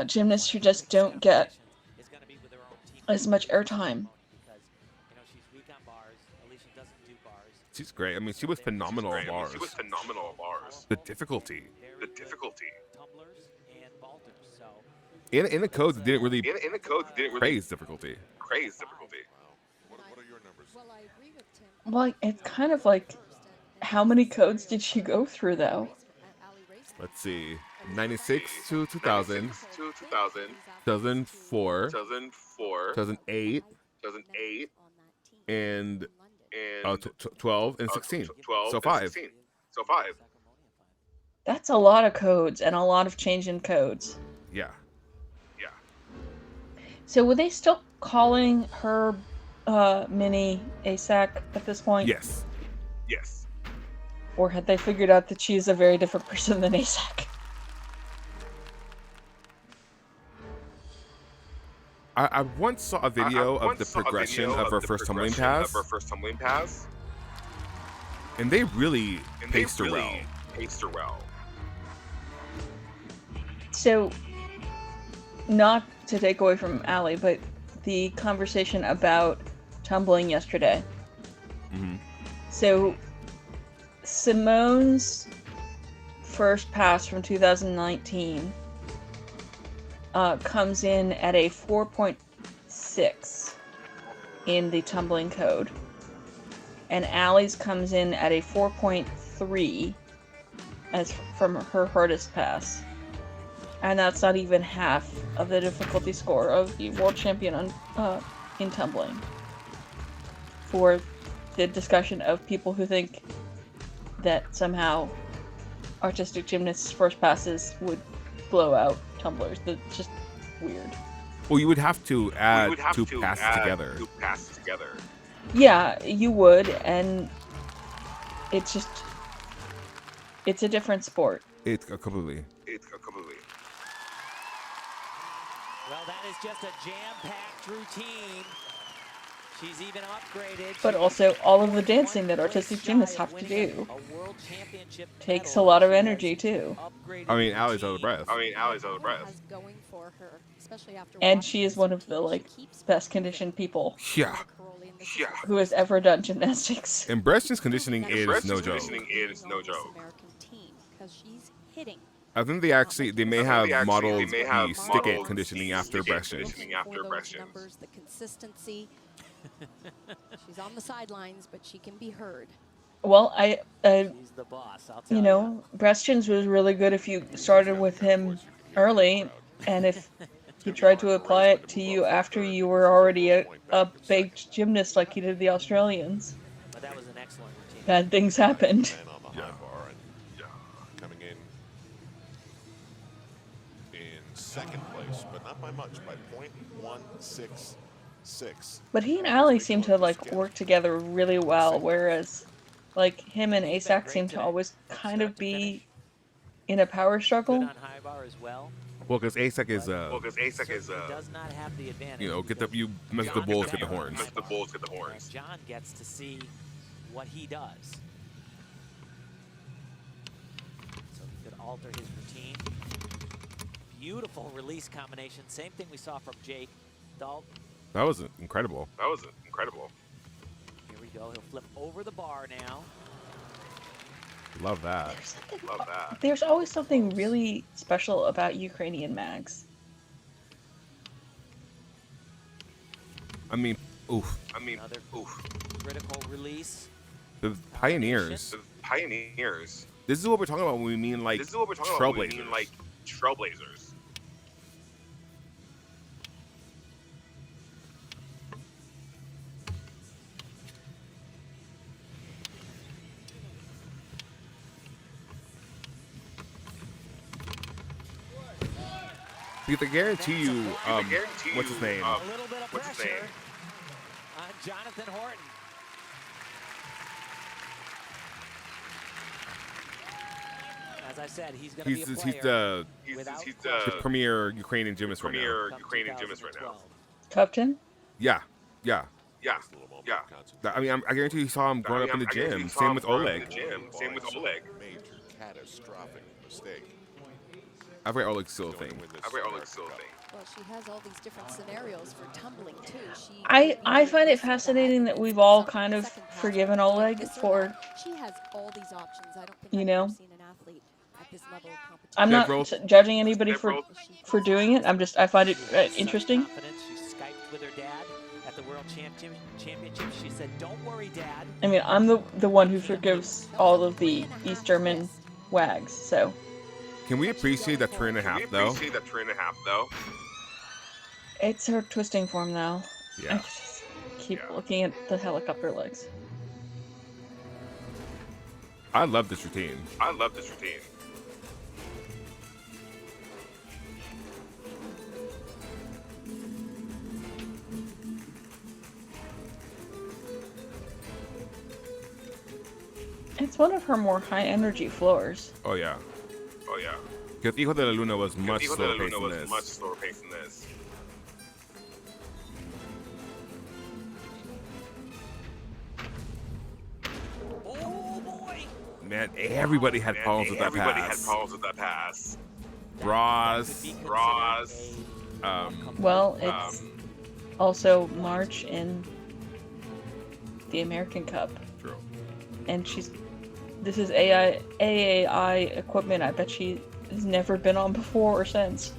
Speaker 2: gymnasts who just don't get
Speaker 5: Is going to be with her own team
Speaker 2: as much airtime.
Speaker 5: because she's weak on bars. Alicia doesn't do bars.
Speaker 1: She's great. I mean, she was phenomenal on bars. The difficulty.
Speaker 5: Tumblers and vaulters. So
Speaker 1: In the codes, it didn't really praise difficulty.
Speaker 4: What are your numbers?
Speaker 6: Well, I agree with Tim.
Speaker 2: Well, it's kind of like, how many codes did she go through though?
Speaker 1: Let's see. 96 to 2000, 2004, 2008, and 12 and 16. So 5.
Speaker 2: That's a lot of codes and a lot of change in codes.
Speaker 1: Yeah.
Speaker 2: So were they still calling her Mini ASAC at this point?
Speaker 1: Yes.
Speaker 2: Or had they figured out that she's a very different person than ASAC?
Speaker 1: I once saw a video of the progression of her first tumbling pass, and they really paced her well.
Speaker 2: So, not to take away from Allie, but the conversation about tumbling yesterday.
Speaker 1: Mhm.
Speaker 2: So, Simone's first pass from 2019 comes in at a 4.6 in the tumbling code, and Allie's comes in at a 4.3 as from her hardest pass. And that's not even half of the difficulty score of the world champion in tumbling. For the discussion of people who think that somehow artistic gymnasts' first passes would blow out tumblers. That's just weird.
Speaker 1: Well, you would have to add two passes together.
Speaker 2: Yeah, you would, and it's a different sport.
Speaker 1: It's completely.
Speaker 5: well, that is just a jam-packed routine. She's even upgraded.
Speaker 2: But also, all of the dancing that artistic gymnasts have to do
Speaker 5: A world championship
Speaker 2: takes a
Speaker 5: medal.
Speaker 2: lot of
Speaker 5: She has
Speaker 2: energy too.
Speaker 5: upgraded
Speaker 1: I mean,
Speaker 5: the
Speaker 1: Allie's out of
Speaker 5: team.
Speaker 1: breath.
Speaker 6: Has going for her, especially after
Speaker 2: And
Speaker 6: watching
Speaker 2: she is
Speaker 6: this
Speaker 2: one of
Speaker 6: routine.
Speaker 2: the
Speaker 6: She
Speaker 2: like
Speaker 6: keeps
Speaker 2: best
Speaker 6: moving.
Speaker 2: conditioned people
Speaker 1: Yeah.
Speaker 6: Curly, and this is what
Speaker 2: who has ever done gymnastics.
Speaker 1: And Breaston's conditioning is no joke.
Speaker 6: American team, 'cause she's hitting.
Speaker 1: I think they may have modeled the stick it conditioning after Breaston.
Speaker 6: Looking for those numbers, the consistency. She's on the sidelines, but she can be heard.
Speaker 2: Well,
Speaker 5: She's the boss, I'll tell
Speaker 2: you know, Breaston's was really good if you started with him early, and if he tried to apply it to you after you were already a baked gymnast like he did the Australians.
Speaker 5: But that was an excellent routine.
Speaker 2: Bad things happened.
Speaker 4: Man on the high bar, and second place, but not by much, by .166.
Speaker 2: But he and Ali seem to like work together really well, whereas like him and Asac seem to always kind of be in a power
Speaker 5: Good
Speaker 2: struggle.
Speaker 5: on high bar as well.
Speaker 1: Well, because ASEC is
Speaker 5: Certainly does not have the advantage.
Speaker 1: you know,
Speaker 5: because
Speaker 1: you mess with the
Speaker 5: John
Speaker 1: bulls,
Speaker 5: is
Speaker 1: get the
Speaker 5: there on
Speaker 1: horns.
Speaker 5: high bar. And John gets to see what he does. So he could alter his routine. Beautiful release combination. Same thing we saw from Jake Dahl.
Speaker 1: That was incredible.
Speaker 5: Here we go. He'll flip over the bar now.
Speaker 1: Love that.
Speaker 2: There's always something really special about Ukrainian mags.
Speaker 1: I mean, oof.
Speaker 5: Another critical release.
Speaker 1: The pioneers. This is what we're talking about when we mean like trailblazers. Because I guarantee you, what's his name?
Speaker 5: A little bit of pressure on Jonathan Horton. As I said, he's going to be a player.
Speaker 1: He's the premier Ukrainian gymnast right now.
Speaker 2: Cupton?
Speaker 1: Yeah. I mean, I guarantee you saw him growing up in the gym. Same with Oleg.
Speaker 4: Major catastrophic mistake.
Speaker 1: I forget Oleg's still a thing.
Speaker 6: Well, she has all these different scenarios for tumbling too.
Speaker 2: I find it fascinating that we've all kind of forgiven Oleg for,
Speaker 6: She has all these options. I don't think
Speaker 2: you
Speaker 6: I've
Speaker 2: know,
Speaker 6: ever seen an athlete at this level of competition.
Speaker 2: I'm not judging anybody for doing it. I find it interesting.
Speaker 5: She Skyped with her dad at the World Championship. She said, "Don't worry, Dad."
Speaker 2: I mean, I'm the one who forgives all of the East German wags, so.
Speaker 1: Can we appreciate that 3.5 though?
Speaker 2: It's her twisting form now.
Speaker 1: Yeah.
Speaker 2: I just keep looking at the helicopter legs.
Speaker 1: I love this routine.
Speaker 2: It's one of her more high energy floors.
Speaker 1: Oh yeah. Because Hijo de la Luna was much slower paced than this.
Speaker 5: Oh boy!
Speaker 1: Man, everybody had problems with that pass. Ross.
Speaker 2: Well, it's also March in the American Cup.
Speaker 1: True.
Speaker 2: And this is AAI equipment I bet she has never been on before or since.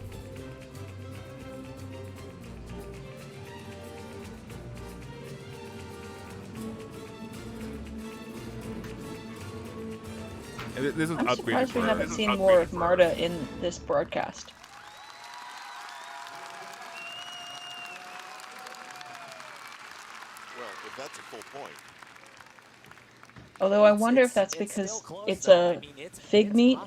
Speaker 1: And this is
Speaker 2: I'm
Speaker 1: upgraded
Speaker 2: surprised we
Speaker 1: for
Speaker 2: haven't seen more of Marta in this broadcast.
Speaker 4: Well, if that's a full point.
Speaker 2: Although I wonder if that's because it's a fig meet,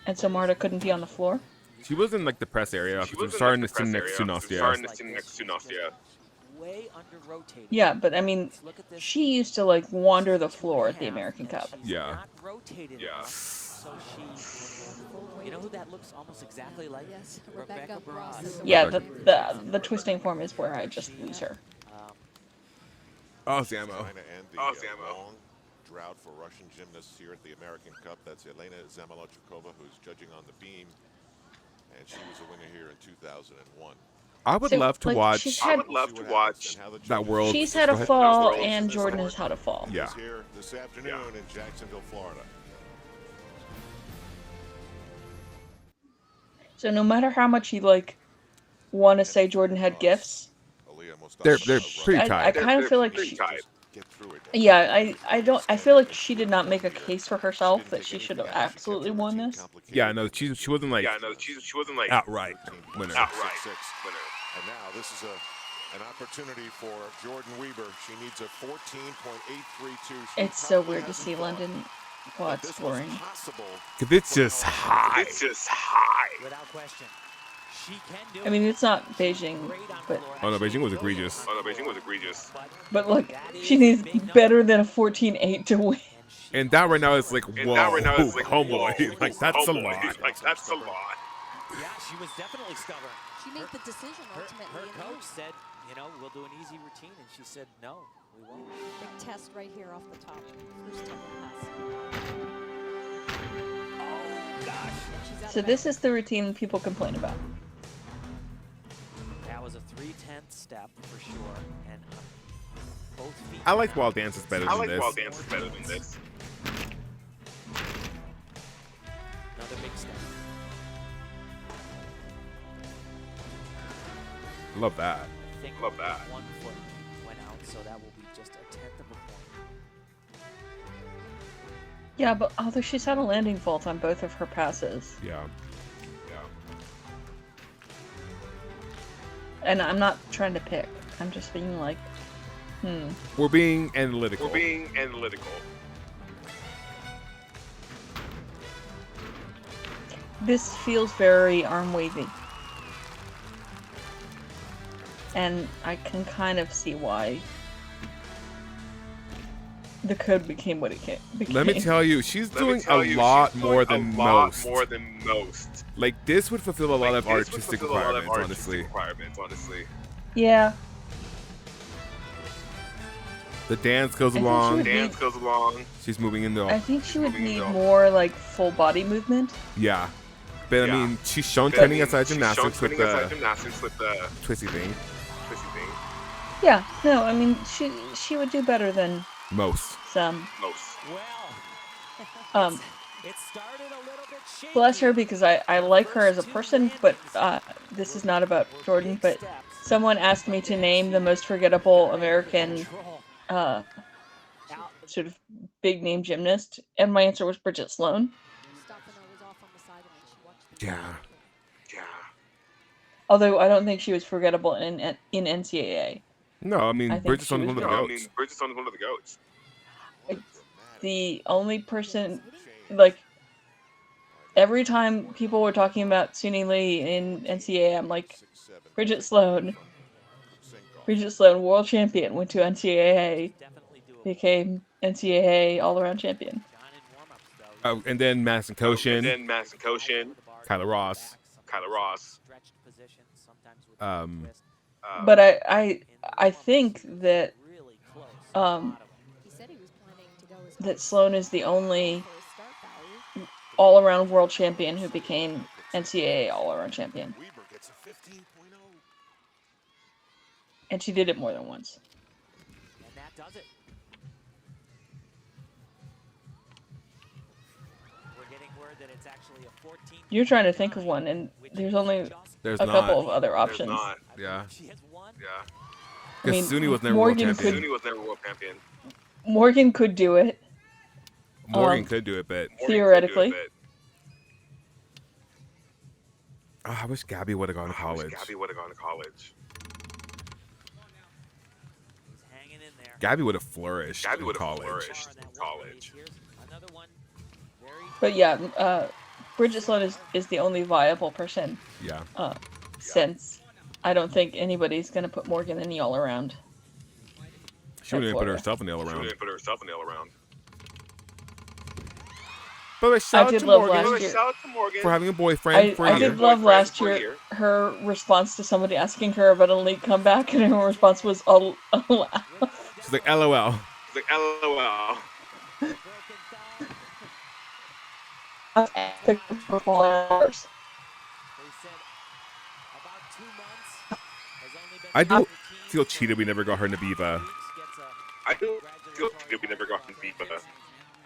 Speaker 2: and so Marta couldn't be on the floor.
Speaker 1: She was in like the press area. She was starting to sit next to Nastia.
Speaker 5: Way under rotated.
Speaker 2: Yeah, but I mean, she used to like wander the floor at the American Cup.
Speaker 1: Yeah.
Speaker 5: So she, you know who that looks almost exactly like?
Speaker 6: Yes,
Speaker 5: Rebecca Barras.
Speaker 2: Yeah, the twisting form is where I just lose her.
Speaker 1: Oh, Samo.
Speaker 4: Trying to end the long drought for Russian gymnasts here at the American Cup. That's Elena Zamolodchikova, who's judging on the beam, and she was a winner here in 2001.
Speaker 1: I would love to watch. That world.
Speaker 2: She's had a fall, and Jordan has had a fall.
Speaker 1: Yeah.
Speaker 4: Here this afternoon in Jacksonville, Florida.
Speaker 2: So no matter how much you like want to say Jordan had gifts,
Speaker 1: they're pretty tight.
Speaker 2: I kind of feel like she, yeah, I feel like she did not make a case for herself that she should have absolutely won this.
Speaker 1: Yeah, no, she wasn't like outright winner.
Speaker 4: And now this is an opportunity for Jordan Weber. She needs a 14.832.
Speaker 2: It's so weird to see London quad scoring.
Speaker 1: Cause it's just high.
Speaker 5: Without question. She can do
Speaker 2: I mean, it's not Beijing, but
Speaker 1: Oh no, Beijing was egregious.
Speaker 2: but look, she needs better than a 14-8 to win.
Speaker 1: And that right now is like, whoa, homeboy, like that's a lot.
Speaker 5: Yeah, she was definitely stubborn.
Speaker 6: She made the decision ultimately.
Speaker 5: Her
Speaker 6: in the
Speaker 5: coach
Speaker 6: end.
Speaker 5: said, you know, we'll do an easy routine, and she said, no, we won't.
Speaker 6: Big test right here off the top. First tempo pass.
Speaker 5: Oh gosh,
Speaker 6: And she's out
Speaker 2: So
Speaker 6: of
Speaker 2: this
Speaker 6: bounds.
Speaker 2: is the routine people complain about.
Speaker 5: that was a 3/10 step for sure, and both feet.
Speaker 1: I like
Speaker 5: down.
Speaker 1: Wild Dance is better than this.
Speaker 5: Another big step.
Speaker 1: Love that.
Speaker 5: I think one foot went out, so that will be just a 1/10 of a point.
Speaker 2: Yeah, but although she's had a landing fault on both of her passes,
Speaker 1: Yeah.
Speaker 2: and I'm not trying to pick. I'm just being like,
Speaker 1: We're being analytical.
Speaker 2: this feels very arm wavy. And I can kind of see why the code became what it became.
Speaker 1: Let me tell you, she's doing a lot more than most. Like this would fulfill a lot of artistic requirements, honestly.
Speaker 2: Yeah,
Speaker 1: The dance goes
Speaker 2: I think she
Speaker 1: along.
Speaker 2: would need,
Speaker 1: She's moving in the.
Speaker 2: I think she would need more like full body movement.
Speaker 1: Yeah. But I mean, she's shown training outside gymnastics with the twisty thing.
Speaker 2: Yeah, no, I mean she would do better than
Speaker 1: Most.
Speaker 2: some.
Speaker 5: Well, it started a little bit shaky.
Speaker 2: Bless her, because I like her as a person, but this is not about Jordan. But someone asked me to name the most forgettable American sort of big name gymnast, and my answer was Bridget Sloan.
Speaker 6: Stefano was off on the side and she watched the
Speaker 1: Yeah.
Speaker 2: Although I don't think she was forgettable in NCAA.
Speaker 1: No, I mean,
Speaker 2: I think
Speaker 1: Bridget's
Speaker 2: she
Speaker 1: one
Speaker 2: was
Speaker 1: of the
Speaker 2: very-
Speaker 1: goats.
Speaker 2: The only person, like, every time people were talking about Suni Lee in NCAA, I'm like, Bridget Sloan, world champion, went to NCAA, became NCAA all-around champion.
Speaker 1: And then Madison Koshin. Kyla Ross.
Speaker 5: Stretched position, sometimes with
Speaker 1: Um,
Speaker 5: twist.
Speaker 2: But I think that
Speaker 5: Really close.
Speaker 6: He said he was planning to go as
Speaker 2: that Sloan is the only
Speaker 6: for his start value.
Speaker 2: all-around world champion who became NCAA all-around champion,
Speaker 4: Weber gets a 15.0.
Speaker 2: and she did it more than once.
Speaker 5: And that does it. We're getting word that it's actually a 14.
Speaker 2: You're trying to think of one, and there's only
Speaker 1: there's
Speaker 2: a
Speaker 1: not.
Speaker 2: couple of other options.
Speaker 1: Yeah.
Speaker 5: She has one.
Speaker 2: I mean,
Speaker 1: Because Suni was never
Speaker 2: Morgan
Speaker 1: world champion.
Speaker 2: Morgan could do it
Speaker 1: Morgan could do it, but
Speaker 2: theoretically.
Speaker 1: oh, I wish Gabby would have gone to college.
Speaker 5: He's hanging in there.
Speaker 1: Gabby would have flourished in college.
Speaker 5: Here's another one. Very
Speaker 2: But yeah, Bridget Sloan is the only viable person,
Speaker 1: Yeah.
Speaker 2: since I don't think anybody's going to put Morgan in the all-around.
Speaker 1: She wouldn't even put
Speaker 2: Florida.
Speaker 1: herself in the all around. But
Speaker 2: I
Speaker 1: shout out
Speaker 2: did
Speaker 1: to
Speaker 2: love
Speaker 1: Morgan
Speaker 2: last year.
Speaker 1: for having a boyfriend for a
Speaker 2: I
Speaker 1: year.
Speaker 2: did love last year her response to somebody asking her about a league comeback, and her response was a laugh.
Speaker 1: She's like, LOL.
Speaker 2: Epic performance.
Speaker 5: They said about 2 months. Has only been
Speaker 1: I do
Speaker 5: 15.
Speaker 1: feel cheated we never got her Naviva.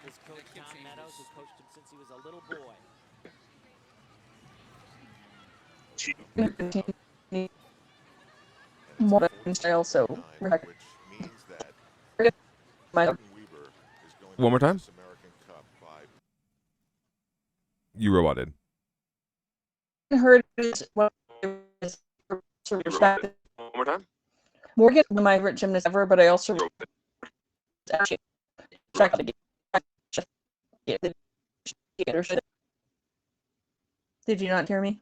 Speaker 5: His coach John Meadows, who coached him since he was a little boy.
Speaker 2: More than style, so
Speaker 4: Which means that
Speaker 2: my
Speaker 4: Weber is going
Speaker 1: One more
Speaker 4: to
Speaker 1: time?
Speaker 4: this American Cup by
Speaker 1: You roboted.
Speaker 2: heard is what is respect. Morgan, one of my favorite gymnasts ever, but I also actually did you not hear me?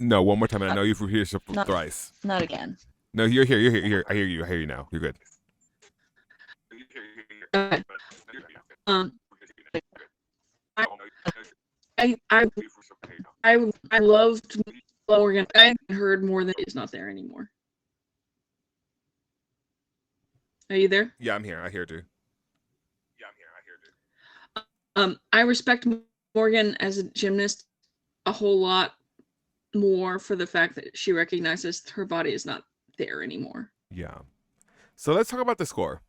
Speaker 1: No, one more time. And I know you've repeated yourself thrice.
Speaker 2: Not again.
Speaker 1: No, you're here. You're here. You're here. I hear you. I hear you now. You're good.
Speaker 10: I loved Morgan. I heard more than he's not there anymore. Are you there?
Speaker 1: Yeah, I'm here. I hear you.
Speaker 10: I respect Morgan as a gymnast a whole lot more for the fact that she recognizes her body is not there anymore.
Speaker 1: Yeah. So let's talk about the score.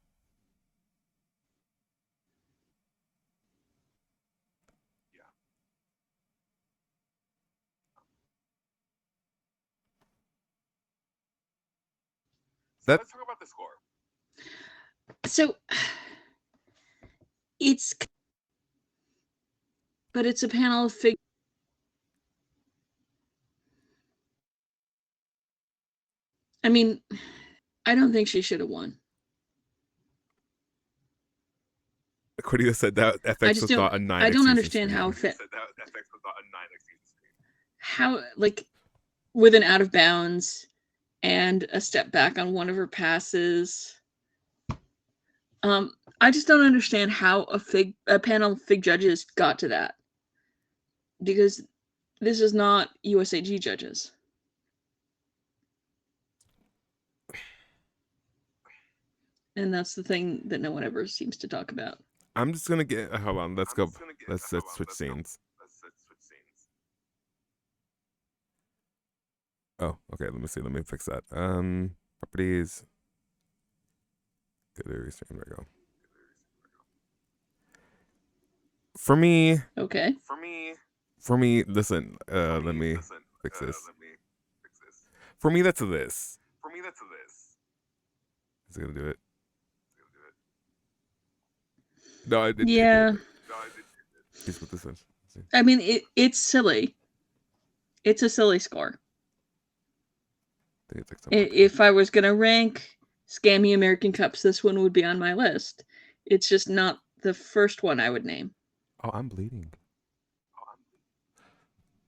Speaker 1: Let's talk about the score.
Speaker 10: So but it's a panel of figures. I mean, I don't think she should have won.
Speaker 1: Cordelia said that FX was not a 9.
Speaker 10: I don't understand how like with an out of bounds and a step back on one of her passes. I just don't understand how a panel of FIG judges got to that, because this is not USAG judges. And that's the thing that no one ever seems to talk about.
Speaker 1: I'm just gonna get. Hold on. Let's go. Let's switch scenes. Oh, okay. Let me see. Let me fix that. Properties. There we go. For me.
Speaker 10: Okay.
Speaker 1: For me. Listen. Let me fix this. For me, that's a this. Is it gonna do it? No, I didn't.
Speaker 10: Yeah.
Speaker 1: Here's what this is.
Speaker 10: I mean, it's silly. It's a silly score. If I was gonna rank Scammy American Cups, this one would be on my list. It's just not the first one I would name.
Speaker 1: Oh, I'm bleeding.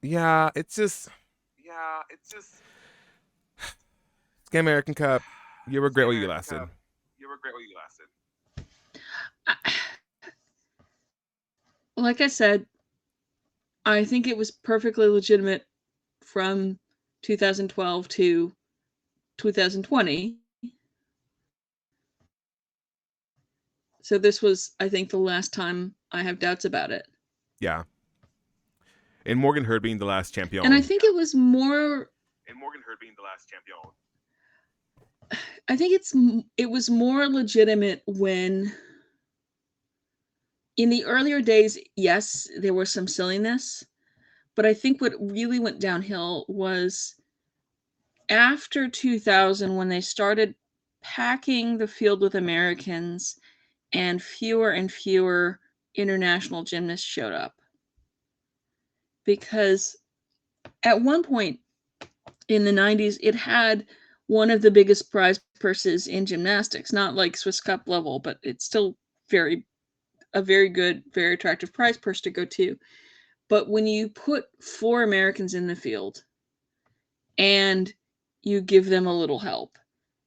Speaker 1: Yeah, it's just. Scam American Cup. You were great while you lasted.
Speaker 10: Like I said, I think it was perfectly legitimate from 2012 to 2020. So this was, I think, the last time I have doubts about it.
Speaker 1: Yeah. And Morgan Hurd being the last champion.
Speaker 10: And I think it was more. I think it was more legitimate when, in the earlier days, yes, there was some silliness, but I think what really went downhill was after 2000, when they started packing the field with Americans and fewer international gymnasts showed up. Because at one point in the 90s, it had one of the biggest prize purses in gymnastics, not like Swiss Cup level, but it's still a very good, very attractive prize purse to go to. But when you put 4 Americans in the field and you give them a little help,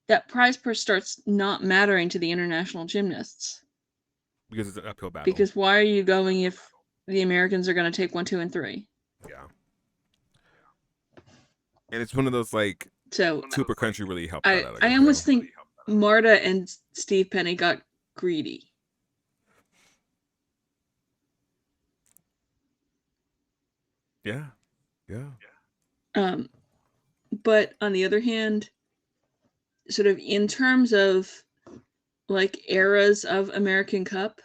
Speaker 10: that prize purse starts not mattering to the international gymnasts.
Speaker 1: Because it's an uphill battle.
Speaker 10: Because why are you going if the Americans are going to take 1, 2, and 3?
Speaker 1: Yeah. And it's one of those like Super Country really helped that out.
Speaker 10: I almost think Marta and Steve Penny got greedy.
Speaker 1: Yeah.
Speaker 10: But on the other hand, sort of in terms of like eras of American Cup,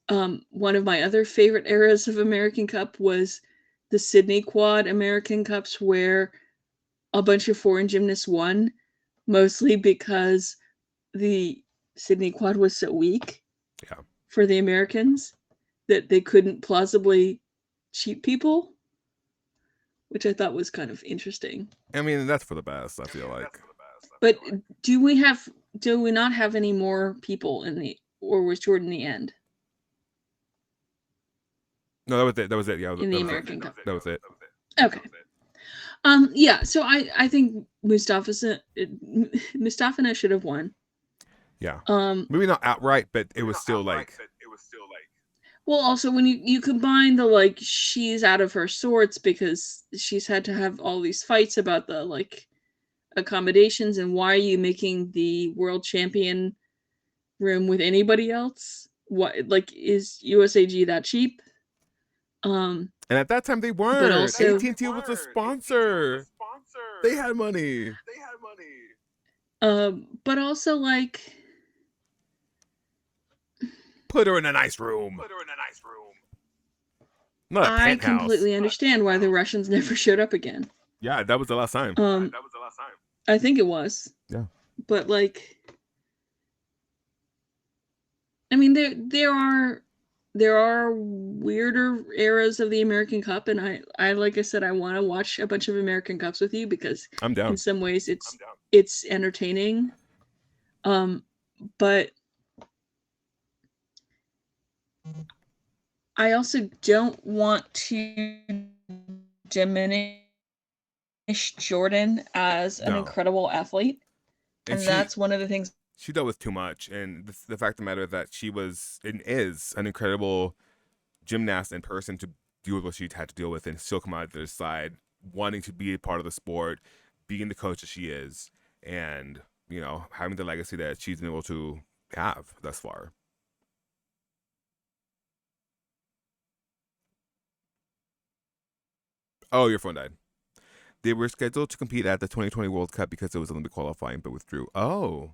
Speaker 10: one of my other favorite eras of American Cup was the Sydney Quad American Cups, where a bunch of foreign gymnasts won, mostly because the Sydney Quad was so weak for the Americans that they couldn't plausibly cheat people, which I thought was kind of interesting.
Speaker 1: I mean, that's for the best, I feel like.
Speaker 10: But do we not have any more people or was Jordan the end?
Speaker 1: No, that was it. Yeah,
Speaker 10: in the American Cup.
Speaker 1: That was it.
Speaker 10: Okay. Yeah, so I think Mustafina should have won.
Speaker 1: Yeah.
Speaker 10: Um,
Speaker 1: Maybe not outright, but it was still like.
Speaker 10: well, also when you combine the like she's out of her sorts because she's had to have all these fights about the like accommodations and why are you making the world champion room with anybody else? What like is USAG that cheap?
Speaker 1: And at that time they weren't.
Speaker 10: But also
Speaker 1: AT&T was a sponsor. They had money.
Speaker 10: but also like
Speaker 1: Put her in a nice room. Not a
Speaker 10: I
Speaker 1: penthouse.
Speaker 10: completely understand why the Russians never showed up again.
Speaker 1: Yeah, that was the last time.
Speaker 10: I think it was.
Speaker 1: Yeah.
Speaker 10: But like I mean there are weirder eras of the American Cup and I like I said I want to watch a bunch of American Cups with you because
Speaker 1: I'm down.
Speaker 10: in some ways it's entertaining. But I also don't want to diminish Jordan as an incredible athlete. And that's one of the things
Speaker 1: she dealt with too much. And the fact of the matter is that she was and is an incredible gymnast in person to deal with what she had to deal with and still come out the other side, wanting to be a part of the sport, being the coach that she is, and, you know, having the legacy that she's been able to have thus far. Oh, your phone died. They were scheduled to compete at the 2020 World Cup because it was Olympic qualifying, but withdrew. Oh.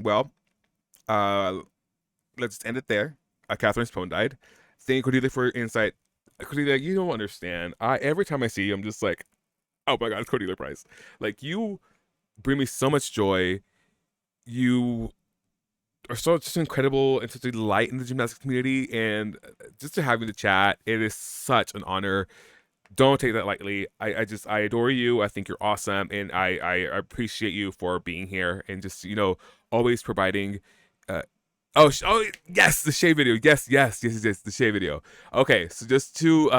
Speaker 1: Well, let's just end it there. Catherine's phone died. Thank you, Cordelia, for your insight. Cordelia, you don't understand. Every time I see you, I'm just like, oh my God, it's Cordelia Price. Like, you bring me so much joy. You are so just incredible and such a light in the gymnastics community, and just to have you to chat, it is such an honor. Don't take that lightly. I adore you. I think you're awesome, and I appreciate you for being here and just, you know, always providing. Oh yes, the shave video. Yes, the shave video. Okay, so just to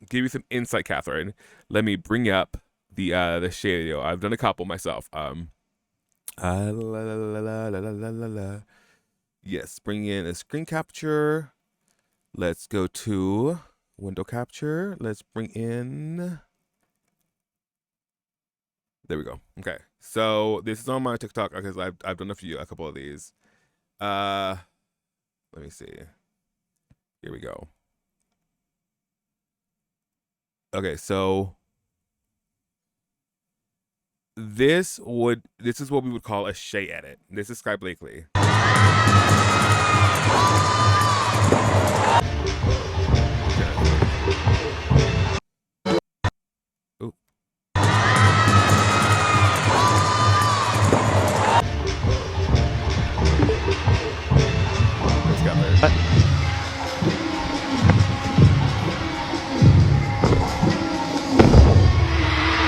Speaker 1: give you some insight, Catherine, let me bring up the shave video. I've done a couple myself. Yes, bring in a screen capture. Let's go to window capture. Let's bring in. There we go. Okay, so this is on my TikTok because I've done a couple of these. Let me see. Here we go. Okay, so this is what we would call a Shay edit. This is Sky Blakely. Ooh.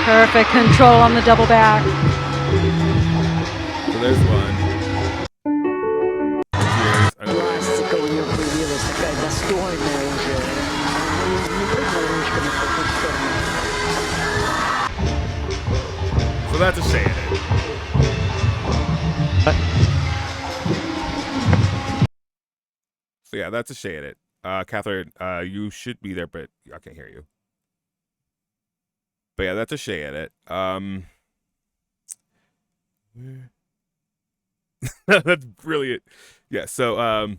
Speaker 7: Perfect control on the double back.
Speaker 1: So there's one. So that's a Shay edit. So yeah, that's a Shay edit. Catherine, you should be there, but I can't hear you. But yeah, that's a Shay edit. That's brilliant. Yeah, so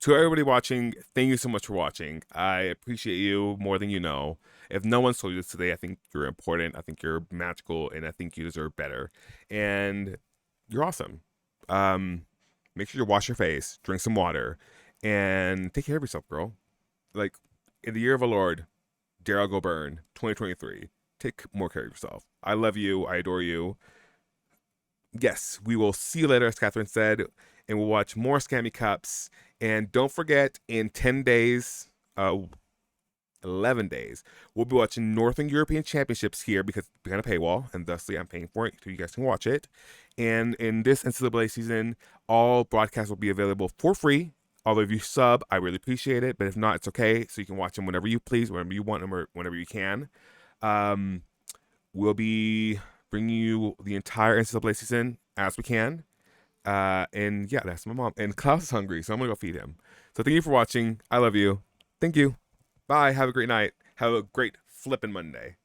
Speaker 1: to everybody watching, thank you so much for watching. I appreciate you more than you know. If no one's told you this today, I think you're important. I think you're magical, and I think you deserve better. And you're awesome. Make sure you wash your face, drink some water, and take care of yourself, girl. Like, in the year of our Lord, Daryl Go Burn, 2023. Take more care of yourself. I love you. I adore you. Yes, we will see you later, as Catherine said, and we'll watch more Scammy Cups. And don't forget, in 10 days, 11 days, we'll be watching Northern European Championships here because it's behind a paywall, and thusly I'm paying for it so you guys can watch it. And in this NCAA season, all broadcasts will be available for free Although if you sub, I really appreciate it. But if not, it's okay. So you can watch them whenever you please, whenever you want them, or whenever you can. We'll be bringing you the entire NCAA season as we can. And yeah, that's my mom. And Klaus is hungry, so I'm gonna go feed him. So thank you for watching. I love you. Thank you. Bye. Have a great night. Have a great flippin' Monday.